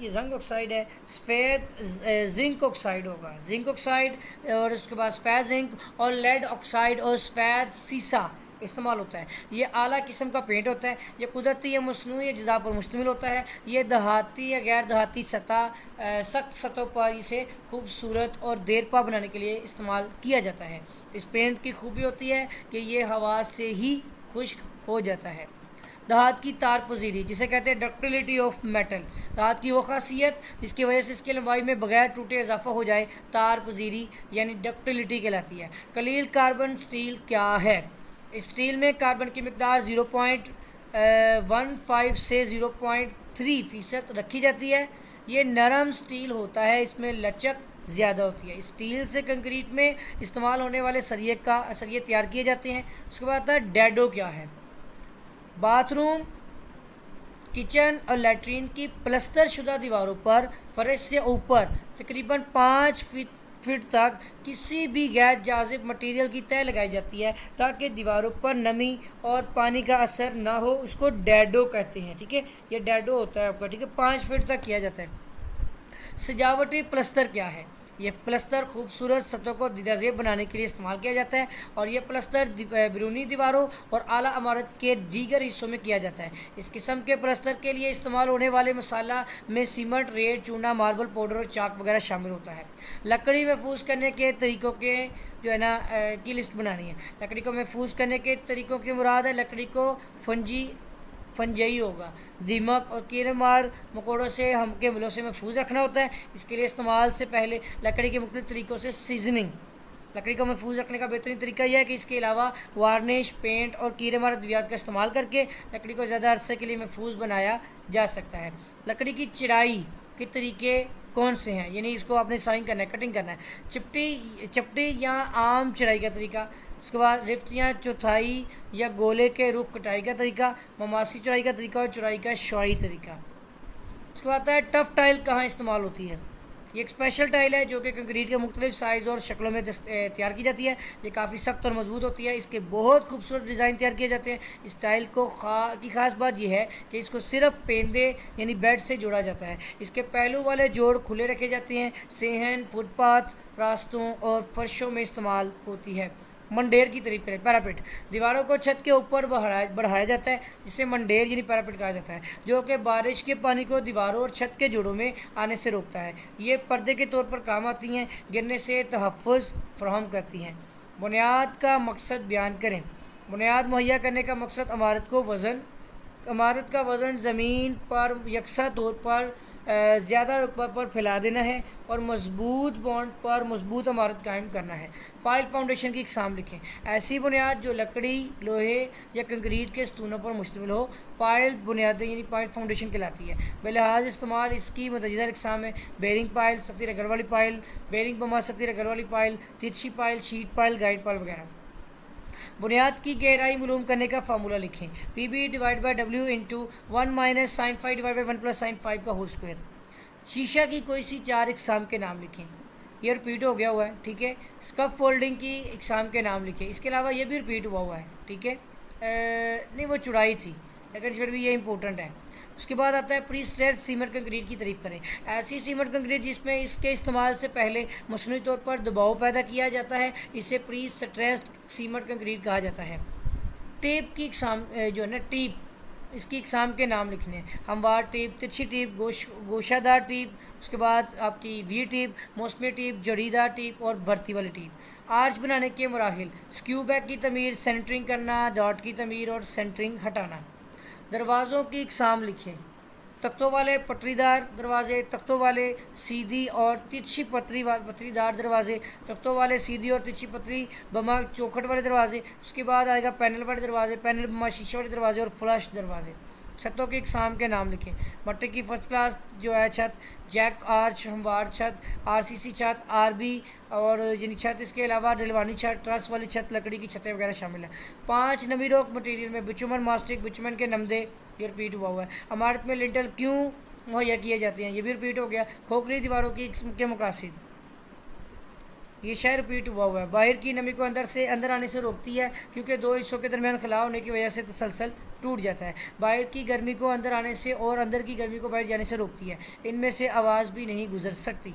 ये जंग ऑक्साइड है, सफ़ेद जिंक ऑक्साइड होगा, जिंक ऑक्साइड, और उसके बाद सफ़ेद जिंक और लेड ऑक्साइड और सफ़ेद सीसा इस्तेमाल होता है। ये आला किस्म का पेंट होता है। ये कुदरती या मसनूई अज्जा पर मुश्तमिल होता है। ये देहाती या गैर देहाती सख्त सतहों पर इसे खूबसूरत और देरपा बनाने के लिए इस्तेमाल किया जाता है। इस पेंट की खूबी होती है कि ये हवा से ही खुश्क हो जाता है। धात की तार पजीरी जिसे कहते हैं डक्टिलिटी ऑफ मेटल, धात की वो खासियत जिसकी वजह से इसकी लंबाई में बगैर टूटे इजाफा हो जाए तार पजीरी यानी डक्टिलिटी कहलाती है। कलील कार्बन स्टील क्या है, स्टील में कार्बन की मिकदार 0.15 से 0.3% रखी जाती है। ये नरम स्टील होता है, इसमें लचक ज़्यादा होती है। स्टील से कंक्रीट में इस्तेमाल होने वाले सरिये तैयार किए जाते हैं। उसके बाद आता है डैडो क्या है, बाथरूम, किचन और लैट्रीन की प्लस्तर शुदा दीवारों पर फर्श से ऊपर तकरीबन 5 फीट तक किसी भी गैर जाजिब मटेरियल की तह लगाई जाती है ताकि दीवारों पर नमी और पानी का असर ना हो। उसको डैडो कहते हैं, ठीक है, ये डैडो होता है आपका, ठीक है। 5 फीट तक किया जाता है। सजावटी प्लस्तर क्या है? ये प्लस्तर खूबसूरत सतहों को दीदारजेब बनाने के लिए इस्तेमाल किया जाता है और ये प्लस्तर बैरूनी दीवारों और आला इमारत के दीगर हिस्सों में किया जाता है। इस किस्म के प्लस्तर के लिए इस्तेमाल होने वाले मसाला में सीमेंट, रेत, चूना, मार्बल पाउडर और चाक वगैरह शामिल होता है। लकड़ी महफूज करने के तरीक़ों के जो है ना की लिस्ट बनानी है। लकड़ी को महफूज करने के तरीक़ों की मुराद है लकड़ी को फंजई होगा, दीमक और कीड़े मार मकोड़ों से हमके हमलों से महफूज रखना होता है। इसके लिए इस्तेमाल से पहले लकड़ी के मुख्तलिफ तरीक़ों से सीजनिंग, लकड़ी को महफूज रखने का बेहतरीन तरीका यह है कि इसके अलावा वार्निश, पेंट और कीड़े मार अद्वियात का इस्तेमाल करके लकड़ी को ज़्यादा अरसे के लिए महफूज बनाया जा सकता है। लकड़ी की चिड़ाई के तरीके कौन से हैं, यानी इसको आपने साइन करना है, कटिंग करना है। चपटी या आम चिड़ाई का तरीका, उसके बाद रिफ्त या चौथाई या गोले के रुख कटाई का तरीका, ममासी चौड़ाई का तरीका और चौड़ाई का शवाई तरीका। उसके बाद आता है टफ टाइल कहाँ इस्तेमाल होती है। ये एक स्पेशल टाइल है जो कि कंक्रीट के मुख्तलिफ साइज़ और शक्लों में तैयार की जाती है। ये काफ़ी सख्त और मजबूत होती है। इसके बहुत खूबसूरत डिज़ाइन तैयार किए जाते हैं। इस टाइल को की ख़ास बात यह है कि इसको सिर्फ पेंदे यानी बेड से जोड़ा जाता है। इसके पहलू वाले जोड़ खुले रखे जाते हैं। सेहन, फुटपाथ, रास्तों और फर्शों में इस्तेमाल होती है। मंडेर की तारीफ करें, पैरापेट दीवारों को छत के ऊपर बढ़ाया जाता है जिसे मंडेर यानी पैरापेट कहा जाता है, जो कि बारिश के पानी को दीवारों और छत के जोड़ों में आने से रोकता है। ये पर्दे के तौर पर काम आती हैं, गिरने से तहफ़्फ़ुज़ फराहम करती हैं। बुनियाद का मकसद बयान करें। बुनियाद मुहैया करने का मकसद इमारत का वज़न ज़मीन पर यकसा तौर पर ज़्यादा पर फैला देना है और मजबूत बॉन्ड पर मजबूत इमारत कायम करना है। पाइल फाउंडेशन की इकसाम लिखें। ऐसी बुनियाद जो लकड़ी, लोहे या कंक्रीट के सतूनों पर मुश्तमिल हो पाइल बुनियादें यानी पाइल फाउंडेशन कहलाती है। बेलिहाज इस्तेमाल इसकी मतदीदा इकसाम है। बेरिंग पाइल, सख्ती रगड़ वाली पाइल, बेरिंग बमा सख्ती रगड़ वाली पाइल, तिरछी pile, sheet pile, guide pile वगैरह। बुनियाद की गहराई मालूम करने का फार्मूला लिखें। PB divide by W into 1 minus sine 5 divide by 1 plus sine 5 का होल स्क्वायर। शीशा की कोई सी 4 इकसाम के नाम लिखें। ये रिपीट हो गया हुआ है, ठीक है। स्कफ फोल्डिंग की इकसाम के नाम लिखें। इसके अलावा ये भी रिपीट हुआ है, ठीक है। नहीं, वो चौड़ाई थी लेकिन फिर भी ये इंपॉर्टेंट है। उसके बाद आता है प्री स्ट्रेस्ड सीमेंट कंक्रीट की तारीफ करें। ऐसी सीमेंट कंक्रीट जिसमें इसके इस्तेमाल से पहले मसनूई तौर पर दबाव पैदा किया जाता है, इसे प्री स्ट्रेस्ड सीमेंट कंक्रीट कहा जाता है। टेप की इकसाम जो है ना, टीप, इसकी इकसाम के नाम लिखने हैं। हमवार टीप, तिरछी टीप, गोशादार टीप, उसके बाद आपकी वी टीप, मौसमी टीप, जड़ीदार टीप और भर्ती वाली टीप। आर्च बनाने के मराहिल। स्क्यू बैक की तमीर, सेंटरिंग करना, डॉट की तमीर और सेंटरिंग हटाना। दरवाज़ों की इकसाम लिखें। तख्तों वाले पटरीदार दरवाजे, तख्तों वाले सीधी और तिरछी पटरीदार दरवाजे, तख्तों वाले सीधी और तिरछी पतरी बमा चौखट वाले दरवाजे। उसके बाद आएगा पैनल वाले दरवाजे, पैनल बमा शीशे वाले दरवाजे और फ्लश दरवाजे। छतों के इकसाम के नाम लिखें। मट्टी की फर्स्ट क्लास जो है छत, जैक आर्च, हमवार छत, RCC छत, RB और यानी छत। इसके अलावा डलवानी छत, ट्रस वाली छत, लकड़ी की छतें वगैरह शामिल हैं। 5 नमी रोक मटीरियल में बिचुमन, मास्टिक, बिचुमन के नमदे, ये रिपीट हुआ है। इमारत में लिंटल क्यों मुहैया किए जाते हैं, ये भी रिपीट हो गया। खोखली दीवारों के मकासद, ये शायद रिपीट हुआ है। बाहर की नमी को अंदर आने से रोकती है क्योंकि दो हिस्सों के दरमियान खिलाव होने की वजह से तसलसल टूट जाता है। बाहर की गर्मी को अंदर आने से और अंदर की गर्मी को बाहर जाने से रोकती है। इनमें से आवाज़ भी नहीं गुजर सकती।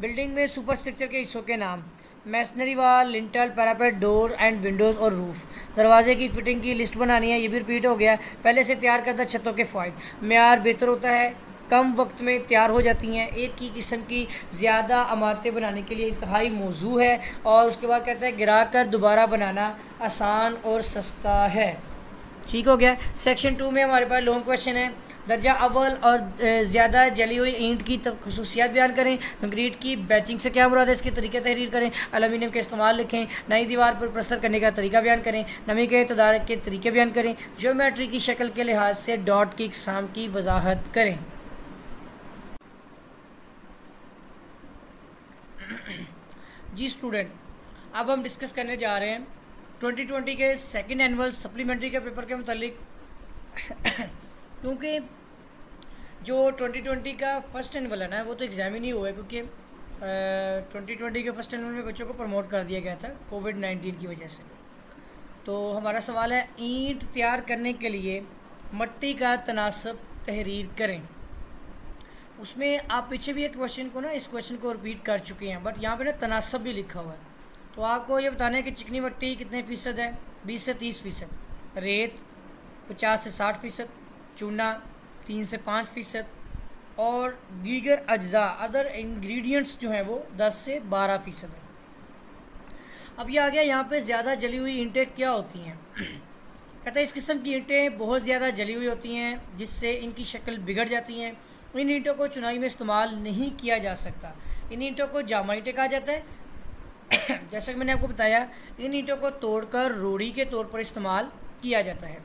बिल्डिंग में सुपर स्ट्रक्चर के हिस्सों के नाम। मैसनरी वाल, lintel, parapet, door and Windows और रूफ। दरवाजे की फिटिंग की लिस्ट बनानी है, ये भी रिपीट हो गया। पहले से तैयार करदा छतों के फ़ायदे। मेयार बेहतर होता है, कम वक्त में तैयार हो जाती हैं। एक ही किस्म की ज़्यादा इमारतें बनाने के लिए इंतहाई मौजू है। और उसके बाद कहता है गिरा कर दोबारा बनाना आसान और सस्ता है। ठीक हो गया। सेक्शन 2 में हमारे पास लॉन्ग क्वेश्चन है। दर्जा अव्वल और ज़्यादा जली हुई ईंट की खसूसियात बयान करें। कंक्रीट की बैचिंग से क्या मुराद है, इसके तरीके तहरीर करें। एल्यूमिनियम के इस्तेमाल लिखें। नई दीवार पर प्लस्तर करने का तरीका बयान करें। नमी के तदारक के तरीके बयान करें। ज्योमेट्री की शक्ल के लिहाज से डॉट की इकसाम की वजाहत करें। जी स्टूडेंट, अब हम डिस्कस करने जा रहे हैं 2020 के सेकंड एनुअल सप्लीमेंट्री के पेपर के मुतालिक। क्योंकि जो 2020 का फर्स्ट एनुअल है ना, वो तो एग्ज़ाम ही नहीं हुआ है क्योंकि 2020 के फर्स्ट एनुअल में बच्चों को प्रमोट कर दिया गया था कोविड-19 की वजह से। तो हमारा सवाल है, ईंट तैयार करने के लिए मट्टी का तनासब तहरीर करें। उसमें आप पीछे भी एक क्वेश्चन को ना, इस क्वेश्चन को रिपीट कर चुके हैं, बट यहाँ पे ना तनासब भी लिखा हुआ है। तो आपको ये बताना है कि चिकनी मट्टी कितने फ़ीसद है, 20 से 30%, रेत 50 से 60%, चूना 3 से 5%, और दीगर अज्जा अदर इंग्रेडिएंट्स जो हैं वो 10 से 12% है। अब ये आ गया यहाँ पे ज़्यादा जली हुई ईंटें क्या होती हैं। कहता है इस किस्म की ईंटें बहुत ज़्यादा जली हुई होती हैं जिससे इनकी शक्ल बिगड़ जाती हैं। इन ईंटों को चुनाई में इस्तेमाल नहीं किया जा सकता। इन ईंटों को जामा ईंटें कहा जाता है। जैसा कि मैंने आपको बताया, इन ईंटों को तोड़कर रोड़ी के तौर पर इस्तेमाल किया जाता है।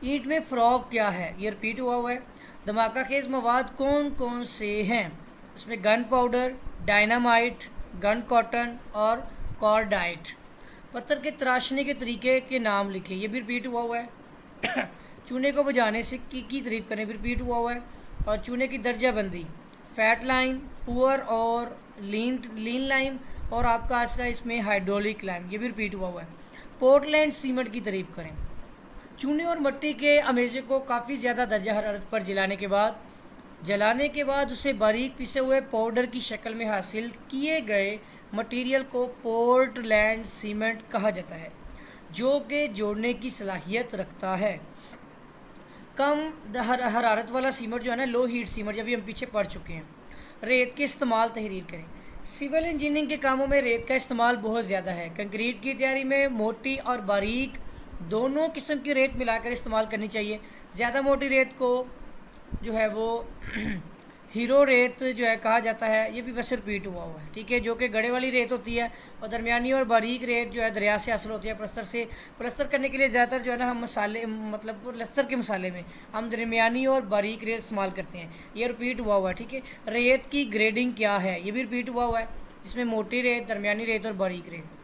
ईंट में फ्रॉग क्या है, ये रिपीट हुआ है। धमाका खेज मवाद कौन कौन से हैं, उसमें gun powder, dynamite, gun cotton और कॉर्डाइट। पत्थर के तराशने के तरीके के नाम लिखे, ये भी रिपीट हुआ है। चूने को बुझाने से की तारीफ करें, भी रिपीट हुआ है। और चूने की दर्जा बंदी, फैट लाइम, पुअर और लीन लाइम, और आपका आज का इसमें हाइड्रोलिक लाइम, ये भी रिपीट हुआ है। पोर्टलैंड सीमेंट की तारीफ करें। चूने और मट्टी के अमेजे को काफ़ी ज़्यादा दर्जा हरारत पर जलाने के बाद उसे बारीक पिसे हुए पाउडर की शक्ल में हासिल किए गए मटेरियल को पोर्टलैंड सीमेंट कहा जाता है, जो कि जोड़ने की सलाहियत रखता है। कम हरारत वाला सीमेंट जो है ना, लो हीट सीमेंट, जब भी हम पीछे पढ़ चुके हैं। रेत के इस्तेमाल तहरीर करें। सिविल इंजीनियरिंग के कामों में रेत का इस्तेमाल बहुत ज़्यादा है। कंक्रीट की तैयारी में मोटी और बारीक दोनों किस्म की रेत मिलाकर इस्तेमाल करनी चाहिए। ज़्यादा मोटी रेत को जो है वो हीरो रेत जो है कहा जाता है, ये भी वैसे रिपीट हुआ है, ठीक है, जो कि गड़े वाली रेत होती है। और दरमियानी और बारीक रेत जो है दरिया से हासिल होती है प्लस्तर करने के लिए। ज़्यादातर जो है ना हम मसाले, मतलब प्लस्तर के मसाले में हम दरमियानी और बारीक रेत इस्तेमाल करते हैं, ये रिपीट हुआ है, ठीक है। रेत की ग्रेडिंग क्या है, ये भी रिपीट हुआ है, इसमें मोटी रेत, दरमियानी रेत और बारीक रेत।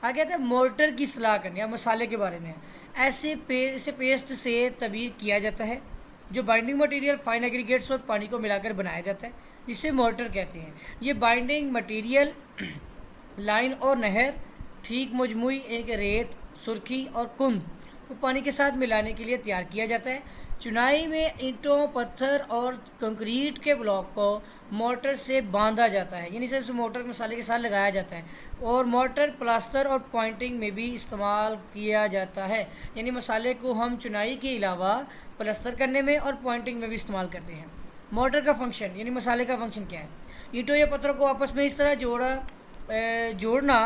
आगे आता है मोर्टर की सलाह करने या मसाले के बारे में। ऐसे पेस्ट से तबीर किया जाता है जो बाइंडिंग मटेरियल, फाइन एग्रीगेट्स और पानी को मिलाकर बनाया जाता है, जिसे मोर्टर कहते हैं। ये बाइंडिंग मटेरियल लाइन और नहर, ठीक मजमूई एक रेत, सुर्खी और कुंद को पानी के साथ मिलाने के लिए तैयार किया जाता है। चुनाई में ईंटों, पत्थर और कंक्रीट के ब्लॉक को मोर्टर से बांधा जाता है, यानी सिर्फ मोर्टर मसाले के साथ लगाया जाता है। और मोर्टर प्लास्टर और पॉइंटिंग में भी इस्तेमाल किया जाता है, यानी मसाले को हम चुनाई के अलावा प्लास्टर करने में और पॉइंटिंग में भी इस्तेमाल करते हैं। मोर्टर का फंक्शन, यानी मसाले का फंक्शन क्या है। ईंटों या पत्थरों को आपस में इस तरह जोड़ना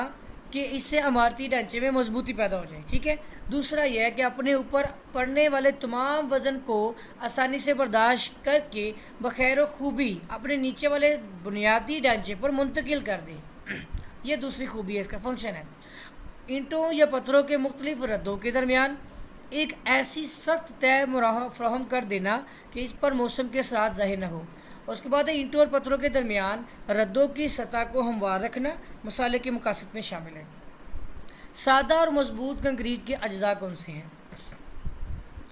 कि इससे इमारती ढांचे में मजबूती पैदा हो जाए, ठीक है। दूसरा यह है कि अपने ऊपर पड़ने वाले तमाम वज़न को आसानी से बर्दाश्त करके बखैर खूबी अपने नीचे वाले बुनियादी ढांचे पर मुंतकिल कर दे। ये दूसरी खूबी है, इसका फंक्शन है। ईंटों या पत्थरों के मुख्तलिफ रद्दों के दरमियान एक ऐसी सख्त तय फ्राहम कर देना कि इस पर मौसम के साथ ज़ाहिर न हो। उसके बाद ईंटों और पत्थरों के दरमियान रद्दों की सतह को हमवार रखना मसाले के मकासद में शामिल है। सादा और मजबूत कंक्रीट के अज्जा कौन से हैं।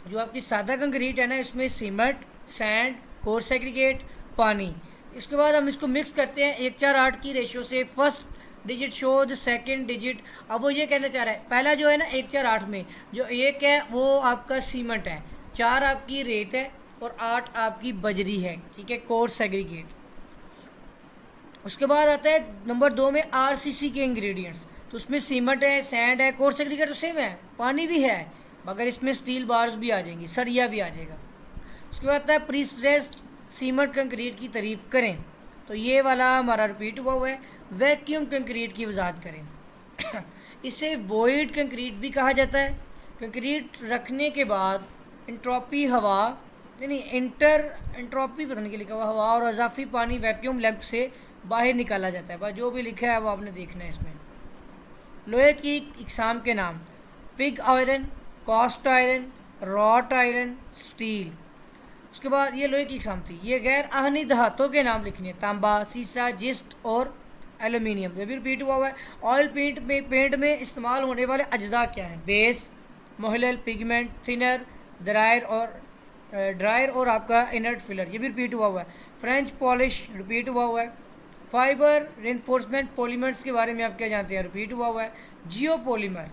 जो आपकी सादा कंक्रीट है ना, इसमें सीमेंट, सैंड, कोर्स एग्रीगेट, पानी। इसके बाद हम इसको मिक्स करते हैं 1:4:8 की रेशो से। First digit show the second digit. अब वो ये कहना चाह रहा है, पहला जो है ना 1:4:8 में जो 1 है वो आपका सीमेंट है, 4 आपकी रेत है और 8 आपकी बजरी है, ठीक है, कोर्स एग्रीगेट। उसके बाद आता है नंबर 2 में आरसीसी के इंग्रेडिएंट्स। तो उसमें सीमेंट है, सैंड है, कोर्स एग्रीगेट तो सेम है, पानी भी है, मगर इसमें स्टील बार्स भी आ जाएंगी, सरिया भी आ जाएगा। उसके बाद आता है प्रीस्ट्रेस्ड सीमेंट कंक्रीट की तारीफ करें। तो ये वाला हमारा रिपीट हुआ है। वैक्यूम कंक्रीट की वजाहत करें। इसे वॉइड कंक्रीट भी कहा जाता है। कंक्रीट रखने के बाद इंट्रोपी हवा, यानी इंट्रोपी पता नहीं क्या लिखा हुआ, हवा और अजाफी पानी वैक्यूम लैंप से बाहर निकाला जाता है। बस जो भी लिखा है वो आपने देखना है इसमें। लोहे की इकसाम के नाम, pig iron, cast iron, wrought iron, steel. उसके बाद ये लोहे की इकसाम थी। ये गैर आहनी धातों के नाम लिखने हैं, तांबा, सीसा, जिस्ट और एल्यूमिनियम। ये भी रिपीट हुआ है। ऑयल पेंट में इस्तेमाल होने वाले अज्जा क्या हैं। बेस, मोहलल, पिगमेंट, थिनर, ड्रायर और आपका इनर्ट फिलर, ये भी रिपीट हुआ है। फ्रेंच पॉलिश रिपीट हुआ है। फाइबर रेनफोर्समेंट पॉलीमर्स के बारे में आप क्या जानते हैं, रिपीट हुआ है। जियोपॉलीमर,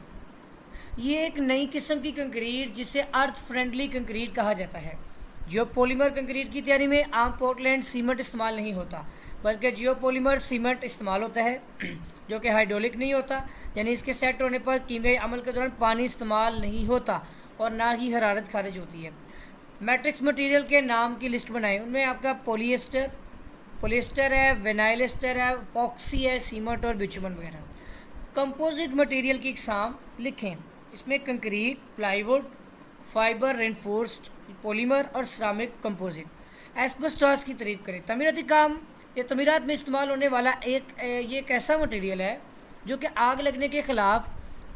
ये एक नई किस्म की कंक्रीट जिसे अर्थ फ्रेंडली कंक्रीट कहा जाता है। जियोपॉलीमर कंक्रीट की तैयारी में आम पोर्टलैंड सीमेंट इस्तेमाल नहीं होता, बल्कि जियोपॉलीमर सीमेंट इस्तेमाल होता है जो कि हाइड्रोलिक नहीं होता, यानी इसके सेट होने पर कीमियाई अमल के दौरान पानी इस्तेमाल नहीं होता और ना ही हरारत खारिज होती है। मैट्रिक्स मटेरियल के नाम की लिस्ट बनाएं, उनमें आपका पोलिएस्टर है, विनाइल एस्टर है, पॉक्सी है, सीमेंट और बिचुमन वगैरह। कंपोजिट मटेरियल की इकसाम लिखें, इसमें concrete, plywood, fibre reinforced polymer और सिरामिक कंपोजिट। एस्बेस्टॉस की तारीफ करें, तमीराती काम या तमीरात में इस्तेमाल होने वाला ये एक ऐसा मटेरियल है जो कि आग लगने के ख़िलाफ़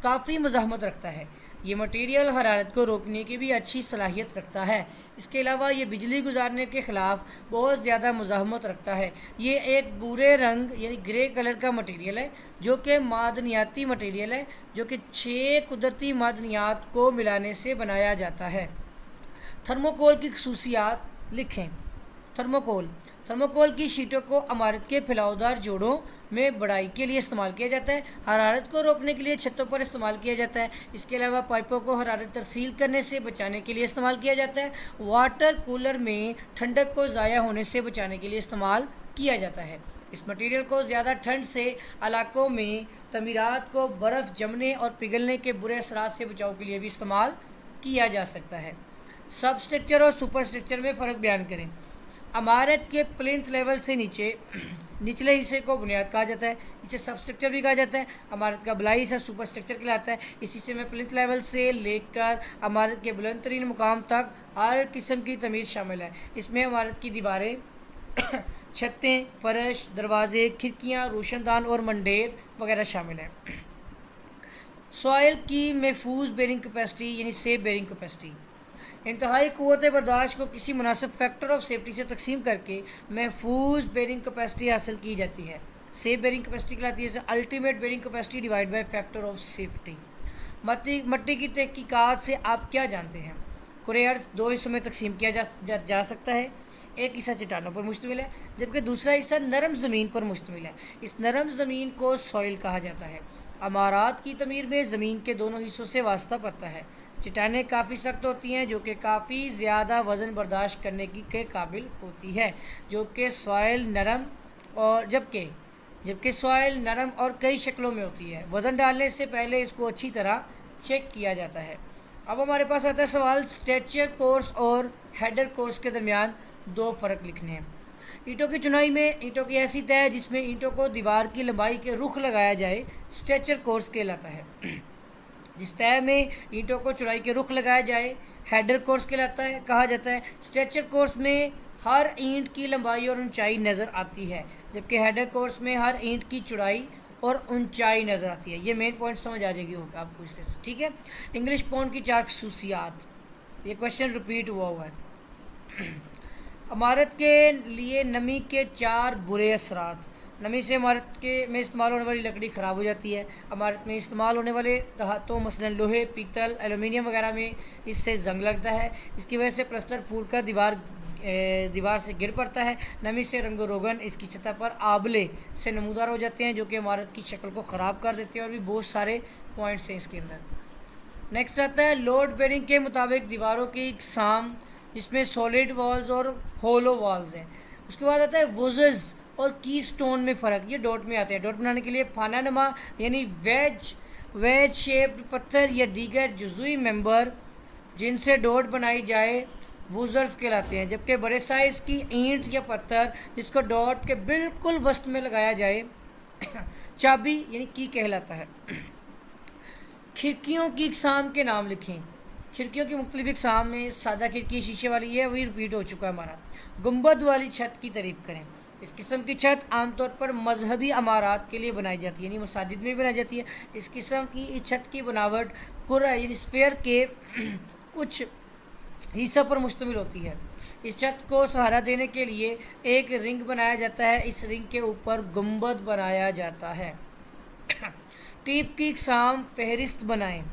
काफ़ी मज़ाहमत रखता है। ये मटेरियल हरारत को रोकने की भी अच्छी सलाहियत रखता है। इसके अलावा ये बिजली गुजारने के ख़िलाफ़ बहुत ज़्यादा मुज़ाहमत रखता है। ये एक भूरे रंग यानी ग्रे कलर का मटेरियल है जो कि मादनियाती मटेरियल है, जो कि 6 कुदरती मादनियात को मिलाने से बनाया जाता है। थर्मोकोल की खसूसियात लिखें। थर्मोकोल की शीटों को इमारत के फैलावदार जोड़ों में बढ़ाई के लिए इस्तेमाल किया जाता है। हरारत को रोकने के लिए छतों पर इस्तेमाल किया जाता है। इसके अलावा पाइपों को हरारत तरसील करने से बचाने के लिए इस्तेमाल किया जाता है। वाटर कूलर में ठंडक को ज़ाया होने से बचाने के लिए इस्तेमाल किया जाता है। इस मटेरियल को ज़्यादा ठंड से इलाकों में तमीरात को बर्फ़ जमने और पिघलने के बुरे असरात से बचाव के लिए भी इस्तेमाल किया जा सकता है। सब स्ट्रक्चर और सुपर स्ट्रक्चर में फ़र्क बयान करें। इमारत के प्लिंथ लेवल से निचले हिस्से को बुनियाद कहा जाता है, इसे सब स्ट्रक्चर भी कहा जाता है। इमारत का बलाई हिस्सा सुपर स्ट्रक्चर कहलाता है। इस हिस्से में प्लिंथ लेवल से लेकर इमारत के बुलंद तरीन मुकाम तक हर किस्म की तमीर शामिल है। इसमें इमारत की दीवारें, छतें, फर्श, दरवाजे, खिड़कियाँ, रोशनदान और मंडेर वगैरह शामिल हैं। सॉइल की महफूज बेरिंग कैपेसिटी यानी सेफ बेरिंग कैपेसिटी, इंतहाई क़ुव्वत बर्दाश्त को किसी मुनासिब फैक्टर ऑफ सेफ्टी से तकसीम करके महफूज बेरिंग कैपेसिटी हासिल की जाती है। सेफ बेरिंग कैपेसिटी कहलाती है ultimate bearing capacity divide by factor of safety. मट्टी की तहकीकात से आप क्या जानते हैं? कुरेयर्स 2 हिस्सों में तकसीम किया जा सकता है। एक हिस्सा चट्टानों पर मुश्तमिल है जबकि दूसरा हिस्सा नरम ज़मीन पर मुश्तमिल है। इस नरम ज़मीन को सॉइल कहा जाता है। इमारत की तमीर में ज़मीन के दोनों हिस्सों से वास्ता पड़ता है। चट्टानें काफ़ी सख्त होती हैं जो कि काफ़ी ज़्यादा वज़न बर्दाश्त करने के काबिल होती है, जो कि सॉइल नरम और जबकि सॉइल नरम और कई शक्लों में होती है। वज़न डालने से पहले इसको अच्छी तरह चेक किया जाता है। अब हमारे पास आता है सवाल, स्ट्रेचर कोर्स और हेडर कोर्स के दरमियान 2 फ़र्क लिखने हैं। ईंटों की चुनाई में ईंटों की ऐसी तय जिसमें ईंटों को दीवार की लंबाई के रुख लगाया जाए स्ट्रेचर कोर्स कहलाता है। जिस तय में ईंटों को चुनाई के रुख लगाया जाए हेडर कोर्स कहा जाता है। स्ट्रेचर कोर्स में हर ईंट की लंबाई और ऊंचाई नज़र आती है, जबकि हेडर कोर्स में हर ईंट की चौड़ाई और ऊंचाई नज़र आती है। ये मेन पॉइंट समझ आ जाएगी होगा आपको इस तरह से, ठीक है। इंग्लिश पॉन्ड की 4 खसूसियात, ये क्वेश्चन रिपीट हुआ है। इमारत के लिए नमी के 4 बुरे असरात। नमी से इमारत में इस्तेमाल होने वाली लकड़ी ख़राब हो जाती है। इमारत में इस्तेमाल होने वाले धातों मसलन लोहे, पीतल, एलुमिनियम वगैरह में इससे जंग लगता है। इसकी वजह से प्लस्तर फूल कर दीवार से गिर पड़ता है। नमी से रंगो रोगन इसकी सतह पर आबले से नमूदार हो जाते हैं जो कि इमारत की शक्ल को ख़राब कर देते हैं। और भी बहुत सारे पॉइंट्स हैं इसके अंदर। नेक्स्ट आता है लोड बेरिंग के मुताबिक दीवारों की इकसाम, जिसमें सॉलिड वॉल्स और होलो वॉल्स हैं। उसके बाद आता है वुजर्स और की स्टोन में फ़र्क, ये डॉट में आते हैं। डॉट बनाने के लिए फानानुमा यानी वेज शेप्ड पत्थर या दीगर जुज़ुई मेंबर जिनसे डॉट बनाई जाए वुजर्स कहलाते हैं, जबकि बड़े साइज़ की ईंट या पत्थर जिसको डॉट के बिल्कुल वस्त में लगाया जाए चाबी यानी की कहलाता है। खिड़कियों की इकसाम के नाम लिखें। खिड़कियों की मुख्तलिफ इकसाम में सादा खिड़की शीशे वाली है, वही रिपीट हो चुका है हमारा। गुंबद वाली छत की तारीफ़ करें। इस किस्म की छत आमतौर पर मजहबी इमारत के लिए बनाई जाती है, यानी मसाजिद में भी बनाई जाती है। इस किस्म की इस छत की बनावट कुरा यानी स्फेयर के कुछ हिस्सा पर मुश्तमिल होती है। इस छत को सहारा देने के लिए एक रिंग बनाया जाता है। इस रिंग के ऊपर गुंबद बनाया जाता है। टीप की इकसाम फहरिस्त बनाएं,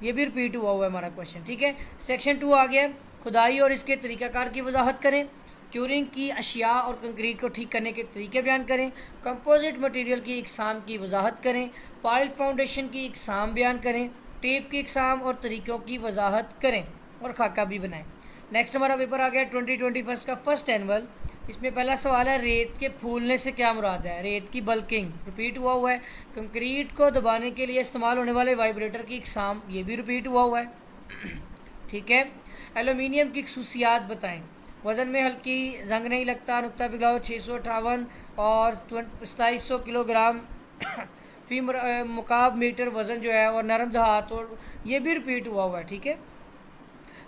ये भी रिपीट हुआ है हमारा क्वेश्चन, ठीक है। सेक्शन 2 आ गया, खुदाई और इसके तरीक़ाकार की वजाहत करें। क्यूरिंग की अशिया और कंक्रीट को ठीक करने के तरीके बयान करें। कंपोजिट मटेरियल की इकसाम की वजाहत करें। पाइल्ड फाउंडेशन की इकसाम बयान करें। टेप की इकसाम और तरीक़ों की वजाहत करें और खाका भी बनाएं। नेक्स्ट हमारा पेपर आ गया 2021 का फर्स्ट एनुअल। इसमें पहला सवाल है, रेत के फूलने से क्या मुराद है? रेत की बल्किंग रिपीट हुआ है। कंक्रीट को दबाने के लिए इस्तेमाल होने वाले वाइब्रेटर की इकसाम, ये भी रिपीट हुआ है। ठीक है। एलुमिनियम की खसूसियात बताएं। वज़न में हल्की, जंग नहीं लगता, नुक्ता पिघलाव 658 और 2700 किलोग्राम फी मुकाब मीटर वज़न जो है, और नरम धात, और ये भी रिपीट हुआ है। ठीक है।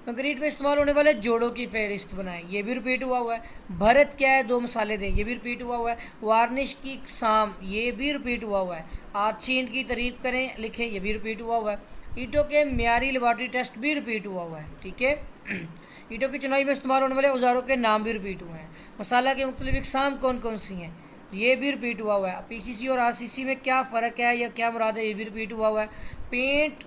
कंक्रीट में इस्तेमाल होने वाले जोड़ों की फहरिस्त बनाएं, ये भी रिपीट हुआ है। भरत क्या है? 2 मसाले दें, ये भी रिपीट हुआ है। वार्निश की इकसाम, ये भी रिपीट हुआ है। आर्ची ईंट की तारीफ करें, लिखें, ये भी रिपीट हुआ है। ईंटों के म्यारी लेबॉर्ट्री टेस्ट भी रिपीट हुआ है। ठीक है। ईंटों की चुनाई में इस्तेमाल होने वाले औजारों के नाम भी रिपीट हुए हैं। मसाला की मुख्तलिफ इकसाम कौन कौन सी हैं, ये भी रिपीट हुआ है। पीसीसी और आरसीसी में क्या फ़र्क है या क्या मुराद है, ये भी रिपीट हुआ है। पेंट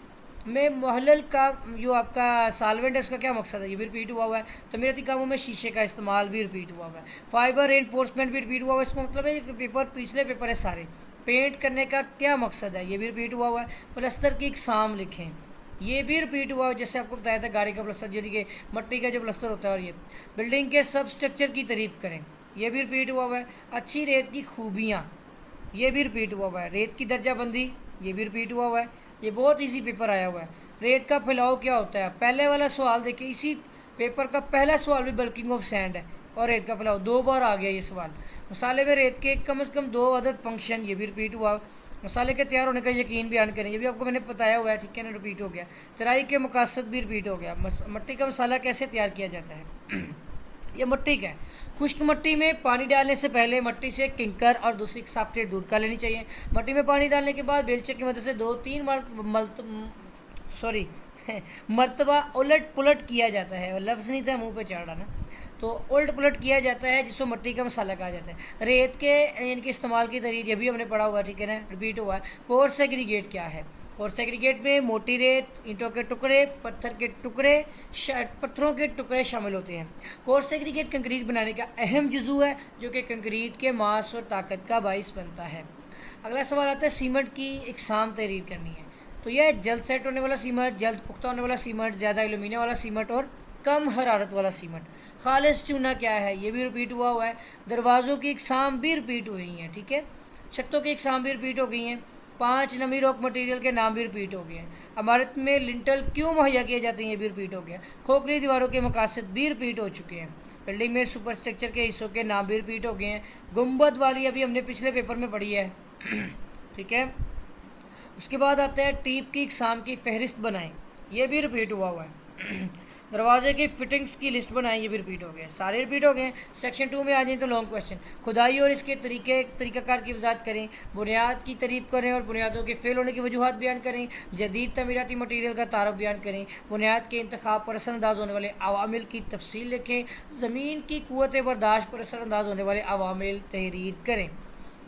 में मोहलल का जो आपका साल्वेंट है उसका क्या मकसद है, ये भी रिपीट हुआ है। तमीरती कामों में शीशे का इस्तेमाल भी रिपीट हुआ है। फाइबर रेनफोर्समेंट भी रिपीट हुआ है। इसका मतलब है कि पेपर पिछले पेपर है सारे। पेंट करने का क्या मकसद है, ये भी रिपीट हुआ है। प्लस्तर की इकसाम लिखें, ये भी रिपीट हुआ है। जैसे आपको बताया था गाड़ी का प्लस्तर, यानी कि मट्टी का जो प्लस्तर होता है। और ये बिल्डिंग के सब स्ट्रक्चर की तारीफ करें, ये भी रिपीट हुआ है। अच्छी रेत की खूबियाँ, ये भी रिपीट हुआ है। रेत की दर्जाबंदी, ये भी रिपीट हुआ है। ये बहुत इजी पेपर आया हुआ है। रेत का फैलाव क्या होता है? पहले वाला सवाल देखिए, इसी पेपर का पहला सवाल भी बल्किंग ऑफ सैंड है और रेत का फैलाव 2 बार आ गया ये सवाल। मसाले में रेत के कम से कम 2 अदद फंक्शन, ये भी रिपीट हुआ। मसाले के तैयार होने का यकीन बयान करें, ये भी आपको मैंने बताया हुआ है। ठीक है ना, रिपीट हो गया। तराई के मकासद भी रिपीट हो गया। मट्टी का मसाला कैसे तैयार किया जाता है? ये मट्टी का है। खुश्क मट्टी में पानी डालने से पहले मट्टी से किंकर और दूसरी सॉफ्टवेयर दूर कर लेनी चाहिए। मट्टी में पानी डालने के बाद बेलचे की मदद से 2-3 मरतबा उलट पुलट किया जाता है। लफ्ज़ नहीं था, मुंह पे चढ़ रहा ना, तो उलट पुलट किया जाता है, जिसको मट्टी का मसाला कहा जाता है। रेत के इनके इस्तेमाल की तरीक़ ये भी हमने पढ़ा हुआ है। ठीक है ना, रिपीट हुआ है। कोर्स सेग्रीगेट क्या है? कोर्स सेग्रीगेट में मोटी रेत, ईंटों के टुकड़े, पत्थरों के टुकड़े शामिल होते हैं। कोर्स सेग्रीगेट कंक्रीट बनाने का अहम जुज़ू है, जो कि कंक्रीट के मास और ताकत का बाइस बनता है। अगला सवाल आता है, सीमेंट की इकसाम तहरीर करनी है। तो यह जल्द सेट होने वाला सीमेंट, जल्द पुख्ता होने वाला सीमेंट, ज़्यादा एल्यूमिनियम वाला सीमेंट और कम हरारत वाला सीमेंट। खालिस चूना क्या है? ये भी रिपीट हुआ है। दरवाज़ों की इकसाम भी रिपीट हुई हैं। ठीक है। छतों की इकसाम भी रिपीट हो गई हैं। 5 नमी रोक मटेरियल के नाम भी रिपीट हो गए हैं। इमारत में लिंटल क्यों मुहैया किए जाते हैं, ये भी रिपीट हो गया। खोखली दीवारों के मकासद भी रिपीट हो चुके हैं। बिल्डिंग में सुपर स्ट्रक्चर के हिस्सों के नाम भी रिपीट हो गए हैं। गुंबद वाली अभी हमने पिछले पेपर में पढ़ी है। ठीक है। उसके बाद आता है, टीप की इकसाम की फहरिस्त बनाएं, ये भी रिपीट हुआ है। दरवाजे की फिटिंग्स की लिस्ट बनाएं, ये भी रिपीट हो गए। सारे रिपीट हो गए। सेक्शन 2 में आ जाए तो लॉन्ग क्वेश्चन। खुदाई और इसके तरीक़ाकार की वजाहत करें। बुनियाद की तारीफ करें और बुनियादों के फेल होने की वजूहत बयान करें। जदीद तमीराती मटीरियल का तारुफ बयान करें। बुनियाद के इंतखाब पर असरअंदाज होने वाले अवामिल की तफसील लिखें। ज़मीन की क़ुव्वत बर्दाश्त पर असरअंदाज होने वाले अवामिल तहरीर करें।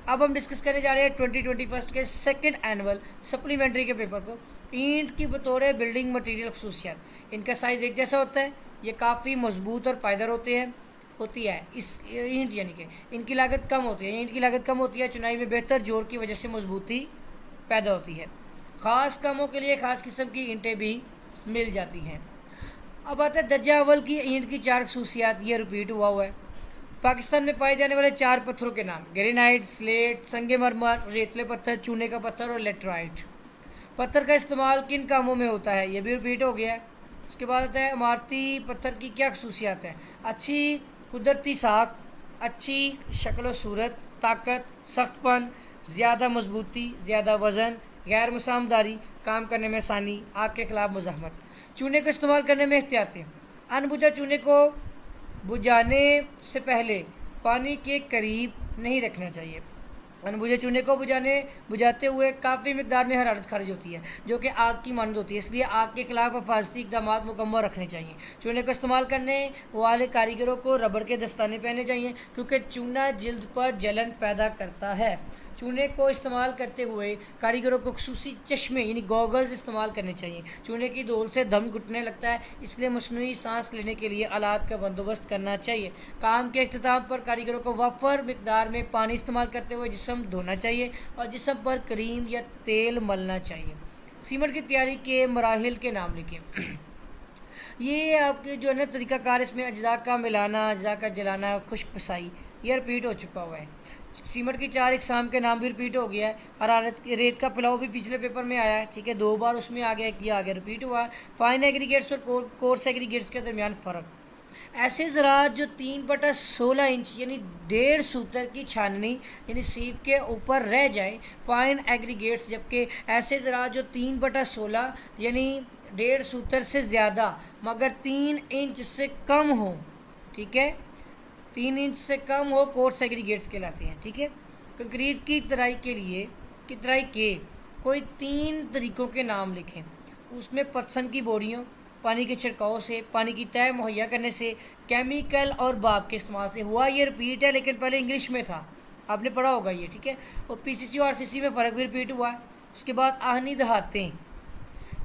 अब हम डिस्कस करने जा रहे हैं 2021 के सेकंड एनुअल सप्लीमेंट्री के पेपर को। ईंट की बतौर बिल्डिंग मटेरियल खसूसियात। इनका साइज़ एक जैसा होता है, ये काफ़ी मजबूत और पायदार होती है। इस ईंट यानी कि इनकी लागत कम होती है। ईंट की लागत कम होती है, चुनाई में बेहतर जोड़ की वजह से मजबूती पैदा होती है। ख़ास कामों के लिए ख़ास किस्म की ईंटें भी मिल जाती हैं। अब आता है दर्जा अव्वल की ईंट की 4 खसूसियात, ये रिपीट हुआ है। पाकिस्तान में पाए जाने वाले 4 पत्थरों के नाम, ग्रेनाइट, स्लेट, संगमरमर, रेतले पत्थर, चूने का पत्थर और लेटराइट। पत्थर का इस्तेमाल किन कामों में होता है, ये भी रिपीट हो गया है। उसके बाद आता है, इमारती पत्थर की क्या खसूसियात है? अच्छी कुदरती साख्त, अच्छी शक्ल व सूरत, ताकत, सख्तपन, ज़्यादा मजबूती, ज़्यादा वज़न, गैर मुसामदारी, काम करने में आसानी, आग के ख़िलाफ़ मज़ाहमत। चूने को इस्तेमाल करने में एहतियातें। अनबुझा चूने को बुझाने से पहले पानी के करीब नहीं रखना चाहिए। अनबुझे चूने को बुझाते हुए काफ़ी मिकदार में हरारत खारिज होती है, जो कि आग की मानद होती है, इसलिए आग के खिलाफ हिफाजती इक़दाम मुकम्मल रखने चाहिए। चूने को इस्तेमाल करने वाले कारीगरों को रबड़ के दस्ताने पहनने चाहिए, क्योंकि चूना जिल्द पर जलन पैदा करता है। चूने को इस्तेमाल करते हुए कारीगरों को खुसूसी चश्मे यानी गॉगल्स इस्तेमाल करने चाहिए। चूने की धूल से दम घुटने लगता है, इसलिए मसनूई सांस लेने के लिए आलात का बंदोबस्त करना चाहिए। काम के इख्तिताम पर कारीगरों को वफर मिकदार में पानी इस्तेमाल करते हुए जिस्म धोना चाहिए और जिस्म पर क्रीम या तेल मलना चाहिए। सीमेंट की तैयारी के मराहिल के नाम लिखें। ये आपके जो है ना तरीक़ाकार, इसमें अज्जा का मिलाना, अज्जा का जलाना, खुश्क पसाई, ये रिपीट हो चुका हुआ है। सीमेंट की 4 इकसाम के नाम भी रिपीट हो गया है। हरारत रेत का पिलाव भी पिछले पेपर में आया है, ठीक है, 2 बार उसमें आ गया, किया आ गया, रिपीट हुआ। फाइन एग्रीगेट्स और कोर्स एग्रीगेट्स के दरमियान फ़र्क। ऐसे ज़रात जो 3/16 इंच यानी 1.5 सूतर की छाननी यानी सीप के ऊपर रह जाए, फाइन एग्रीगेट्स। जबकि ऐसे ज़रात जो 3/16 यानी 1.5 सूतर से ज़्यादा मगर 3 इंच से कम हो, ठीक है, 3 इंच से कम हो, कोर्स एग्रीगेट्स कहलाते हैं, ठीक है। कंक्रीट की तराई के लिए तराई के कोई 3 तरीक़ों के नाम लिखें। उसमें पत्थर की बोरियों, पानी के छिड़काव से, पानी की तय मुहैया करने से, केमिकल और बाप के इस्तेमाल से। हुआ ये रिपीट है, लेकिन पहले इंग्लिश में था, आपने पढ़ा होगा ये, ठीक है। और पीसीसी और आरसीसी में फ़र्क भी रिपीट हुआ है। उसके बाद आहनी दहातें,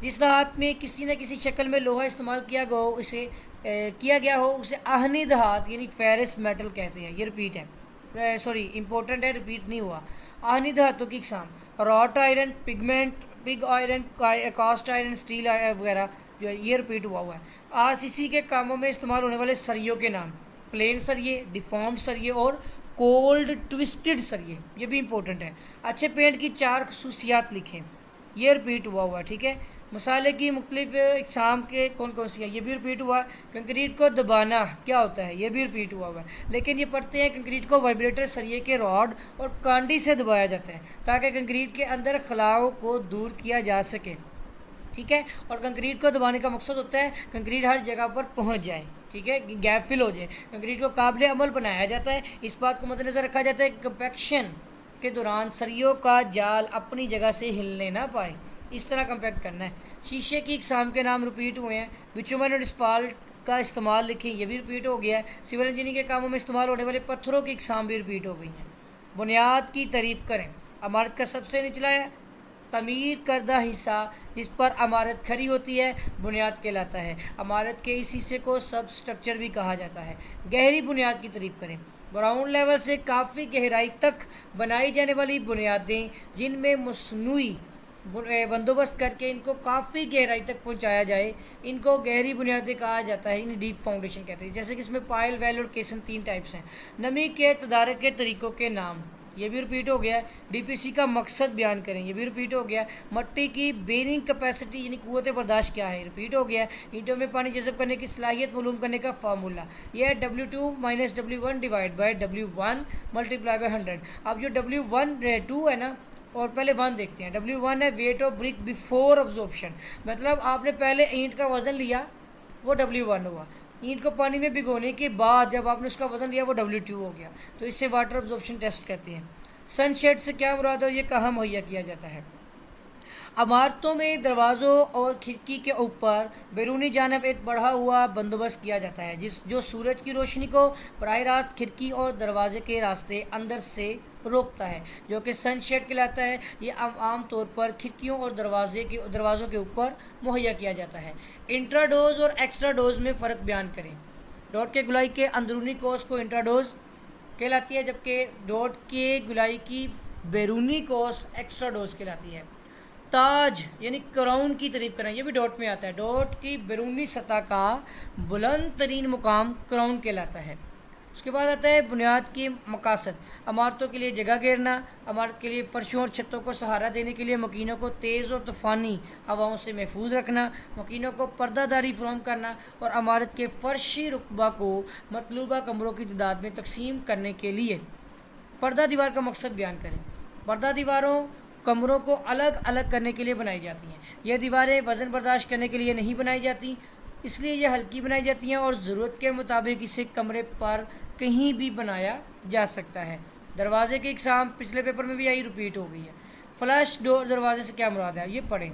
जिस दहात में किसी न किसी शक्ल में लोहा इस्तेमाल किया गया हो उसे आहनी दहात यानी फेरस मेटल कहते हैं। ये रिपीट है, सॉरी इंपॉर्टेंट है, रिपीट नहीं हुआ। आहनी दहातों की इकसाम, wrought iron, pig iron, cast iron, steel वगैरह जो है ये रिपीट हुआ है। आरसीसी के कामों में इस्तेमाल होने वाले सरियों के नाम, प्लेन सरिये, डिफॉर्म सरिये और कोल्ड ट्विस्टेड सरिये, ये भी इंपॉर्टेंट है। अच्छे पेंट की 4 खसूसियात लिखें, ये रिपीट हुआ, ठीक है। मसाले की मुख्तलिफ इकसाम के कौन कौन सी है, ये भी रिपीट हुआ। कंक्रीट को दबाना क्या होता है, ये भी रिपीट हुआ है। लेकिन ये पढ़ते हैं कंक्रीट को वाइब्रेटर सरिये के रॉड और कांडी से दबाया जाता है ताकि कंक्रीट के अंदर खलाव को दूर किया जा सके, ठीक है। और कंक्रीट को दबाने का मकसद होता है कंक्रीट हर जगह पर पहुंच जाए, ठीक है, गैप फिल हो जाए। कंक्रीट को काबिल अमल बनाया जाता है। इस बात को मद्देनज़र रखा जाता है कंपैक्शन के दौरान सरियों का जाल अपनी जगह से हिलने ना पाए, इस तरह कंपैक्ट करना है। शीशे की इकसाम के नाम रिपीट हुए हैं। बिटुमेन और asphalt का इस्तेमाल लिखें, ये भी रिपीट हो गया है। सिविल इंजीनियरिंग के कामों में इस्तेमाल होने वाले पत्थरों की इकसाम भी रिपीट हो गई हैं। बुनियाद की तारीफ़ करें, इमारत का सबसे निचला तमीर करदा हिस्सा जिस पर इमारत खड़ी होती है बुनियाद कहलाता है। इमारत के इस हिस्से को सब स्ट्रक्चर भी कहा जाता है। गहरी बुनियाद की तारीफ़ करें, ग्राउंड लेवल से काफ़ी गहराई तक बनाई जाने वाली बुनियादें जिनमें मसनूई बंदोबस्त करके इनको काफ़ी गहराई तक पहुंचाया जाए, इनको गहरी बुनियादें कहा जाता है, इन्हें डीप फाउंडेशन कहते हैं। जैसे कि इसमें पाइल, वेल और केसन 3 टाइप्स हैं। नमी के तदारक के तरीक़ों के नाम, ये भी रिपीट हो गया। डीपीसी का मकसद बयान करें, ये भी रिपीट हो गया। मट्टी की बेरिंग कैपेसिटी यानी क़ुव्वत बर्दाश्त क्या है, रिपीट हो गया। ईंटों में पानी जज़ब करने की सलाहियत मालूम करने का फार्मूला, यह है W2 - W1 divide by W1 multiply by 100। अब जो W2 है ना, और पहले 1 देखते हैं। W1 है weight of brick before absorption, मतलब आपने पहले ईंट का वज़न लिया, वो W1 हुआ। ईंट को पानी में भिगोने के बाद जब आपने उसका वज़न लिया वो W2 हो गया। तो इससे वाटर अब्जॉर्प्शन टेस्ट कहते हैं। सनशेड से क्या मुराद है, ये कहाँ मुहैया किया जाता है। इमारतों में दरवाज़ों और खिड़की के ऊपर बैरूनी जानब एक बढ़ा हुआ बंदोबस्त किया जाता है जो सूरज की रोशनी को बराह रास्त खिड़की और दरवाजे के रास्ते अंदर से रोकता है, जो कि सनशेड कहलाता है। ये आम तौर पर खिड़कियों और दरवाज़ों के ऊपर मुहैया किया जाता है। इंट्राडोज और एक्स्ट्राडोज में फ़र्क बयान करें। डॉट के गुलाई के अंदरूनी कोस को इंट्राडोज कहलाती है, जबकि डॉट के गुलाई की बैरूनी कोस एक्स्ट्राडोज कहलाती है। ताज यानी क्राउन की तारीफ़ करें, ये भी डॉट में आता है। डॉट की बैरूनी सतह का बुलंद तरीन मुकाम क्राउन कहलाता है। उसके बाद आता है बुनियाद की मकासद, इमारतों के लिए जगह घेरना, इमारत के लिए फर्शों और छतों को सहारा देने के लिए मकीनों को तेज़ और तूफ़ानी हवाओं से महफूज रखना, मकीनों को पर्दादारी फराहम करना और इमारत के फर्शी रुकबा को मतलूबा कमरों की तादाद में तकसीम करने के लिए पर्दा दीवार का मकसद बयान करें। पर्दा दीवारों कमरों को अलग अलग करने के लिए बनाई जाती हैं। यह दीवारें वज़न बर्दाश्त करने के लिए नहीं बनाई जाती, इसलिए यह हल्की बनाई जाती हैं और ज़रूरत के मुताबिक इसे कमरे पर कहीं भी बनाया जा सकता है। दरवाजे की इकसाम पिछले पेपर में भी आई, रिपीट हो गई है। फ्लश डोर दरवाजे से क्या मुराद है, ये पढ़ें।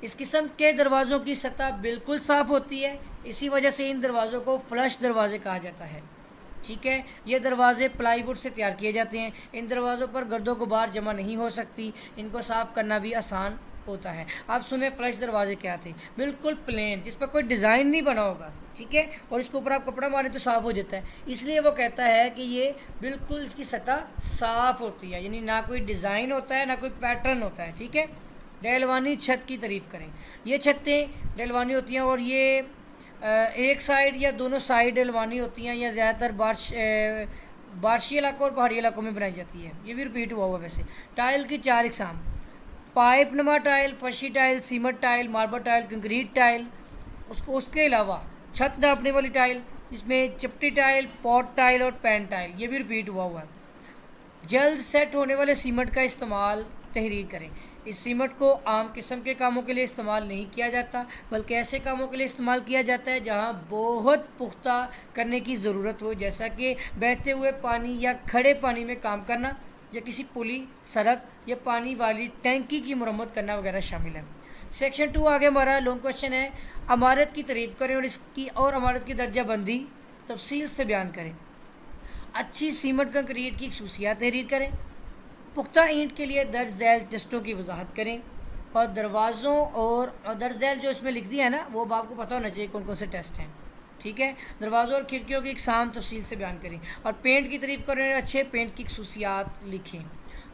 इस किस्म के दरवाज़ों की सतह बिल्कुल साफ़ होती है, इसी वजह से इन दरवाज़ों को फ्लश दरवाजे कहा जाता है। ठीक है। ये दरवाजे प्लाईवुड से तैयार किए जाते हैं। इन दरवाज़ों पर गर्दो गुबार जमा नहीं हो सकती, इनको साफ़ करना भी आसान होता है। आप सुने फ्लश दरवाजे क्या थे, बिल्कुल प्लेन, जिस पर कोई डिज़ाइन नहीं बना होगा, ठीक है, और इसके ऊपर आप कपड़ा मारें तो साफ़ हो जाता है। इसलिए वो कहता है कि ये बिल्कुल इसकी सतह साफ़ होती है, यानी ना कोई डिज़ाइन होता है ना कोई पैटर्न होता है, ठीक है। डेलवानी छत की तारीफ़ करें। ये छतें डेलवानी होती हैं और ये एक साइड या दोनों साइड डेलवानी होती हैं, या ज़्यादातर बारिशी इलाकों और पहाड़ी इलाकों में बनाई जाती है। ये भी रिपीट हुआ वैसे। टाइल की 4 इकसाम: पाइप नुमा टाइल, फर्शी tile, cement tile, marble tile, concrete tile. उसके अलावा छत नापने वाली टाइल, इसमें चपटी टाइल, पॉट टाइल और पैन टाइल, ये भी रिपीट हुआ है। जल्द सेट होने वाले सीमेंट का इस्तेमाल तहरीर करें। इस सीमेंट को आम किस्म के कामों के लिए इस्तेमाल नहीं किया जाता, बल्कि ऐसे कामों के लिए इस्तेमाल किया जाता है जहां बहुत पुख्ता करने की ज़रूरत हो, जैसा कि बहते हुए पानी या खड़े पानी में काम करना, या किसी पुली, सड़क या पानी वाली टैंकी की मरम्मत करना वगैरह शामिल है। सेक्शन 2 आगे हमारा लॉन्ग क्वेश्चन है, इमारत की तारीफ़ करें और इसकी और इमारत की दर्जा बंदी तफसील से बयान करें। अच्छी सीमेंट कंक्रीट की खसूसियात तहरीर करें। पुख्ता ईंट के लिए दर्ज झैल टेस्टों की वजाहत करें। और दरवाज़ों और दर्ज झैल जो इसमें लिख दिया है ना, वो आपको पता होना चाहिए कौन कौन से टेस्ट हैं, ठीक है। दरवाज़ों और खिड़कियों की इकसाम तफसील से बयान करें। और पेंट की तारीफ़ करें, अच्छे पेंट की खसूसियात लिखें।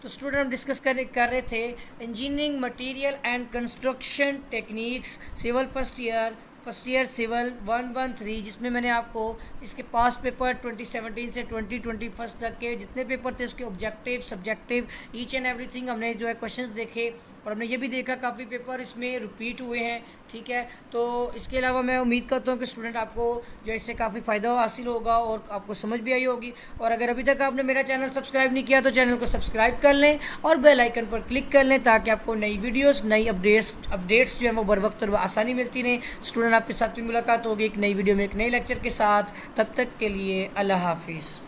तो स्टूडेंट हम डिस्कस कर रहे थे engineering material and construction techniques civil first year civil 113, जिसमें मैंने आपको इसके पास्ट पेपर 2017 से 2021 तक के जितने पेपर थे उसके objective, subjective, each and everything हमने जो है क्वेश्चंस देखे, और हमने ये भी देखा काफ़ी पेपर इसमें रिपीट हुए हैं, ठीक है। तो इसके अलावा मैं उम्मीद करता हूँ कि स्टूडेंट आपको जो इससे काफ़ी फ़ायदा हासिल होगा और आपको समझ भी आई होगी। और अगर अभी तक आपने मेरा चैनल सब्सक्राइब नहीं किया तो चैनल को सब्सक्राइब कर लें और बेल आइकन पर क्लिक कर लें, ताकि आपको नई वीडियोस, नई अपडेट्स जो है वो बर वक्त और आसानी मिलती रहें। स्टूडेंट आपके साथ भी मुलाकात होगी एक नई वीडियो में एक नए लेक्चर के साथ। तब तक के लिए अल्लाह हाफिज़।